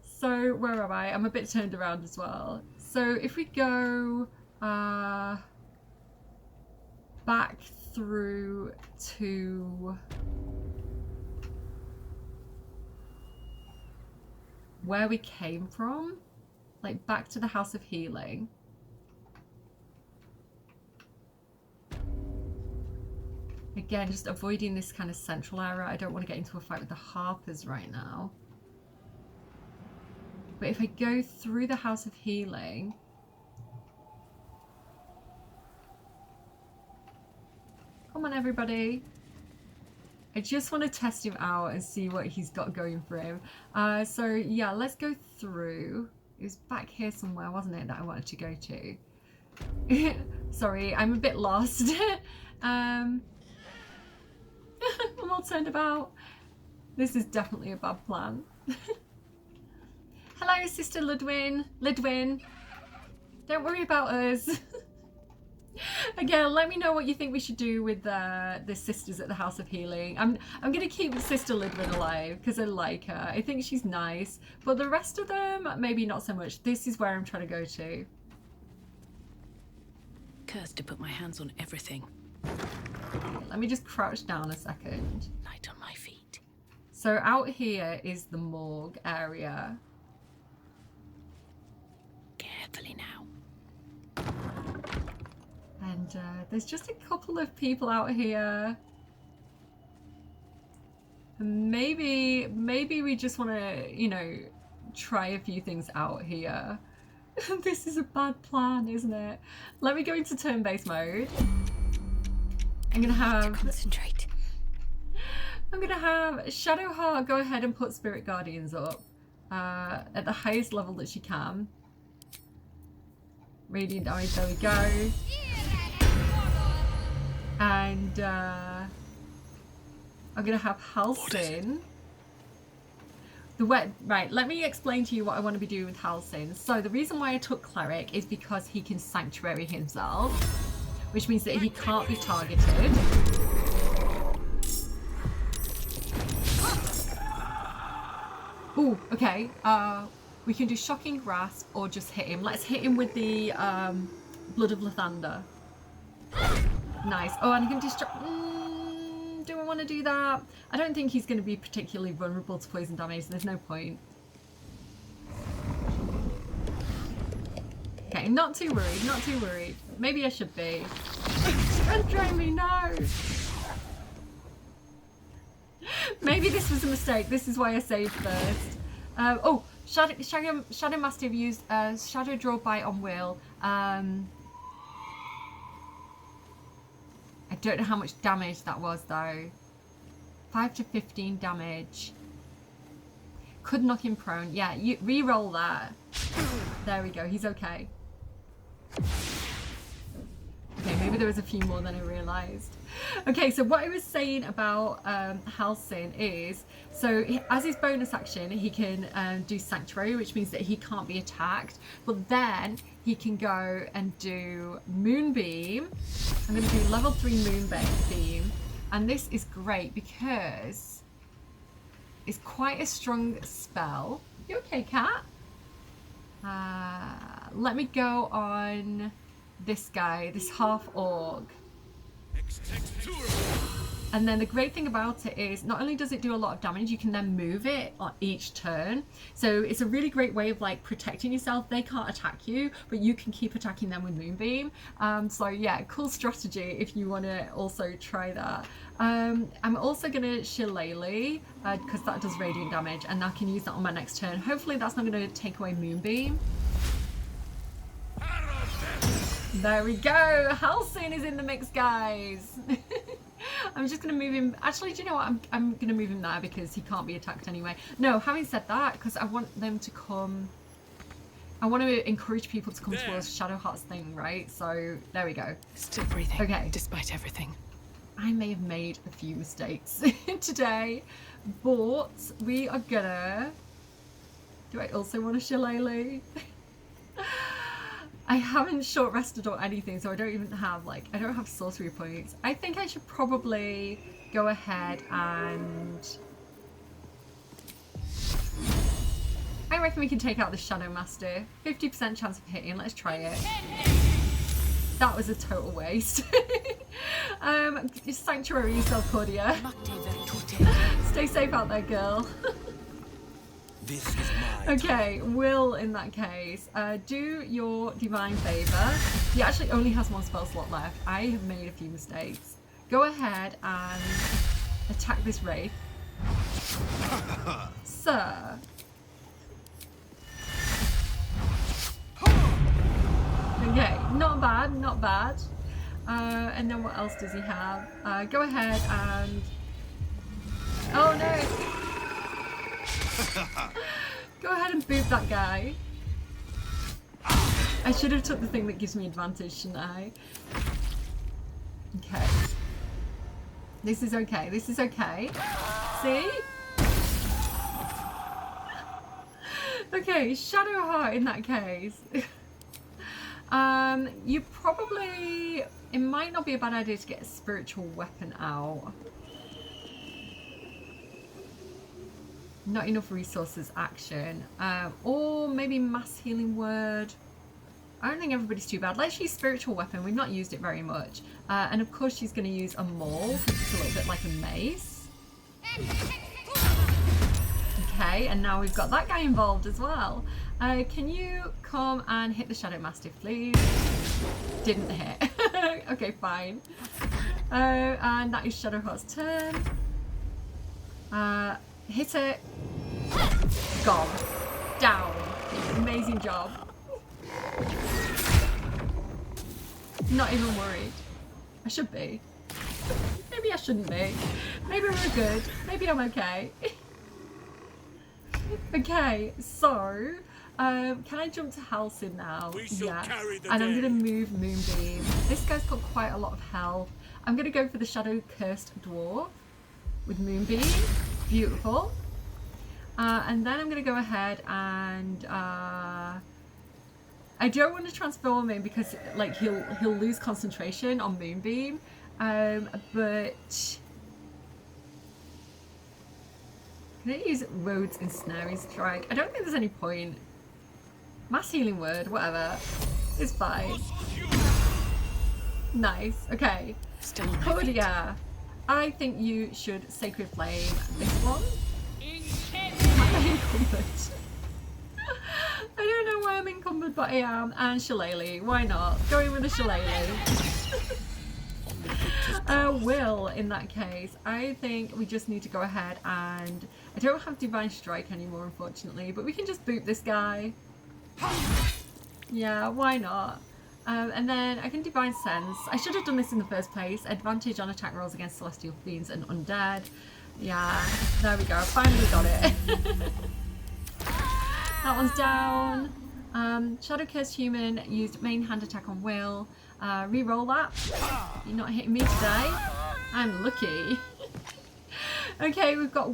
So where am I? I'm a bit turned around as well. So if we go back through to where we came from, like back to the House of Healing. Again, just avoiding this kind of central area. I don't want to get into a fight with the Harpers right now. But if I go through the House of Healing, come on everybody. I just want to test him out and see what he's got going for him. So yeah, let's go through. It was back here somewhere, wasn't it, that I wanted to go to? Sorry, I'm a bit lost. I'm all turned about. This is definitely a bad plan. Hello, Sister Ludwin. Don't worry about us. Again, let me know what you think we should do with the sisters at the House of Healing. I'm going to keep Sister Ludwin alive because I like her. I think she's nice. But the rest of them, maybe not so much. This is where I'm trying to go to. Cursed to put my hands on everything. Let me just crouch down a second. Light on my feet. So out here is the morgue area. Carefully now. And there's just a couple of people out here. Maybe we just want to, you know, try a few things out here. This is a bad plan, isn't it? Let me go into turn-based mode. I'm gonna have concentrate. I'm gonna have Shadowheart go ahead and put Spirit Guardians up at the highest level that she can. Radiant damage, there we go. And I'm gonna have Halsin. Right, let me explain to you what I want to be doing with Halsin. So the reason why I took Cleric is because he can Sanctuary himself, which means that he can't be targeted. Ooh, okay. We can do Shocking Grasp or just hit him. Let's hit him with the Blood of Lathander. Nice. Oh, and I can distract. Do I want to do that? I don't think he's going to be particularly vulnerable to poison damage, so there's no point. Okay, not too worried, not too worried. Maybe I should be. Don't drain me, no! Maybe this was a mistake. This is why I saved first. Oh, Shadow Master used Shadow Draw Bite on Will. I don't know how much damage that was though. 5 to 15 damage. Could knock him prone. Yeah, you re-roll that. There we go, he's okay. Okay, maybe there was a few more than I realised. Okay, so what I was saying about Halsin is, so as his bonus action, he can do Sanctuary, which means that he can't be attacked, but then he can go and do Moonbeam. I'm going to do level 3 Moonbeam, and this is great because it's quite a strong spell. You okay, cat? Let me go on this guy, this half-orc. And then the great thing about it is not only does it do a lot of damage, you can then move it on each turn. So it's a really great way of like protecting yourself. They can't attack you, but you can keep attacking them with Moonbeam. So yeah, cool strategy if you want to also try that. I'm also going to Shillelagh, because that does radiant damage, and I can use that on my next turn. Hopefully that's not going to take away Moonbeam. There we go! Halcyon is in the mix, guys! I'm just going to move him. Actually, do you know what? I'm going to move him there because he can't be attacked anyway. No, having said that, because I want them to come... I want to encourage people to come towards Shadowheart's thing, right? So, there we go. Still breathing, okay. Despite everything. I may have made a few mistakes today, but we are gonna... Do I also want to Shillelagh? I haven't short rested or anything, so I don't even have, like, I don't have sorcery points. I think I should probably go ahead and... I reckon we can take out the Shadow Master. 50% chance of hitting, let's try it. That was a total waste. Sanctuary yourself, Cordia. Stay safe out there, girl. This is my okay, Will, in that case, do your divine favor. He actually only has one spell slot left. I have made a few mistakes. Go ahead and attack this wraith. Sir. Okay, not bad, not bad. And then what else does he have? Go ahead and... Oh no! Go ahead and boot that guy. I should have took the thing that gives me advantage, shouldn't I? Okay. This is okay, this is okay. See? Okay, Shadowheart in that case. You probably... It might not be a bad idea to get a spiritual weapon out. Not enough resources action. Or maybe mass healing word. I don't think everybody's too bad. Let's use spiritual weapon. We've not used it very much. And of course she's going to use a maul, because it's a little bit like a mace. Okay, and now we've got that guy involved as well. Can you come and hit the Shadow Mastiff, please? Didn't hit. Okay, fine. And that is Shadowheart's turn. Hit it. Gone. Down. Amazing job. Not even worried. I should be. Maybe I shouldn't be. Maybe we're good. Maybe I'm okay. Okay, so can I jump to Halcyon now? Yeah. And I'm gonna move Moonbeam. This guy's got quite a lot of health. I'm gonna go for the Shadow Cursed Dwarf with Moonbeam. Beautiful. And then I'm gonna go ahead and I don't want to transform him because like he'll lose concentration on Moonbeam. But can I use Roads and Snaring Strike? I don't think there's any point. Mass Healing Word, whatever. It's fine. Nice. Okay. Still on Cordia, I think you should Sacred Flame this one. Am I encumbered? I don't know why I'm encumbered, but I am. And Shillelagh. Why not? Going with the Shillelagh. Will, in that case, I think we just need to go ahead and... I don't have Divine Strike anymore, unfortunately, but we can just boot this guy. Yeah, why not? And then I can Divine Sense. I should have done this in the first place. Advantage on attack rolls against Celestial Fiends and Undead. Yeah, there we go. Finally got it. That one's down. Shadow Cursed Human used main hand attack on Will. Reroll that. You're not hitting me today. I'm lucky. Okay, we've got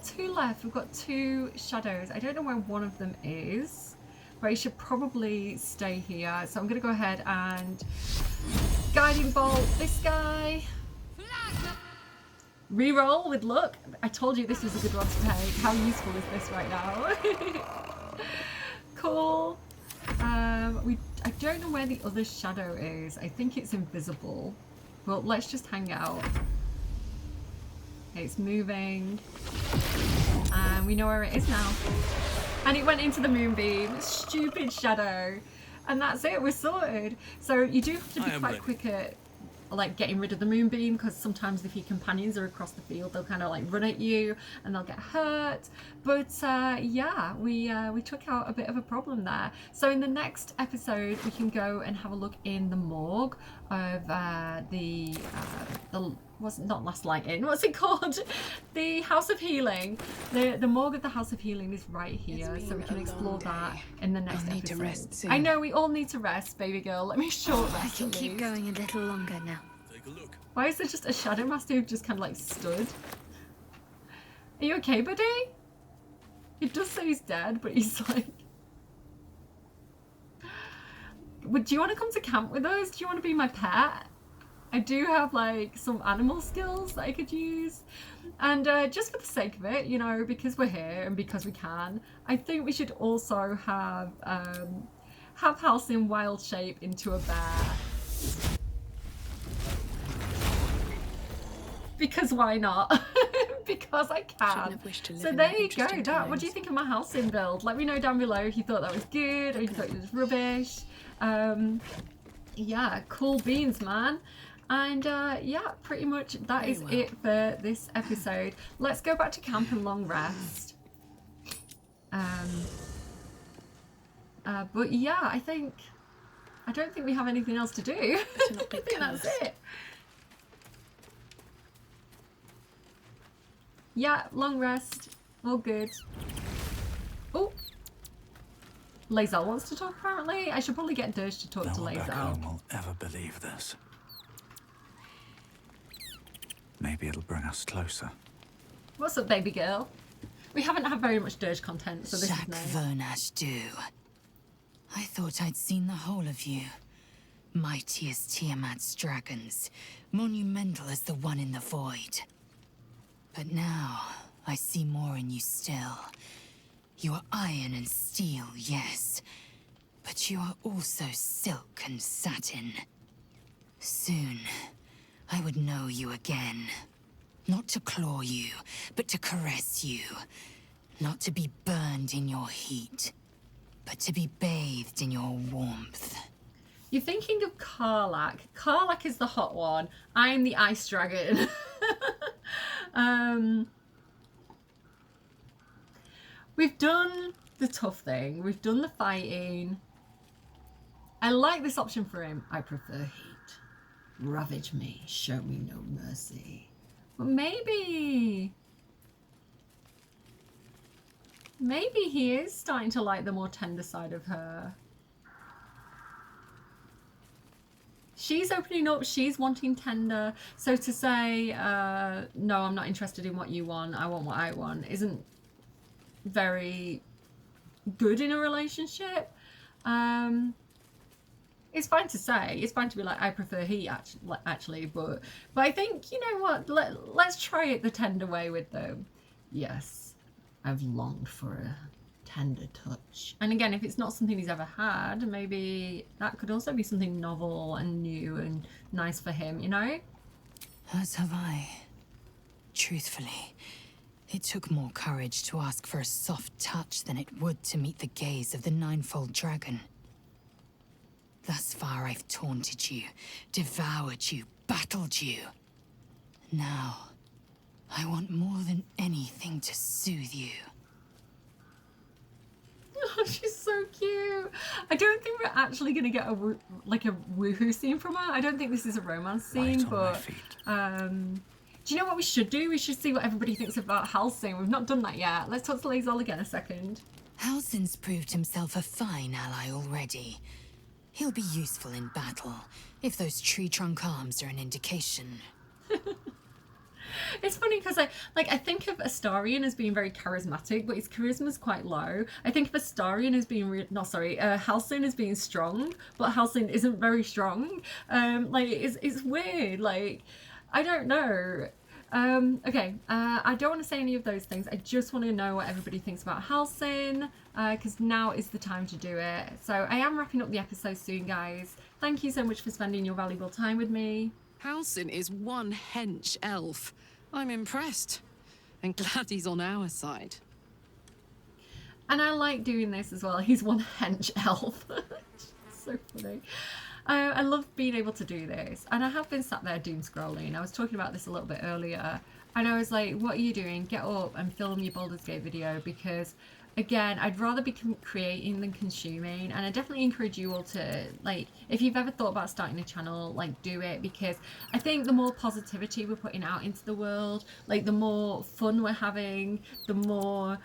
two left. We've got two shadows. I don't know where one of them is, but he should probably stay here. So I'm going to go ahead and Guiding Bolt this guy. Reroll with luck. I told you this was a good one to take. How useful is this right now? Cool. I don't know where the other shadow is. I think it's invisible. But let's just hang out. Okay, it's moving. And we know where it is now. And it went into the Moonbeam. Stupid shadow. And that's it, we're sorted. So you do have to be quite quick at like getting rid of the moonbeam, because sometimes if your companions are across the field, they'll kind of like run at you and they'll get hurt. But yeah, we took out a bit of a problem there. So in the next episode, we can go and have a look in the morgue of the was not Last Light Inn, what's it called? The House of Healing. The morgue of the House of Healing is right here, so we can explore that in the next episode. To rest soon. I know, we all need to rest, baby girl. Let me short rest. I can keep going a little longer now. Take a look. Why is there just a shadow master who just kind of like stood? Are you okay, buddy? It does say he's dead, but he's like... Do you want to come to camp with us? Do you want to be my pet? I do have like some animal skills that I could use. And just for the sake of it, you know, because we're here and because we can, I think we should also have Halcyon wild shape into a bear. Because why not? Because I can. So there you go. What do you think of my Halcyon build? Let me know down below if you thought that was good or you thought it was rubbish. Yeah, cool beans, man. And yeah, pretty much that is it for this episode. Let's go back to camp and long rest. But yeah, I don't think we have anything else to do. I think that's it. Yeah, long rest. All good. Oh, Lae'zel wants to talk apparently. I should probably get Dirge to talk to Lae'zel. No one back home will ever believe this. Maybe it'll bring us closer. What's up, baby girl? We haven't had very much Dirge content, so this is nice. Vernash do. I thought I'd seen the whole of you. Mighty as Tiamat's dragons, monumental as the one in the void. But now, I see more in you still. You are iron and steel, yes. But you are also silk and satin. Soon, I would know you again. Not to claw you, but to caress you. Not to be burned in your heat, but to be bathed in your warmth. You're thinking of Karlach. Karlach is the hot one. I'm the ice dragon. We've done the tough thing. We've done the fighting. I like this option for him. I prefer heat. Ravage me. Show me no mercy. But maybe he is starting to like the more tender side of her. She's opening up, she's wanting tender. So to say, no, I'm not interested in what you want, I want what I want, isn't very good in a relationship. It's fine to say, it's fine to be like, I prefer heat actually, but I think, you know what, let's try it the tender way with them. Yes, I've longed for a tender touch. And again, if it's not something he's ever had, maybe that could also be something novel and new and nice for him, you know? As have I. Truthfully, it took more courage to ask for a soft touch than it would to meet the gaze of the ninefold dragon. Thus far I've taunted you, devoured you, battled you. Now, I want more than anything to soothe you. Oh, she's so cute. I don't think we're actually going to get a woohoo scene from her. I don't think this is a romance scene, but do you know what we should do? We should see what everybody thinks about Halcyon. We've not done that yet. Let's talk to Lae'zel again a second. Halcyon's proved himself a fine ally already. He'll be useful in battle, if those tree trunk arms are an indication. It's funny because I think of Astarion as being very charismatic, but his charisma's quite low. I think of Astarion as being Halcyon as being strong, but Halcyon isn't very strong. It's weird. Like, I don't know. Okay, I don't want to say any of those things. I just want to know what everybody thinks about Halcyon, because now is the time to do it. So I am wrapping up the episode soon, guys. Thank you so much for spending your valuable time with me. Halcyon is one hench elf. I'm impressed. And glad he's on our side. And I like doing this as well. He's one hench elf. So funny. I love being able to do this, and I have been sat there doom scrolling. I was talking about this a little bit earlier, and I was like, what are you doing? Get up and film your Baldur's Gate video, because again, I'd rather be creating than consuming, and I definitely encourage you all to, like, if you've ever thought about starting a channel, like, do it, because I think the more positivity we're putting out into the world, like, the more fun we're having, the more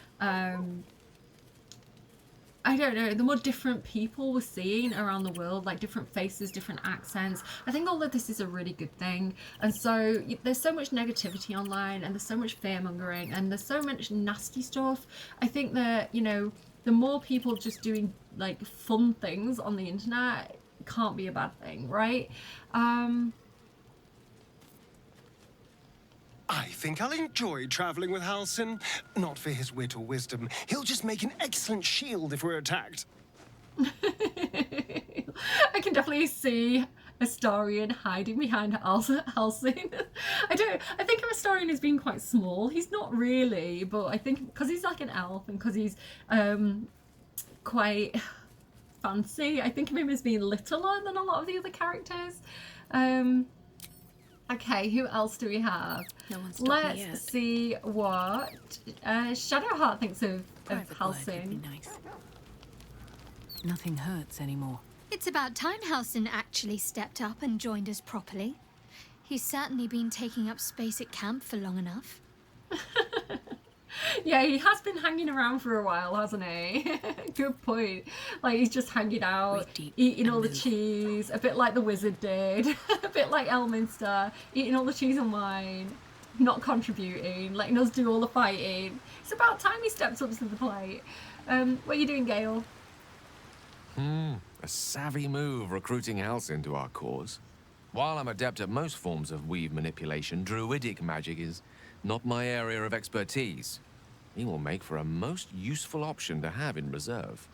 I don't know, the more different people we're seeing around the world, like different faces, different accents. I think all of this is a really good thing. And so there's so much negativity online, and there's so much fear-mongering, and there's so much nasty stuff. I think that, you know, the more people just doing like fun things on the internet can't be a bad thing, right? I think I'll enjoy traveling with Halsin. Not for his wit or wisdom. He'll just make an excellent shield if we're attacked. I can definitely see Astarion hiding behind Halsin. I think of Astarion as being quite small. He's not really, but I think because he's like an elf and because he's quite fancy, I think of him as being littler than a lot of the other characters. Okay, who else do we have? No one's stopped me yet. Let's see what Shadowheart thinks of Halsin. Nice. Nothing hurts anymore. It's about time Halsin actually stepped up and joined us properly. He's certainly been taking up space at camp for long enough. Yeah, he has been hanging around for a while, hasn't he? Good point. Like, he's just hanging out, eating all the cheese, a bit like the wizard did, a bit like Elminster, eating all the cheese and wine, not contributing, letting us do all the fighting. It's about time he steps up to the plate. What are you doing, Gale? A savvy move recruiting Halsin to our cause. While I'm adept at most forms of weave manipulation, druidic magic is not my area of expertise. He will make for a most useful option to have in reserve.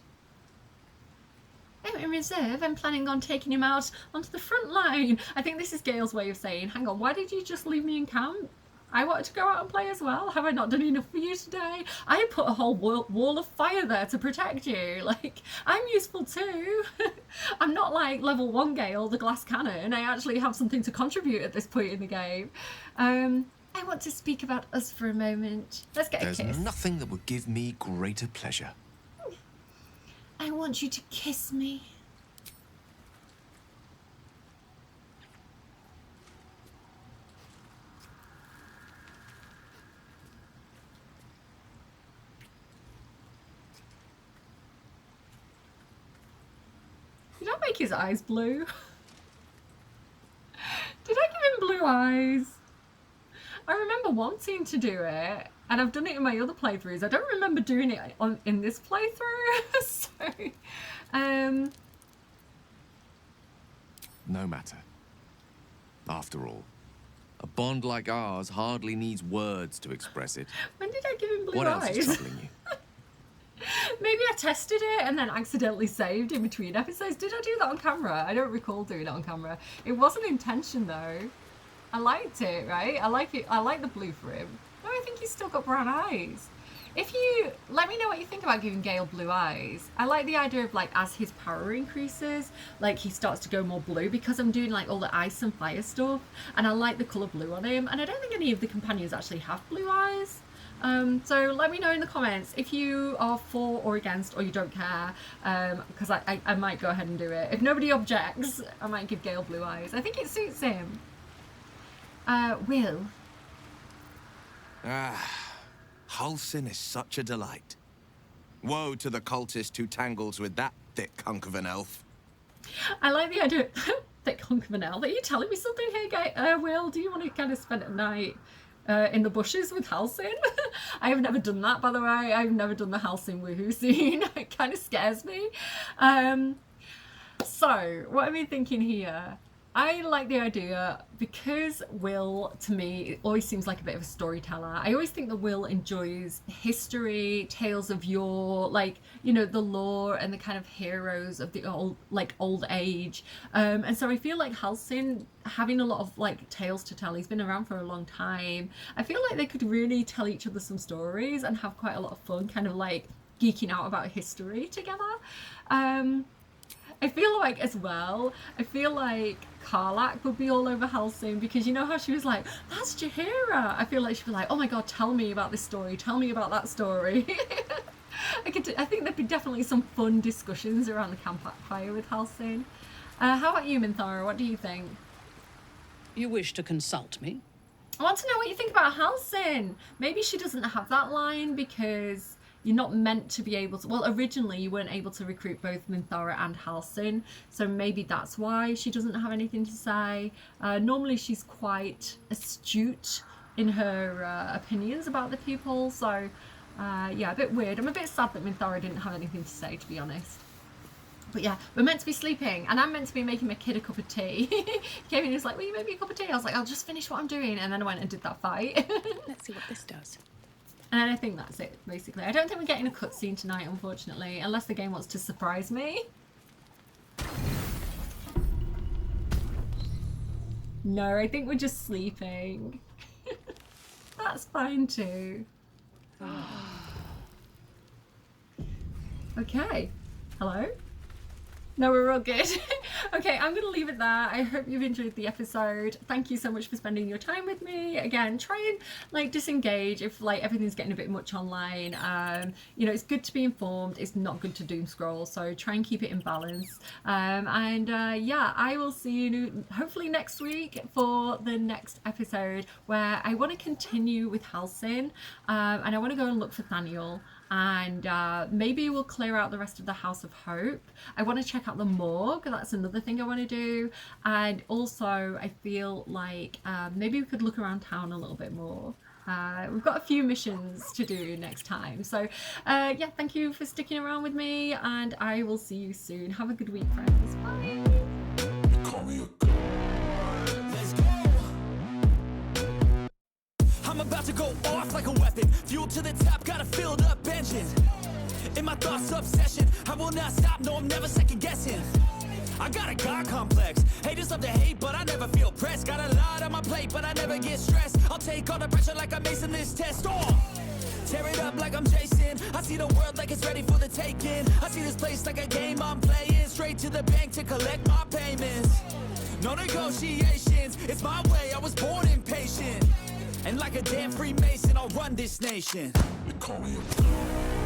Oh, in reserve? I'm planning on taking him out onto the front line. I think this is Gale's way of saying, hang on, why did you just leave me in camp? I wanted to go out and play as well. Have I not done enough for you today? I put a whole wall of fire there to protect you. Like, I'm useful too. I'm not like level 1 Gale, the glass cannon. I actually have something to contribute at this point in the game. I want to speak about us for a moment. Let's get a kiss. There's nothing that would give me greater pleasure. I want you to kiss me. Did I make his eyes blue? Did I give him blue eyes? I remember wanting to do it, and I've done it in my other playthroughs. I don't remember doing it in this playthrough. So, No matter. After all, a bond like ours hardly needs words to express it. When did I give him blue What eyes? else is troubling you? Maybe I tested it and then accidentally saved in between episodes. Did I do that on camera? I don't recall doing it on camera. It wasn't intention though. I liked it, right? I like it. I like the blue for him. No, I think he's still got brown eyes. If you let me know what you think about giving Gale blue eyes. I like the idea of like as his power increases, like he starts to go more blue because I'm doing like all the ice and fire stuff, and I like the colour blue on him. And I don't think any of the companions actually have blue eyes. So let me know in the comments if you are for or against, or you don't care, because I might go ahead and do it. If nobody objects, I might give Gale blue eyes. I think it suits him. Will. Halsin is such a delight. Woe to the cultist who tangles with that thick hunk of an elf. I like the idea thick hunk of an elf. Are you telling me something here, Will? Do you want to kind of spend a night in the bushes with Halsin? I have never done that, by the way. I've never done the Halsin woohoo scene. It kind of scares me. So, what am I thinking here? I like the idea because Will, to me, always seems like a bit of a storyteller. I always think that Will enjoys history, tales of yore, like, you know, the lore and the kind of heroes of the old age. And so I feel like Halsin having a lot of like tales to tell. He's been around for a long time. I feel like they could really tell each other some stories and have quite a lot of fun, kind of like geeking out about history together. I feel like as well, I feel like Karlach would be all over Halcyon because you know how she was like, that's Jaheira. I feel like she'd be like, oh my god, tell me about this story, tell me about that story. I think there'd be definitely some fun discussions around the campfire with Halcyon. How about you, Minthara? What do you think? You wish to consult me? I want to know what you think about Halcyon. Maybe she doesn't have that line because you're not meant to be able to... Well, originally you weren't able to recruit both Minthara and Halcyon, so maybe that's why she doesn't have anything to say. Normally she's quite astute in her opinions about the people, so yeah, a bit weird. I'm a bit sad that Minthara didn't have anything to say, to be honest. But yeah, we're meant to be sleeping, and I'm meant to be making my kid a cup of tea. He came in and was like, will you make me a cup of tea? I was like, I'll just finish what I'm doing, and then I went and did that fight. Let's see what this does. And I think that's it, basically. I don't think we're getting a cutscene tonight, unfortunately, unless the game wants to surprise me. No, I think we're just sleeping. That's fine too. Okay. Hello? No, we're all good. Okay, I'm going to leave it there. I hope you've enjoyed the episode. Thank you so much for spending your time with me. Again, try and like disengage if like everything's getting a bit much online. You know, it's good to be informed. It's not good to doom scroll. So try and keep it in balance. Yeah, I will see you hopefully next week for the next episode where I want to continue with Halcyon and I want to go and look for Thaniel. And maybe we'll clear out the rest of the House of Hope. I want to check out the morgue. That's another thing I want to do. And also, I feel like maybe we could look around town a little bit more. We've got a few missions to do next time. So, yeah, thank you for sticking around with me. And I will see you soon. Have a good week, friends. Bye. I'm about to go off like a weapon. Fuel to the top, got a filled up engine. In my thoughts, obsession. I will not stop, no, I'm never second guessing. I got a God complex. Haters love to hate, but I never feel pressed. Got a lot on my plate, but I never get stressed. I'll take all the pressure like I'm acing this test. Tear it up like I'm Jason. I see the world like it's ready for the taking. I see this place like a game I'm playing. Straight to the bank to collect my payments. No negotiations, it's my way, I was born impatient. And like a damn Freemason, I'll run this nation. They call me a